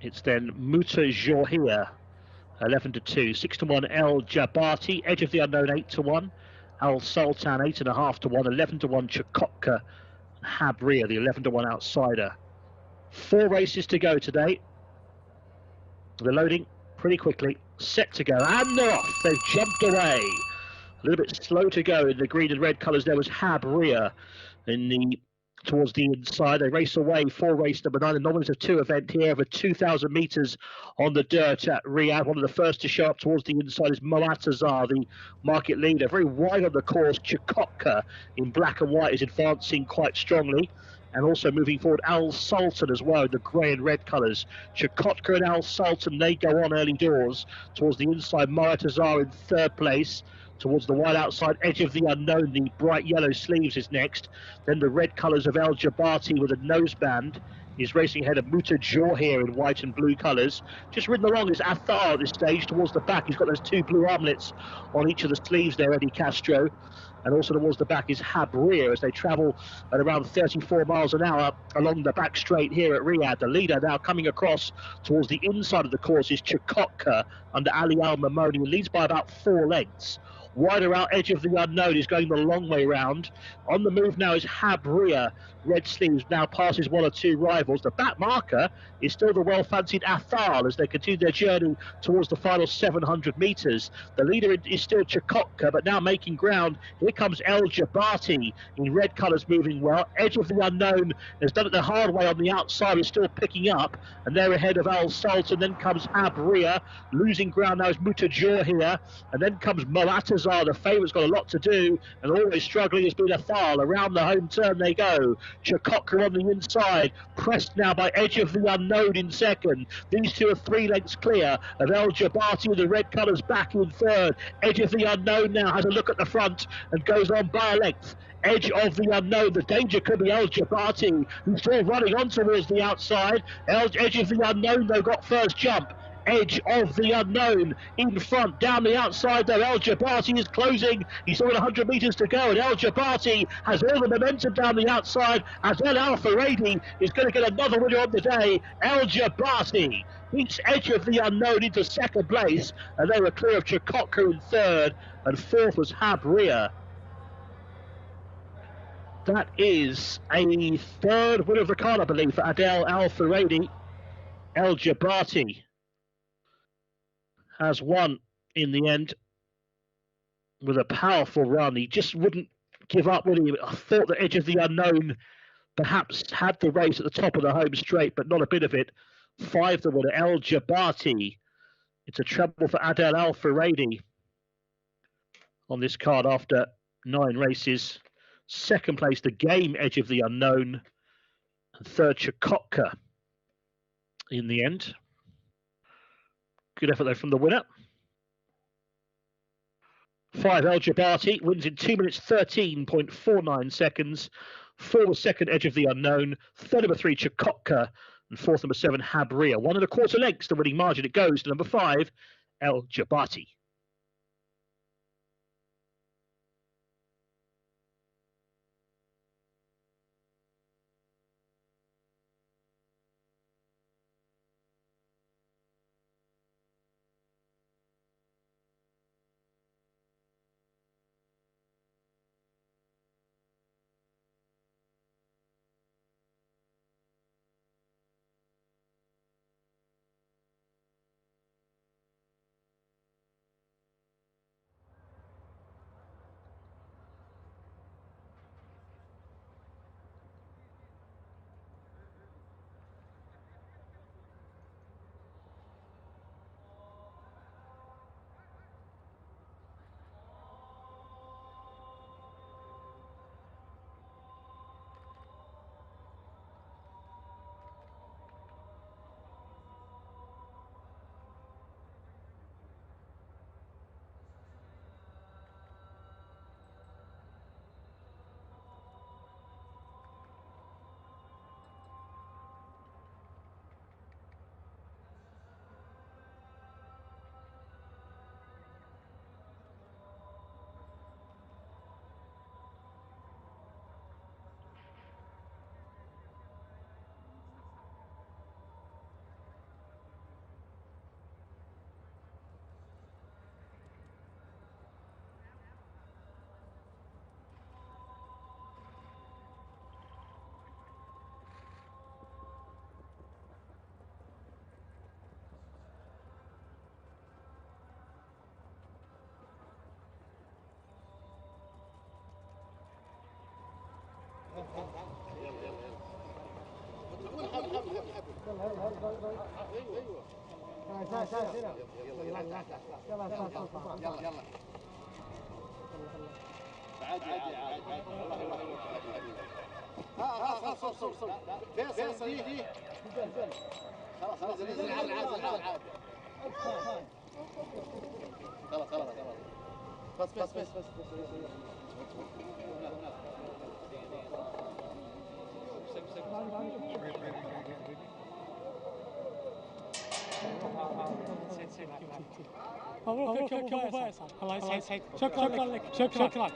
It's then Muta Jorhia 11 to 2. 6 to 1 El Jabati. Edge of the Unknown 8 to 1. Al Sultan 8.5 to 1. 11 to 1 Chukotka. Habria, the 11 to 1 outsider. 4 races to go today. They're loading pretty quickly. Set to go, and they're off. They've jumped away. A little bit slow to go in the green and red colours. There was Habria towards the inside. They race away for race number 9, the nominals of 2 event here over 2,000 metres on the dirt at Riyadh. One of the first to show up towards the inside is Moet Azar, the market leader. Very wide on the course. Chukotka in black and white is advancing quite strongly. And also moving forward, Al Sultan as well, the grey and red colours. Chukotka and Al Sultan, they go on early doors. Towards the inside, Moet Azar in 3rd place. Towards the wide outside, Edge of the Unknown, the bright yellow sleeves is next. Then the red colours of El Jabati with a noseband is racing ahead of Muta Jorhia in white and blue colours. Just ridden along is Athar at this stage towards the back. He's got those 2 blue armlets on each of the sleeves there, Eddie Castro. And also towards the back is Habria as they travel at around 34 miles an hour along the back straight here at Riyadh. The leader now coming across towards the inside of the course is Chukotka under Ali Al Mamoni, and leads by about 4 lengths. Wider out, Edge of the Unknown is going the long way round. On the move now is Habria. Red sleeves now passes 1 or 2 rivals. The back marker is still the well-fancied Athal as they continue their journey towards the final 700 metres. The leader is still Chukotka, but now making ground. Here comes El Jabati in red colours moving well. Edge of the Unknown has done it the hard way on the outside, is still picking up, and they're ahead of Al Sultan. Then comes Habria. Losing ground now is Muta Jorhia, and then comes Moet Azar. The favourite's got a lot to do, and always struggling has been Athal. Around the home turn they go. Chukotka on the inside, pressed now by Edge of the Unknown in 2nd. These 2 are 3 lengths clear of El Jabati with the red colours back in 3rd. Edge of the Unknown now has a look at the front and goes on by a length. Edge of the Unknown, the danger could be El Jabati, who's still running on towards the outside. Edge of the Unknown though got first jump. Edge of the Unknown in front, down the outside though. El Jabati is closing. He's still got 100 metres to go, and El Jabati has all the momentum down the outside as El Al Faradi is going to get another winner of the day. El Jabati beats Edge of the Unknown into 2nd place, and they were clear of Chukotka in 3rd, and 4th was Habria. That is a 3rd winner of the card, I believe, for Adel Al Faradi. El Jabati has won in the end with a powerful run. He just wouldn't give up, would he? I thought that Edge of the Unknown perhaps had the race at the top of the home straight, but not a bit of it. 5 the winner, El Jabati. It's a treble for Adel Al Faradi on this card after 9 races. 2nd place, the game, Edge of the Unknown. And 3rd, Chukotka in the end. Good effort though from the winner. 5, El Jabati wins in 2 minutes 13.49 seconds. 4 was 2nd, Edge of the Unknown. 3rd, number 3, Chukotka. And 4th, number 7, Habria. 1 1/4 lengths the winning margin. It goes to number 5, El Jabati. مبروك يا ابو فيصل، الله يسعدك. شكرا لك، شكرا.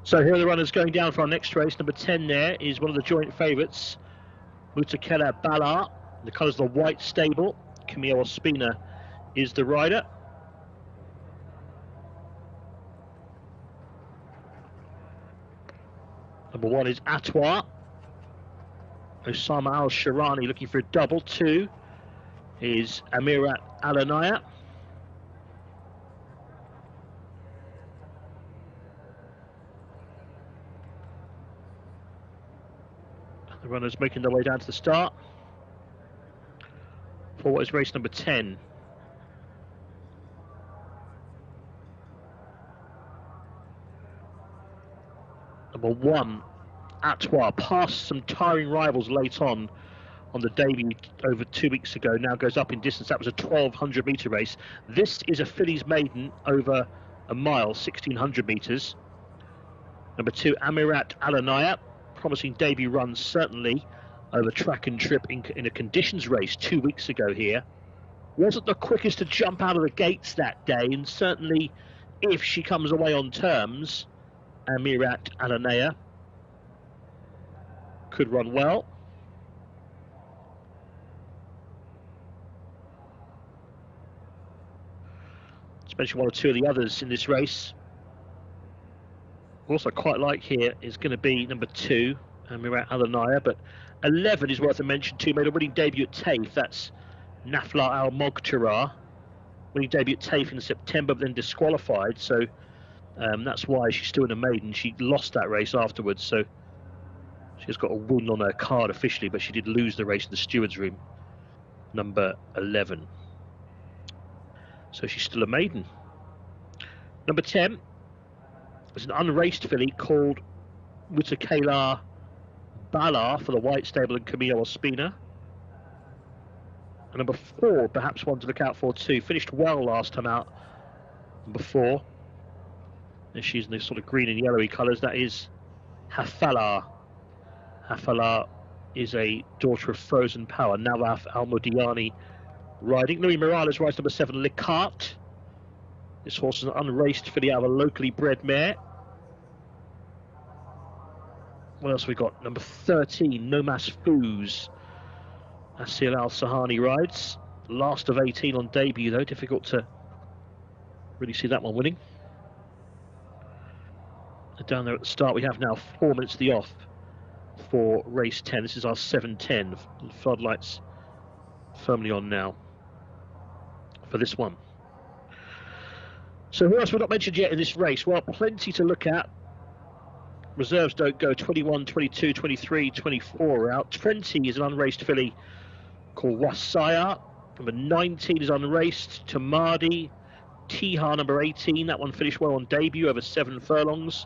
So here are the runners going down for our next race. Number 10 there is one of the joint favourites, Mutakela Bala. The colours of the white stable. Camille Ospina is the rider. Number 1 is Atwa. Osama Al-Sharani looking for a double. 2 is Amirat Alanaya. The runners making their way down to the start for what is race number 10. Number 1, Atwa, passed some tiring rivals late on the debut over 2 weeks ago, now goes up in distance. That was a 1200 metre race. This is a fillies maiden over a mile, 1600 metres. Number 2, Amirat Alanaya, promising debut run certainly over track and trip in a conditions race 2 weeks ago here. Wasn't the quickest to jump out of the gates that day, and certainly if she comes away on terms, Amirat Alanaya could run well. Especially 1 or 2 of the others in this race. Also quite like here is going to be number 2, Amirat Alanaya, but 11 is worth a mention too. Made a winning debut at TAFE. That's Nafla Al Moghtara. Winning debut at TAFE in September, but then disqualified. So that's why she's still in a maiden. She lost that race afterwards, so she's got a wound on her card officially, but she did lose the race in the steward's room. Number 11. So she's still a maiden. Number 10 is an unraced filly called Mutakela Bala for the white stable and Camille Ospina. And number 4, perhaps one to look out for too. Finished well last time out. Number 4. And she's in this sort of green and yellowy colours. That is Hafala. Hafala is a daughter of Frozen Power. Nawaf Al-Mudiani riding. Louis Morales rides number 7, Licart. This horse is an unraced filly out of a locally bred mare. What else have we got? Number 13, Nomas Foos. Asil Al-Sahani rides. Last of 18 on debut though. Difficult to really see that one winning. And down there at the start we have now 4 minutes to the off for race 10. This is our 7:10. Floodlights firmly on now for this one. So who else we've not mentioned yet in this race? Well, plenty to look at. Reserves don't go. 21, 22, 23, 24 are out. 20 is an unraced filly called Wasaya. Number 19 is unraced, Tamadi. Tiha, number 18. That one finished well on debut over 7 furlongs.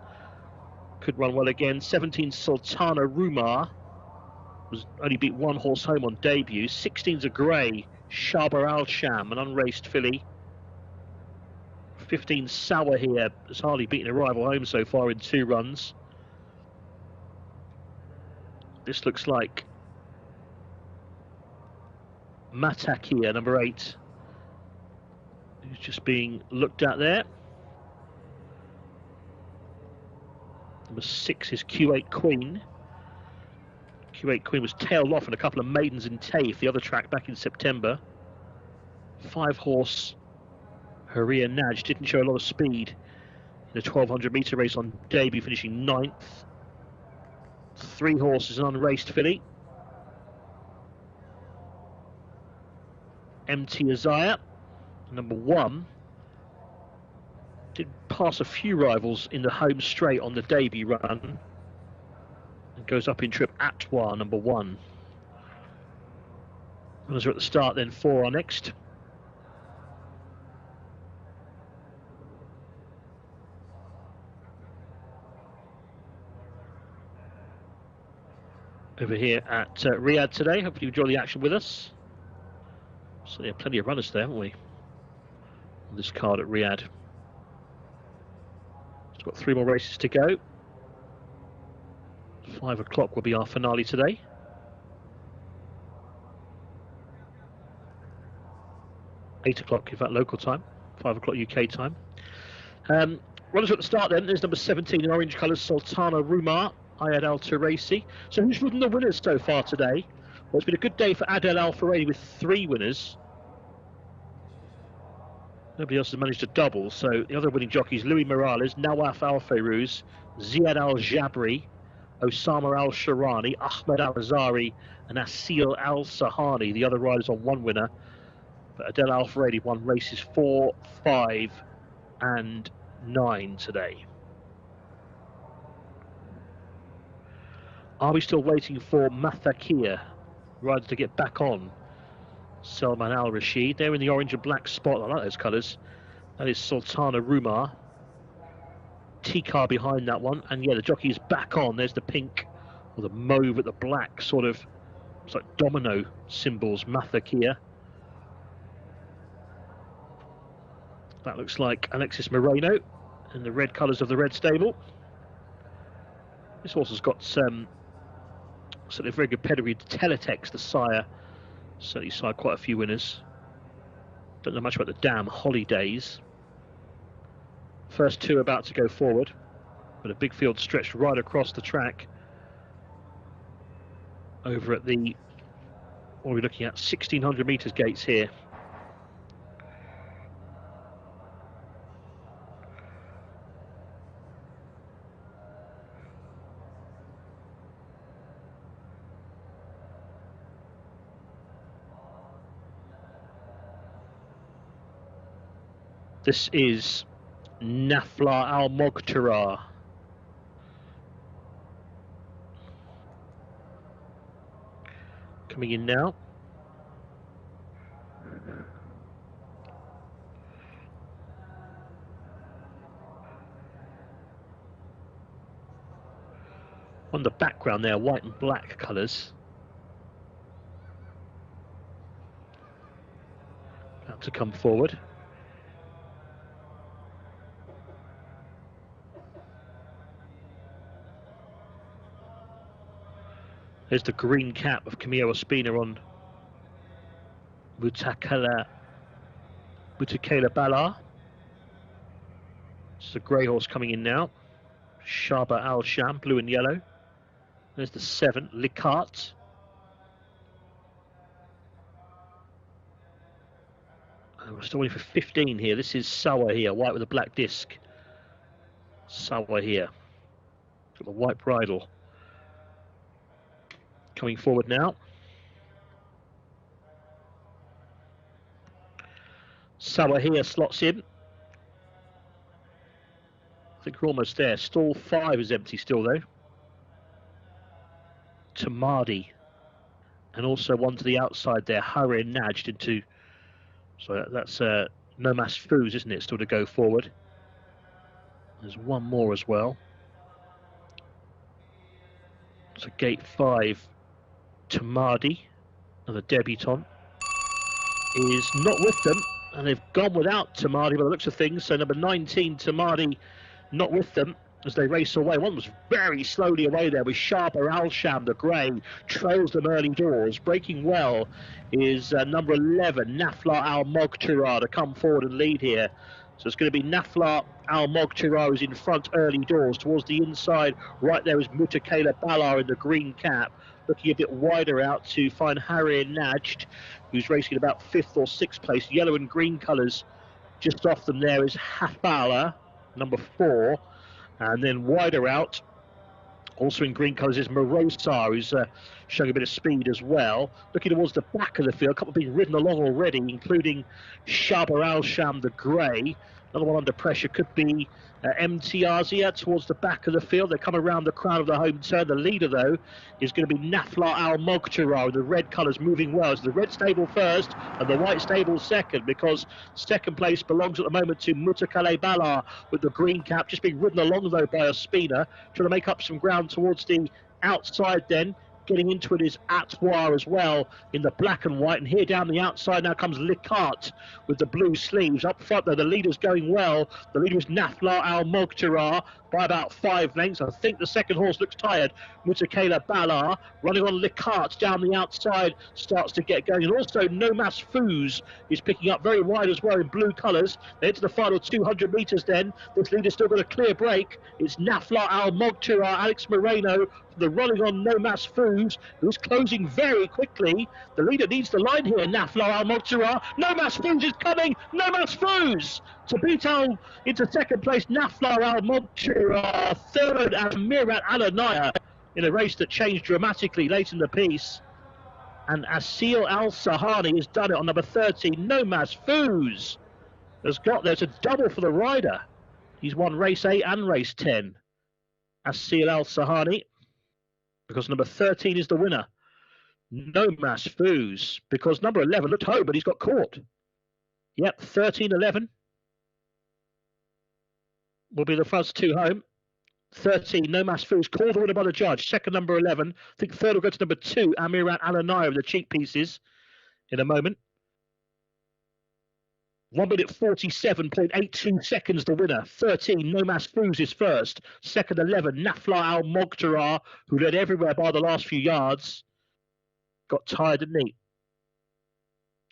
Could run well again. 17 Sultana Rumar. Was only beat 1 horse home on debut. 16's a grey, Shaba Al Sham, an unraced filly. 15 Sour here has hardly beaten a rival home so far in 2 runs. This looks like Matakia, number 8, who's just being looked at there. Number 6 is Q8 Queen. Q8 Queen was tailed off in a couple of maidens in TAFE, the other track, back in September. 5 horse Haria Naj didn't show a lot of speed in a 1200 metre race on debut, finishing 9th. 3 horses, an unraced filly. MT Isaiah, number 1, did pass a few rivals in the home straight on the debut run and goes up in trip. Atwa, number 1. Runners are at the start then for our next. Over here at Riyadh today. Hopefully you enjoy the action with us. So yeah, plenty of runners there, haven't we? On this card at Riyadh. It's got 3 more races to go. 5 o'clock will be our finale today. $8 o'clock, in fact, local time. 5 o'clock UK time. Runners at the start then. There's number 17 in orange colours, Sultana Rumar, Ayad Al Turaisi. So who's ridden the winners so far today? Well, it's been a good day for Adel Al Faradi with 3 winners. Nobody else has managed to double. So the other winning jockeys, Louis Morales, Nawaf Al Fairuz, Ziad Al Jabri, Osama Al Sharani, Ahmed Al Azari, and Asil Al Sahani. The other riders on 1 winner. But Adel Al Faradi won races 4, 5, and 9 today. Are we still waiting for Mathakia riders to get back on? Salman Al Rashid. They're in the orange and black spot. I like those colours. That is Sultana Rumar. T-car behind that one. And yeah, the jockey is back on. There's the pink or the mauve at the black, sort of. It's like domino symbols. Mathakia. That looks like Alexis Moreno in the red colours of the red stable. This horse has got sort of very good pedigree. Teletext, the sire, certainly sired quite a few winners. Don't know much about the dam Holidays. First 2 about to go forward, but a big field stretched right across the track. Over at the, what are we looking at, 1600 metres gates here. This is Nafla Al Moghtara. Coming in now. On the background there, white and black colours. About to come forward. There's the green cap of Camillo Ospina on Mutakela Bala. This is a grey horse coming in now. Shaba Al Sham, blue and yellow. There's the 7, Likat. And we're still waiting for 15 here. This is Sawa here, white with a black disc. Sawa here. Got the white bridle. Coming forward now. Sawa here slots in. I think we're almost there. Stall 5 is empty still though. Tamadi. And also one to the outside there. Hurry nudged into. So that's Nomas Foos, isn't it? Still to go forward. There's one more as well. So gate 5. Tamadi, another debutant, is not with them, and they've gone without Tamadi by the looks of things. So number 19, Tamadi, not with them as they race away. One was very slowly away there with Shaba Al Sham, the grey, trails them early doors. Breaking well is number 11, Nafla Al Moghtara, to come forward and lead here. So it's going to be Nafla Al Moghtara who's in front early doors. Towards the inside, right there is Mutakela Bala in the green cap. Looking a bit wider out to find Harry Najd, who's racing about 5th or 6th place. Yellow and green colours. Just off them there is Hafala, number 4. And then wider out, also in green colours, is Morosa, who's showing a bit of speed as well. Looking towards the back of the field, a couple being ridden along already, including Shaba Al Sham, the grey. Another one under pressure could be MTRZ towards the back of the field. They come around the crown of the home turn. The leader, though, is going to be Nafla Al Moghtara. The red colours moving well. So the red stable first and the white stable second, because second place belongs at the moment to Mutakale Bala with the green cap. Just being ridden along, though, by Ospina. Trying to make up some ground towards the outside then. Getting into it is Atwar as well in the black and white. And here down the outside now comes Likat with the blue sleeves. Up front, though, the leader's going well. The leader is Nafla Al Moghtara. by about 5 lengths. I think the second horse looks tired. Mutakela Balar running on Licart down the outside, starts to get going. And also No Mas Foos is picking up very wide as well in blue colours. They enter the final 200 metres then. This leader's still got a clear break. It's Nafla Al Mogtura, Alex Moreno, the running on No Mas Foos, who's closing very quickly. The leader needs the line here, Nafla Al Mogtura. No Mas Foos is coming. No Mas Foos to beat out into second place, Nafla Al Mogtura, third, and Mirat Alanaya in a race that changed dramatically late in the piece. And Asil Al Sahani has done it on number 13. No Mas Foos has got there. It's a double for the rider. He's won race 8 and race 10. Asil Al Sahani, because number 13 is the winner. No Mas Foos, because number 11 looked home, but he's got caught. Yep, 13-11 will be the first 2 home. 13, No Mas Foos, called the winner by the judge. Second, number 11. I think third will go to number 2, Amirat Alanaya with the cheek pieces in a moment. 1 minute 47.82 seconds, the winner. 13, No Mas Foos is first. Second, 11, Nafla Al Moghtara, who led everywhere by the last few yards. Got tired, didn't he?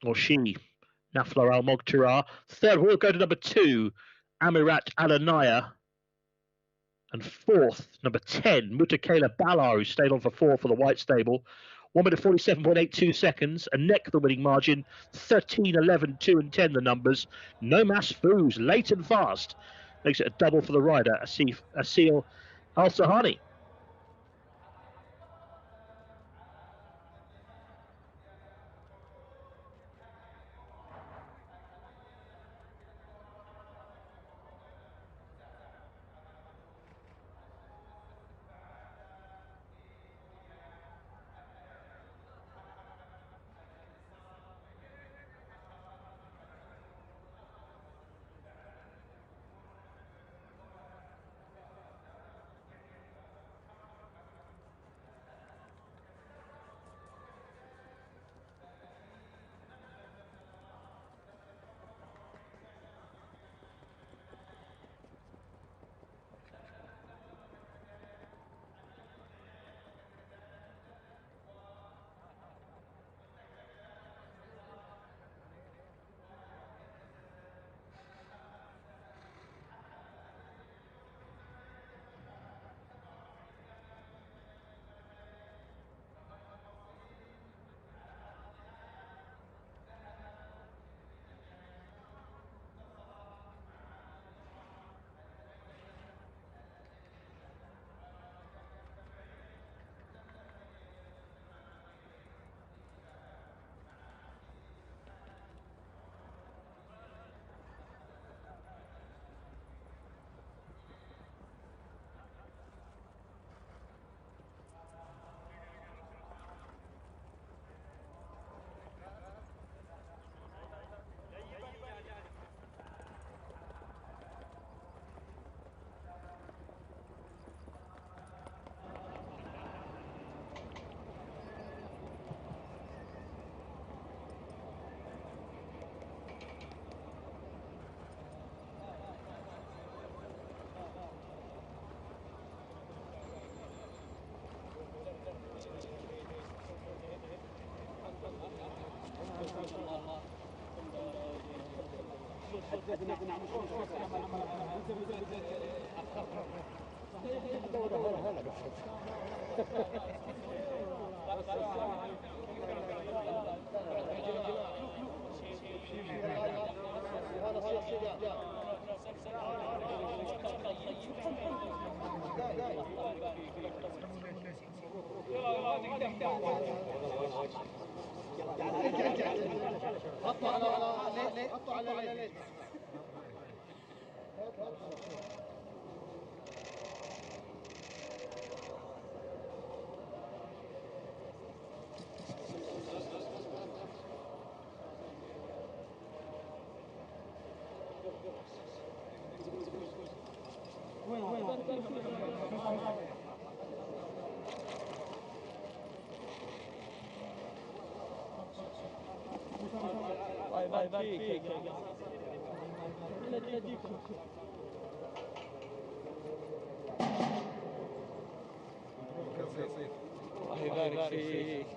Or she, Nafla Al Moghtara. Third will go to number 2, Amirat Alanaya. And fourth, number 10, Mutakela Balar, who stayed on for 4 for the White Stable. 1 minute 47.82 seconds, a neck the winning margin. 13, 11, 2 and 10 the numbers. No Mas Foos, late and fast. Makes it a double for the rider, Asil Al Sahani. الله يبارك فيك.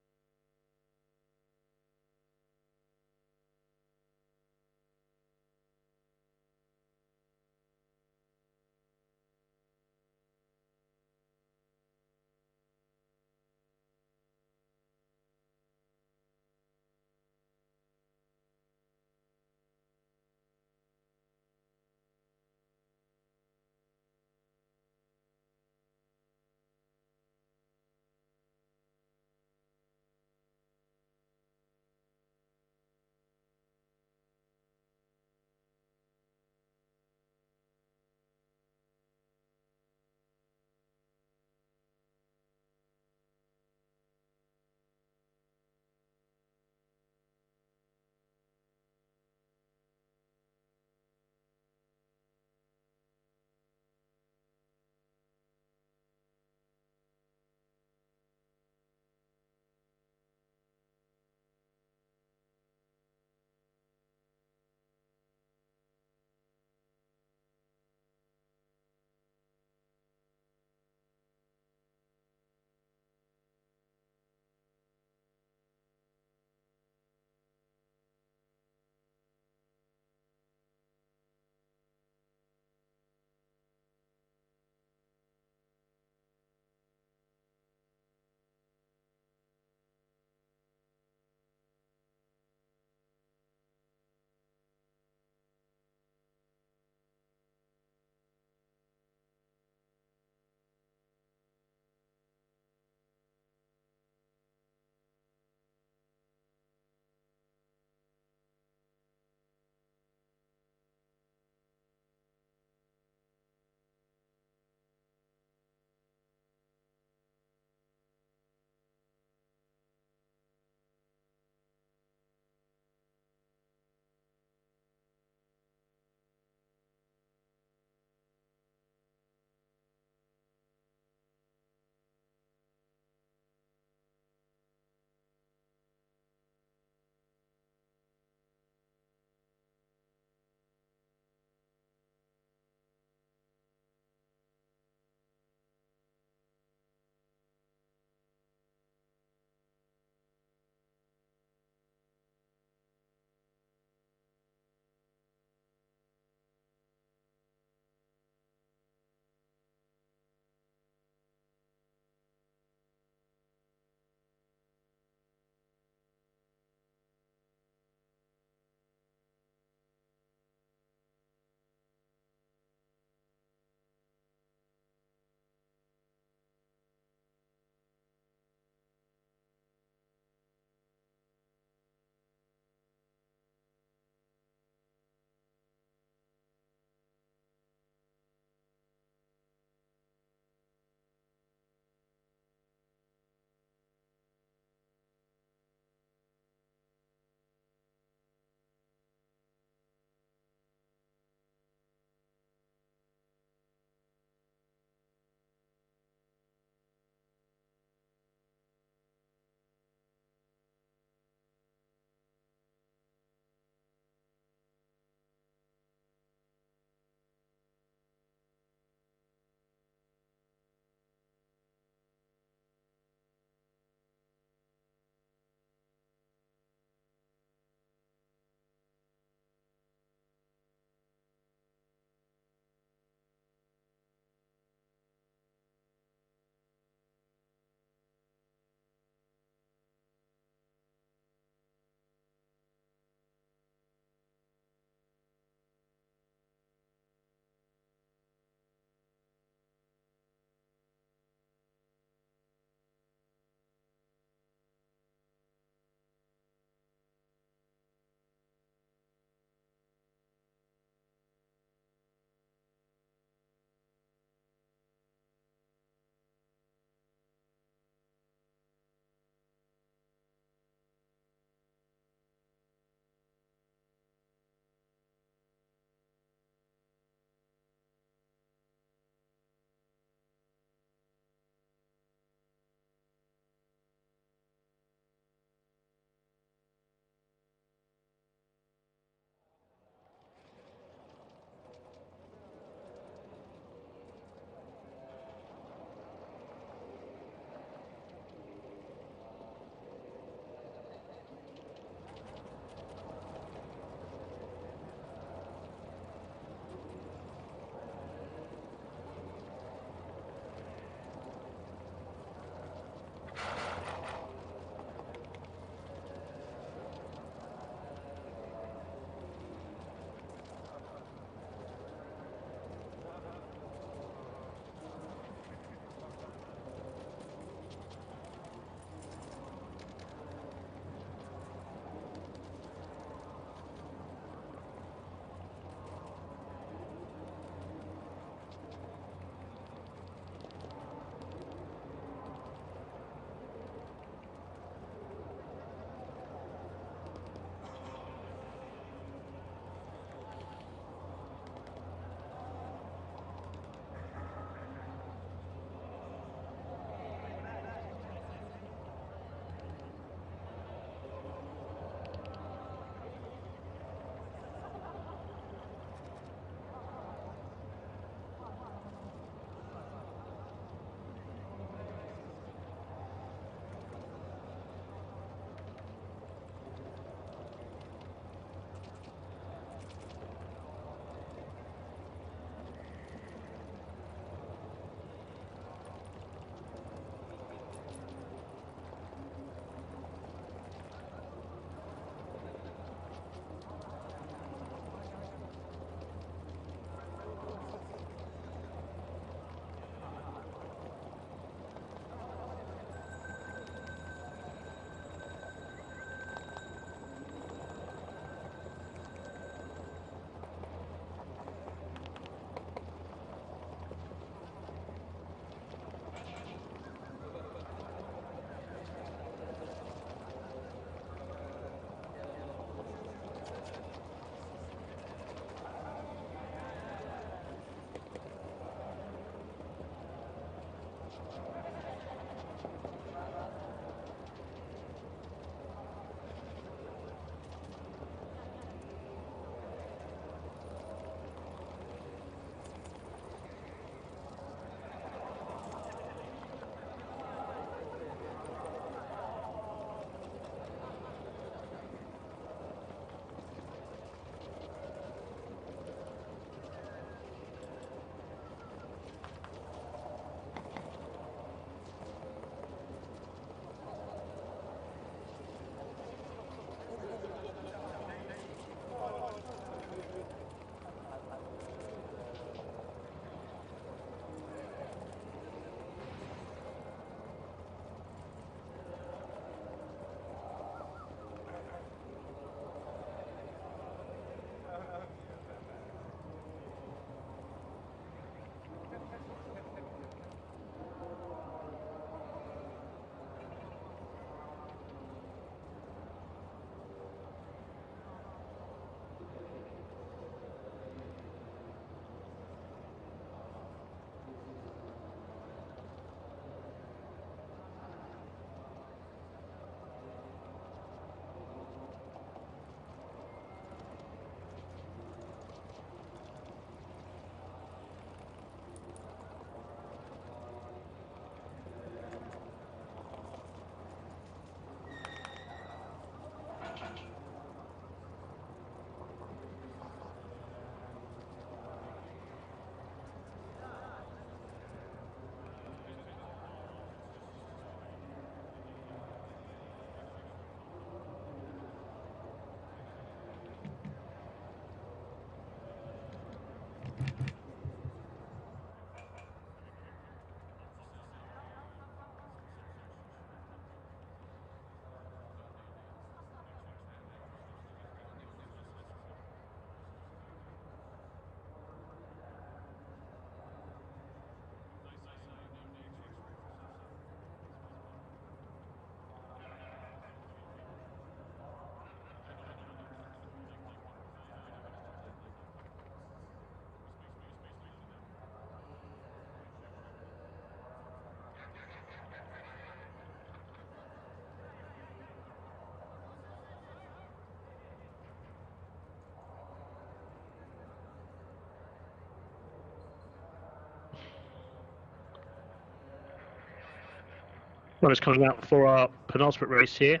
Runners coming out for our penultimate race here.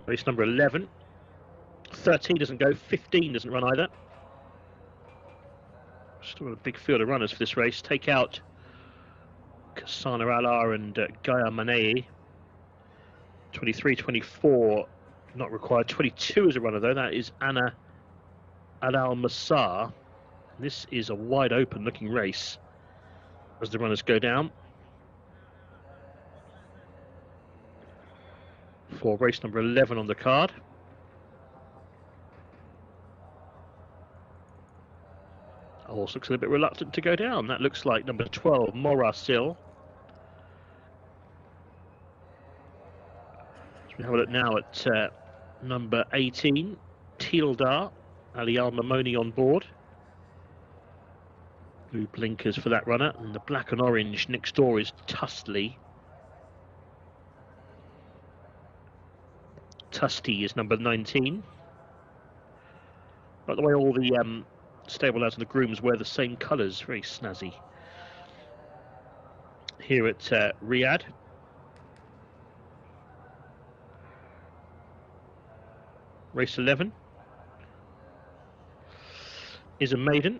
Race number 11. 13 doesn't go, 15 doesn't run either. Still a big field of runners for this race. Take out Kasana Alar and Gaia Manei. 23, 24 not required. 22 is a runner though. That is Anna Alal Masar. This is a wide open looking race as the runners go down for race number 11 on the card. The horse looks a little bit reluctant to go down. That looks like number 12, Morasil. So we have a look now at number 18, Tildar, Ali Al Mamoni on board. Blue blinkers for that runner, and the black and orange next door is Tustley. Tusty is number 19. By the way, all the stable lads and the grooms wear the same colours, very snazzy. Here at Riyadh. Race 11 is a maiden.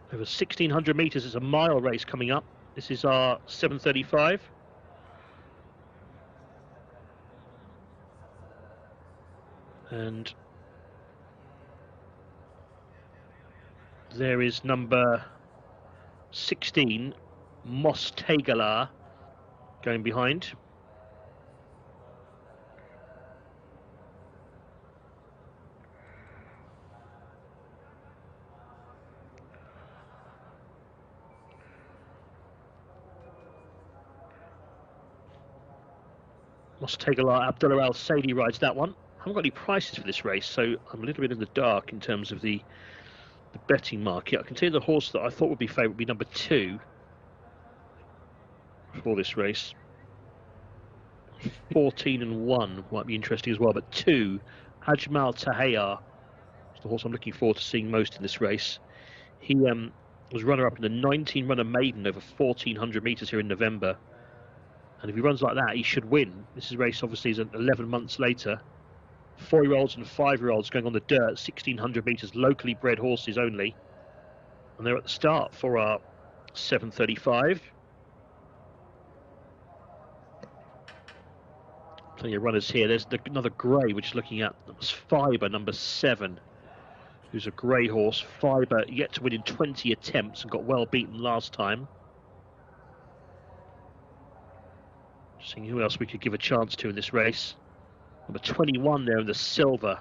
Over 1,600 metres, it's a mile race coming up. This is our 7:35. And there is number 16, Mos Tegalar, going behind. Mos Tegalar, Abdullah Al Saidi rides that one. I haven't got any prices for this race, so I'm a little bit in the dark in terms of the betting market. I can tell you the horse that I thought would be favourite would be number 2 for this race. 14 and 1 might be interesting as well, but 2, Ajmal Tahayar, is the horse I'm looking forward to seeing most in this race. He was runner-up in the 19-runner maiden over 1,400 metres here in November. And if he runs like that, he should win. This race obviously is 11 months later. 4-year-olds and 5-year-olds going on the dirt, 1,600 metres, locally bred horses only. And they're at the start for our 7:35. Plenty of runners here. There's another grey, which is looking at Fibre, number 7, who's a grey horse. Fibre yet to win in 20 attempts and got well beaten last time. Seeing who else we could give a chance to in this race. Number 21 there in the silver.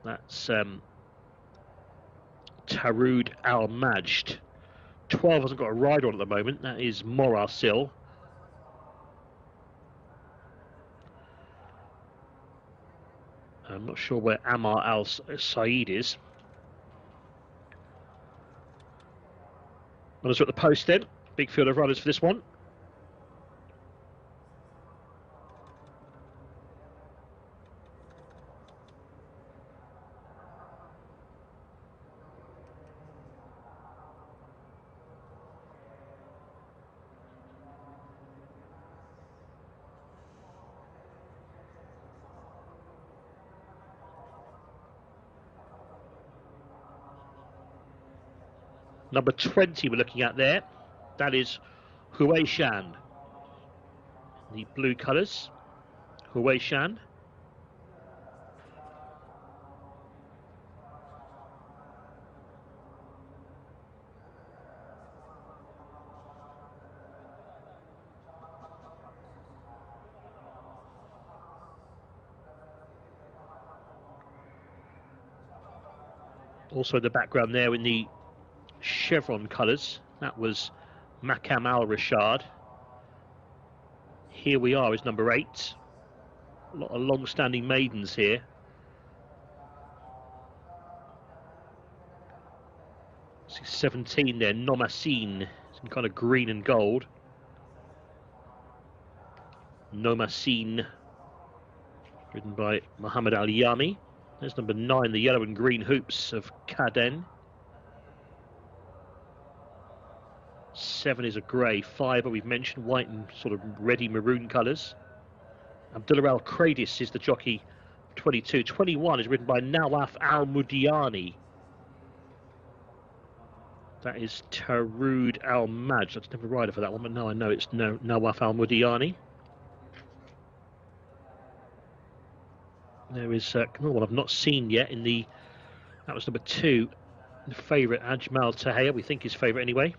That's Taroud Al Majd. 12 hasn't got a ride on at the moment. That is Morasil. I'm not sure where Amar Al Said is. Runners are at the post then. Big field of runners for this one. Number 20 we're looking at there. That is Huaishan. The blue colours. Huaishan. Also in the background there in the chevron colours, that was Makam Al Rashad. Here we are is number 8. A lot of long-standing maidens here. See 17 there, Nomasine, some kind of green and gold. Nomasine. ridden by Muhammad Al Yami. There's number 9, the yellow and green hoops of Kaden. 7 is a grey. 5, we've mentioned, white and sort of reddy maroon colours. Abdullah Al Kradis is the jockey. 22. 21 is ridden by Nawaf Al Mudiani. That is Tarood Al Maj. That's never rider for that one, but now I know it's Nawaf Al Mudiani. There is another one I've not seen yet in the. That was number 2. The favourite, Ajmal Tahir. We think his favourite anyway.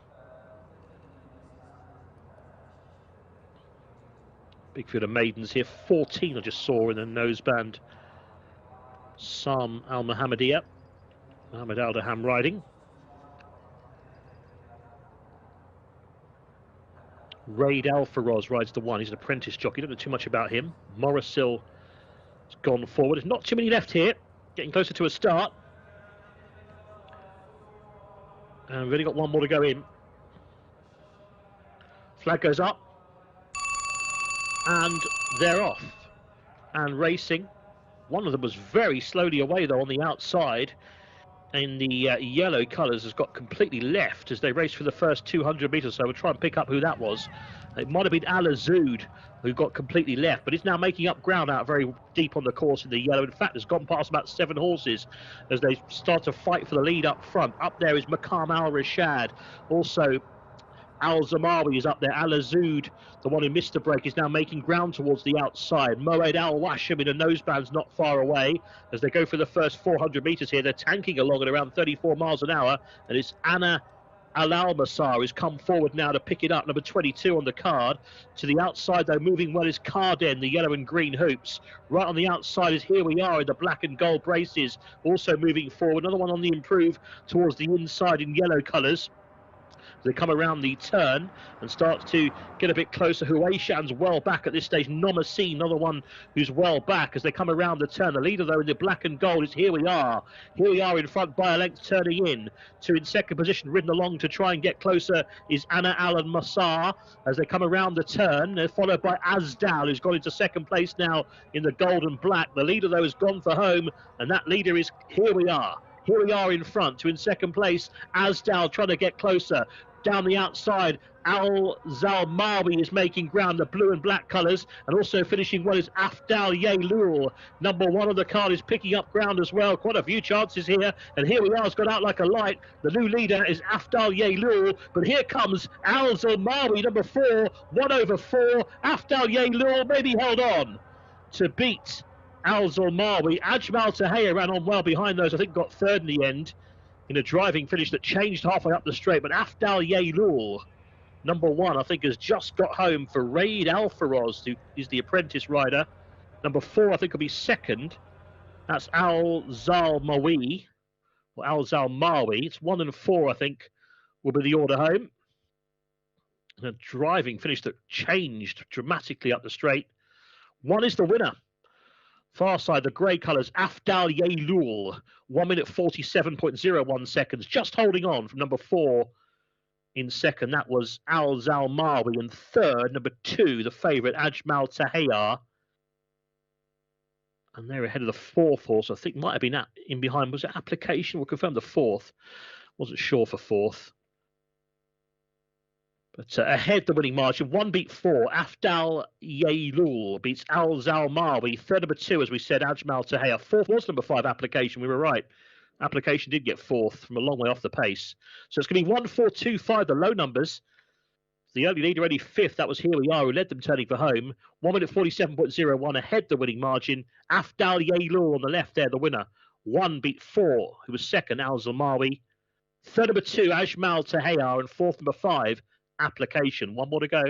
Big field of maidens here. 14 I just saw in the noseband. Sam Al Muhammadiyah. Mohammed Al Daham riding. Raid Al Faroz rides the 1. He's an apprentice jockey. Don't know too much about him. Morrisil has gone forward. There's not too many left here. Getting closer to a start. And we've only got one more to go in. Flag goes up. And they're off. And racing. One of them was very slowly away, though, on the outside. In the yellow colours has got completely left as they race for the first 200 metres. So we'll try and pick up who that was. It might have been Al Azud who got completely left, but he's now making up ground out very deep on the course in the yellow. In fact, has gone past about 7 horses as they start to fight for the lead up front. Up there is Maqam Al Rashad. Also, Al Zamawi is up there. Al Azud, the one who missed the break, is now making ground towards the outside. Moed Al Washam in a noseband's not far away as they go for the first 400 metres here. They're tanking along at around 34 miles an hour, and it's Anna Al-Masar who's come forward now to pick it up, number 22 on the card. To the outside, though, moving well is Carden, the yellow and green hoops. Right on the outside is Here We Are in the black and gold braces, also moving forward. Another one on the improve towards the inside in yellow colours. They come around the turn and start to get a bit closer. Huayshan's well back at this stage. Nomaseen, another one who's well back as they come around the turn. The leader, though, in the black and gold is Here We Are. Here We Are in front by a length, turning in. 2 in second position, ridden along to try and get closer is Anna Alan Massar as they come around the turn. They're followed by Azdal, who's gone into second place now in the gold and black. The leader, though, has gone for home, and that leader is Here We Are. Here We Are in front. 2 in second place, Azdal trying to get closer. Down the outside, Al Zalmawi is making ground, the blue and black colours, and also finishing well is Afdal Yaylul. Number 1 on the card is picking up ground as well. Quite a few chances here, and Here We Are has got out like a light. The new leader is Afdal Yaylul, but here comes Al Zalmawi, number 4, 1 over 4. Afdal Yaylul maybe held on to beat Al Zalmawi. Ajmal Tahir ran on well behind those, I think got 3rd in the end, in a driving finish that changed halfway up the straight. But Afdal Yaylul, number 1, I think, has just got home for Raid Al Faroz, who is the apprentice rider. Number 4, I think, will be 2nd. That's Al Zalmawi, or Al Zalmawi. It's 1 and 4, I think, will be the order home. And a driving finish that changed dramatically up the straight. 1 is the winner. Far side, the grey colours, Afdal Yaylul, 1 minute 47.01 seconds, just holding on from number 4 in second. That was Al Zalmawi. And third, number 2, the favourite, Ajmal Tahir. And they're ahead of the 4th horse, I think might have been in behind. Was it Application? We'll confirm the 4th. Wasn't sure for 4th. But ahead the winning margin, 1 beat 4. Afdal Yaylul beats Al Zalmawi. 3rd, number 2, as we said, Ajmal Tahir. 4th was number 5, Application. We were right. Application did get 4th from a long way off the pace. So it's going to be 1, 4, 2, 5, the low numbers. The early leader only 5th. That was Here We Are, who led them turning for home. 1 minute 47.01 ahead the winning margin. Afdal Yaylul on the left there, the winner. 1 beat 4, who was 2nd, Al Zalmawi. 3rd, number 2, Ajmal Tahir. And 4th, number 5, Application. 1 more to go.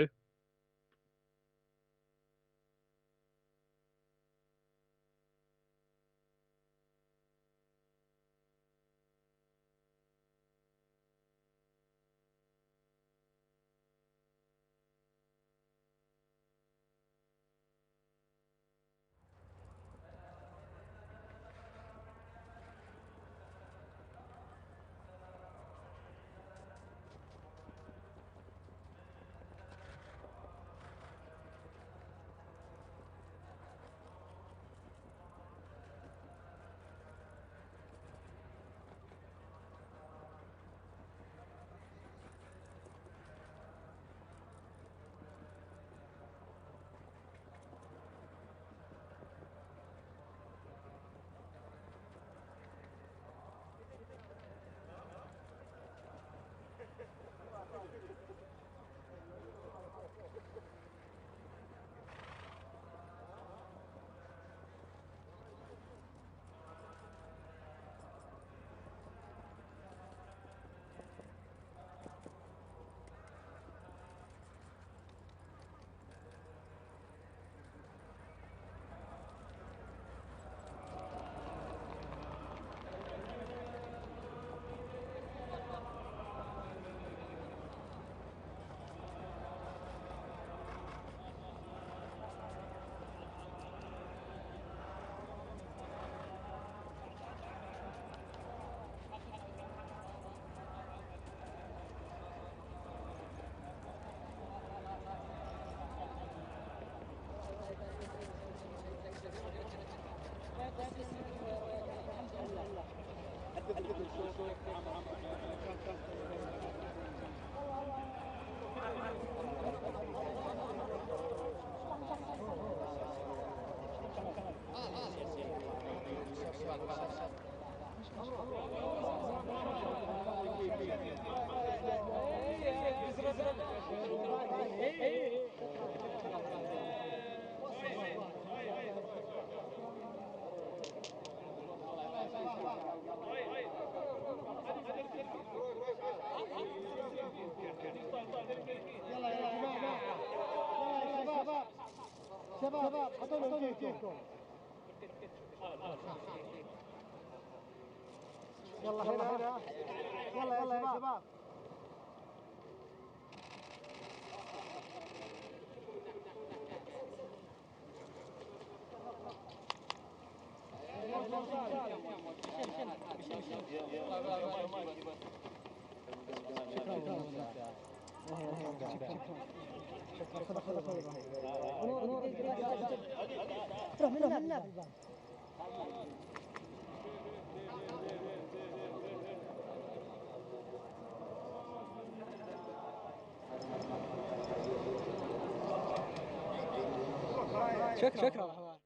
يلا يا جماعة، يلا يا شباب، شباب حطوا جيتكم. يلا هنا، يلا يا شباب. روح من هنا في الباب. شكرا.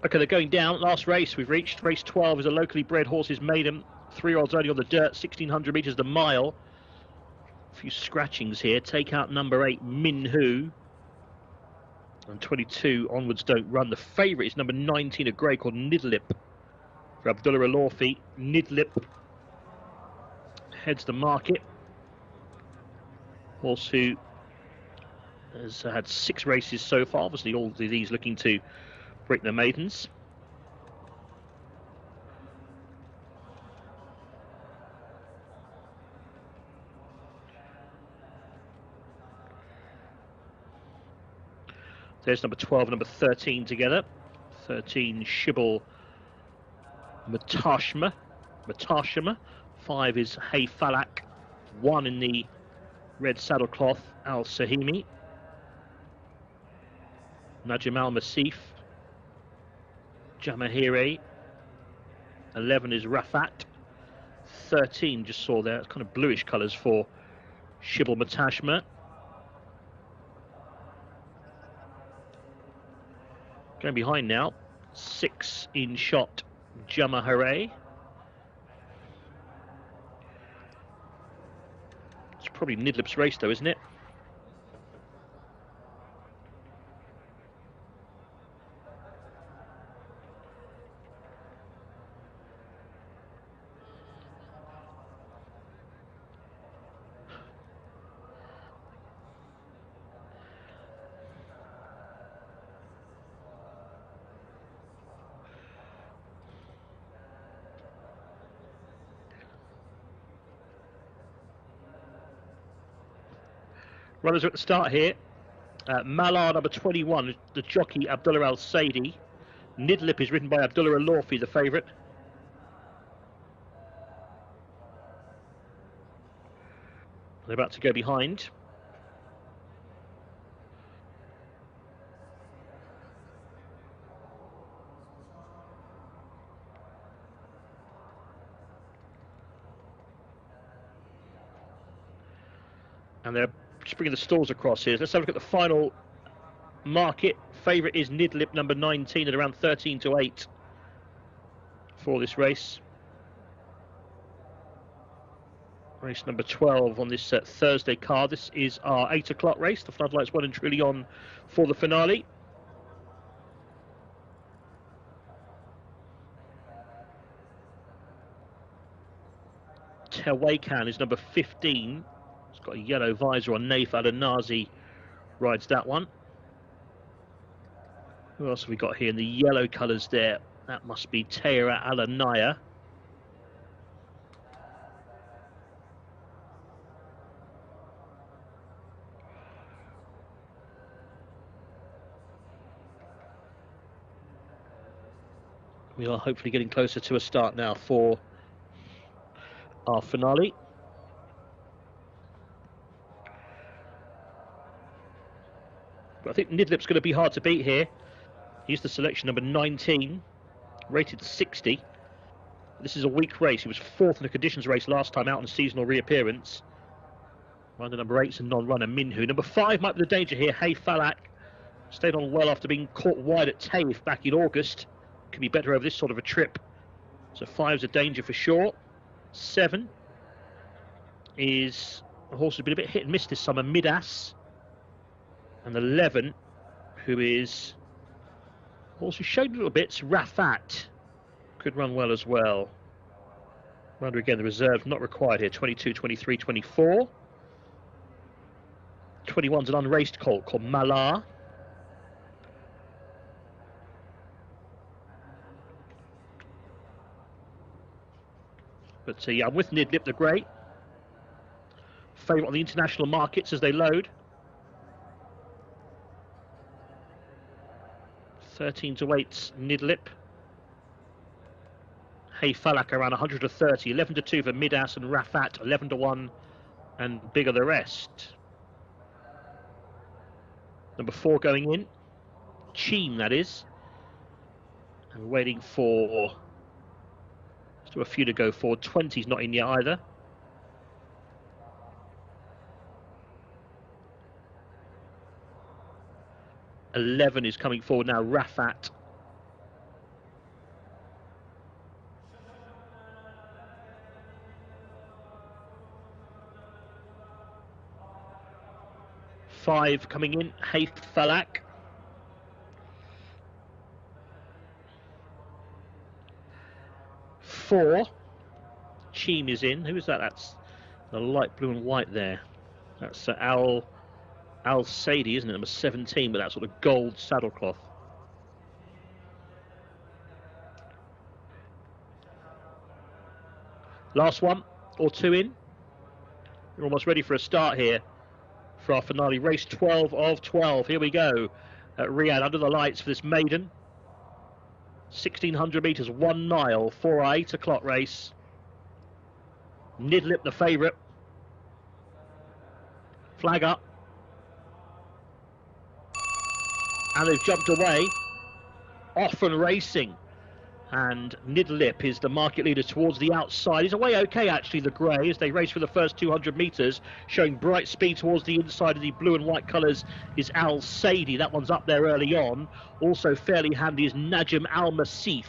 Okay, they're going down. Last race we've reached. Race 12 is a locally bred horses Maiden. 3-year-olds only on the dirt, 1,600 metres the mile. A few scratchings here. Take out number 8, Minhu. And 22 onwards don't run. The favourite is number 19, a grey called Nidlip for Abdullah Alorfi. Nidlip heads the market. Horse who has had 6 races so far. Obviously all of these looking to break their maidens. There's number 12 and number 13 together. 13, Shibble Matashma. 5 is Hey Falak. 1 in the red saddlecloth, Al Sahimi. Najim Al Masif. Jamahiri. 11 is Rafat. 13, just saw there, it's kind of bluish colours for Shibble Matashma. Going behind now, 6 in shot, Jamahiri. It's probably Nidlip's race though, isn't it? Runners are at the start here. Malar, number 21, the jockey Abdullah Al Saidi. Nidlip is ridden by Abdullah Alorfi, the favourite. They're about to go behind. And they're just bringing the stalls across here. Let's have a look at the final market. Favourite is Nidlip, number 19, at around 13-8 for this race. Race number 12 on this Thursday card. This is our 8 o'clock race. The floodlights well and truly on for the finale. Tewakan is number 15. It's got a yellow visor on. Naif Al-Nazi rides that one. Who else have we got here in the yellow colours there? That must be Teira Al-Anaya. We are hopefully getting closer to a start now for our finale. But I think Nidlip's going to be hard to beat here. He's the selection, number 19, rated 60. This is a weak race. He was 4th in the conditions race last time out on seasonal reappearance. Rider number 8's a non-runner, Minhu. Number 5 might be the danger here, Hey Falak. Stayed on well after being caught wide at Taif back in August. Could be better over this sort of a trip. So 5's a danger for sure. 7 is a horse who's been a bit hit and miss this summer, Midas. And 11, who is a horse who showed little bits, Rafat. Could run well as well. Rider again, the reserve not required here, 22, 23, 24. 21's an unraced colt called Malar. But yeah, I'm with Nidlip the Grey. Favourite on the international markets as they load. 13-8 Nidlip. Hey Falak around 130. 11-2 for Midas and Rafat. 11-1 and bigger the rest. Number 4 going in. Cheem, that is. And waiting for... Still a few to go forward. 20's not in yet either. $11 is coming forward now, Rafat. $5 coming in, Hey Falak. $4, Cheem is in. Who is that? That's the light blue and white there. That's Al Sadie, isn't it? Number 17, with that sort of gold saddlecloth. Last one or 2 in. We're almost ready for a start here for our finale. Race 12 of 12. Here we go at Riyadh under the lights for this maiden. 1,600 metres, 1 mile for our 8 o'clock race. Nidlip the favourite. Flag up. And they've jumped away. Off and racing. And Nidlip is the market leader towards the outside. He's away okay, actually, the grey, as they race for the first 200 metres, showing bright speed towards the inside of the blue and white colours is Al Sadie. That one's up there early on. Also fairly handy is Najm Al Masif.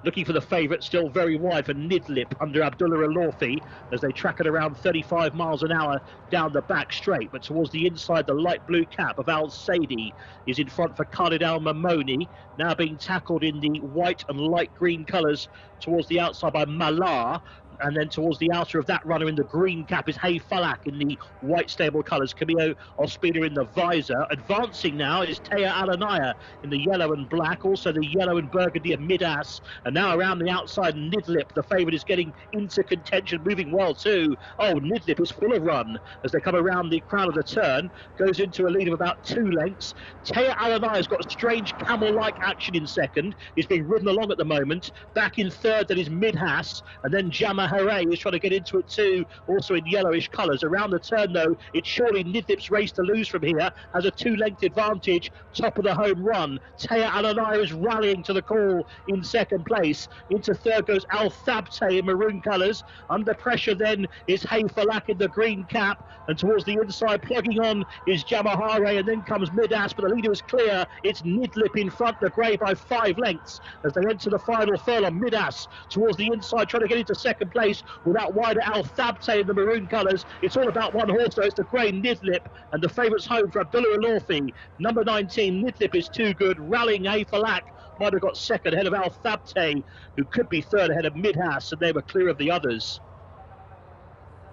Looking for the favourite, still very wide for Nidlip under Abdullah Alorfi as they track it around 35 miles an hour down the back straight. But towards the inside, the light blue cap of Al Sadie is in front for Khalid Al Mamoni, now being tackled in the white and light green colours towards the outside by Malar. And then towards the outer of that runner in the green cap is Hey Falak in the white stable colours. Camillo Ospina in the visor. Advancing now is Teira Al-Anaya in the yellow and black. Also the yellow and burgundy of Midas. And now around the outside, Nidlip, the favourite, is getting into contention, moving well too. Oh, Nidlip is full of run as they come around the crown of the turn. Goes into a lead of about 2 lengths. Teira Al-Anaya's got a strange camel-like action in second. He's being ridden along at the moment. Back in third, that is Midhas. And then Jamal Hooray is trying to get into it too, also in yellowish colours. Around the turn though, it's surely Nidlip's race to lose from here, has a 2-length advantage, top of the home run. Taya Alanaya is rallying to the call in second place. Into third goes Al Thabte in maroon colours. Under pressure then is Hay Falak in the green cap, and towards the inside plugging on is Jamahare, and then comes Midas, but the leader is clear. It's Nidlip in front, the grey by 5 lengths as they enter the final furlong. Midas towards the inside trying to get into second place with that wider Al Thabte in the maroon colours. It's all about one horse though, it's the grey Nidlip, and the favourites home for Abdullah Alorfi. Number 19, Nidlip is too good, rallying Hay Falak. Might have got second ahead of Al Thabte, who could be third ahead of Midhas, and they were clear of the others.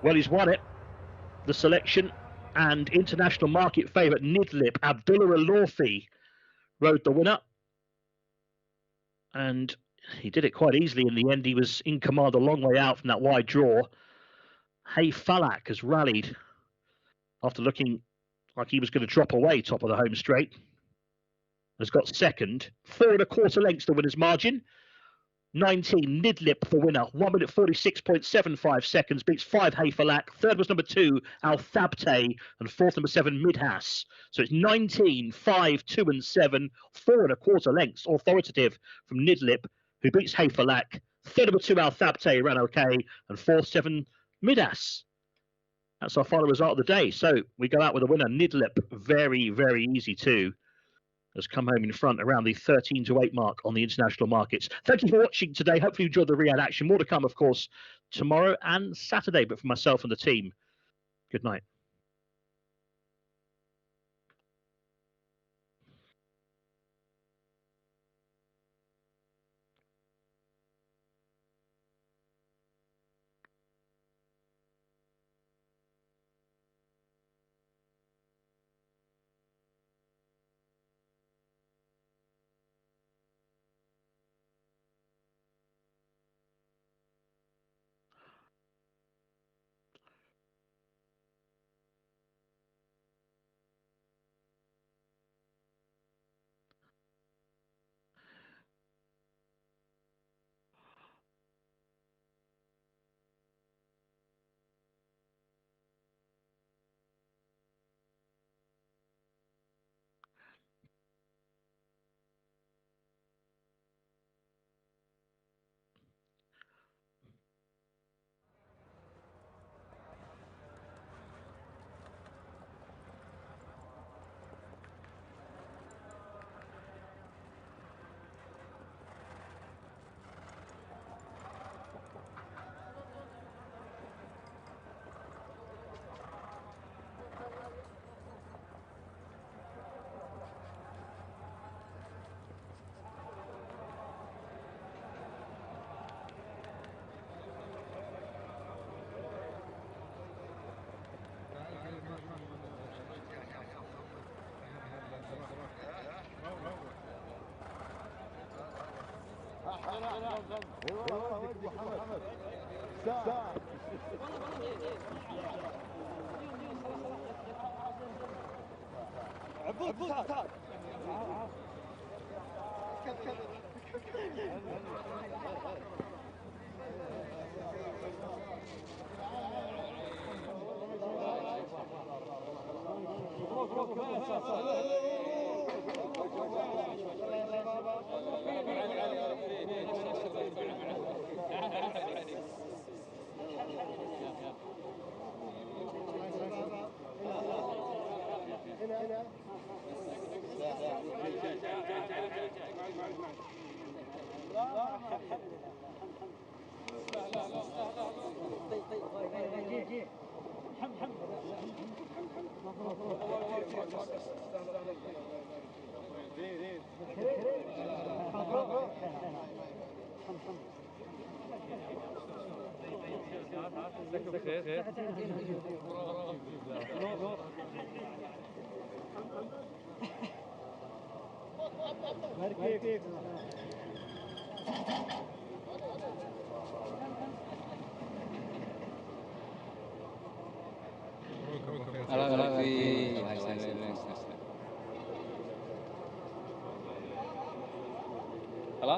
Well, he's won it, the selection, and international market favourite Nidlip, Abdullah Alorfi, rode the winner. And he did it quite easily in the end. He was in command a long way out from that wide draw. Hay Falak has rallied after looking like he was going to drop away top of the home straight. Has got second. 4 1/4 lengths the winner's margin. 19, Nidlip the winner. 1 minute 46.75 seconds. Beats 5, Hay Falak. Third was number 2, Al Thabte. And fourth, number 7, Midhas. So it's 19, 5, 2 and 7. 4 1/4 lengths authoritative from Nidlip, who beats Hay Falak. Third, number 2, Al Thabte, ran okay. And fourth, 7, Midhas. That's our final result of the day. So we go out with a winner. Nidlip, very, very easy too. Has come home in front around the 13 to 8 mark on the international markets. Thank you for watching today. Hopefully you enjoyed the Riyadh action. More to come, of course, tomorrow and Saturday. But for myself and the team, good night.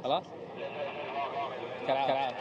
خلاص كالعادة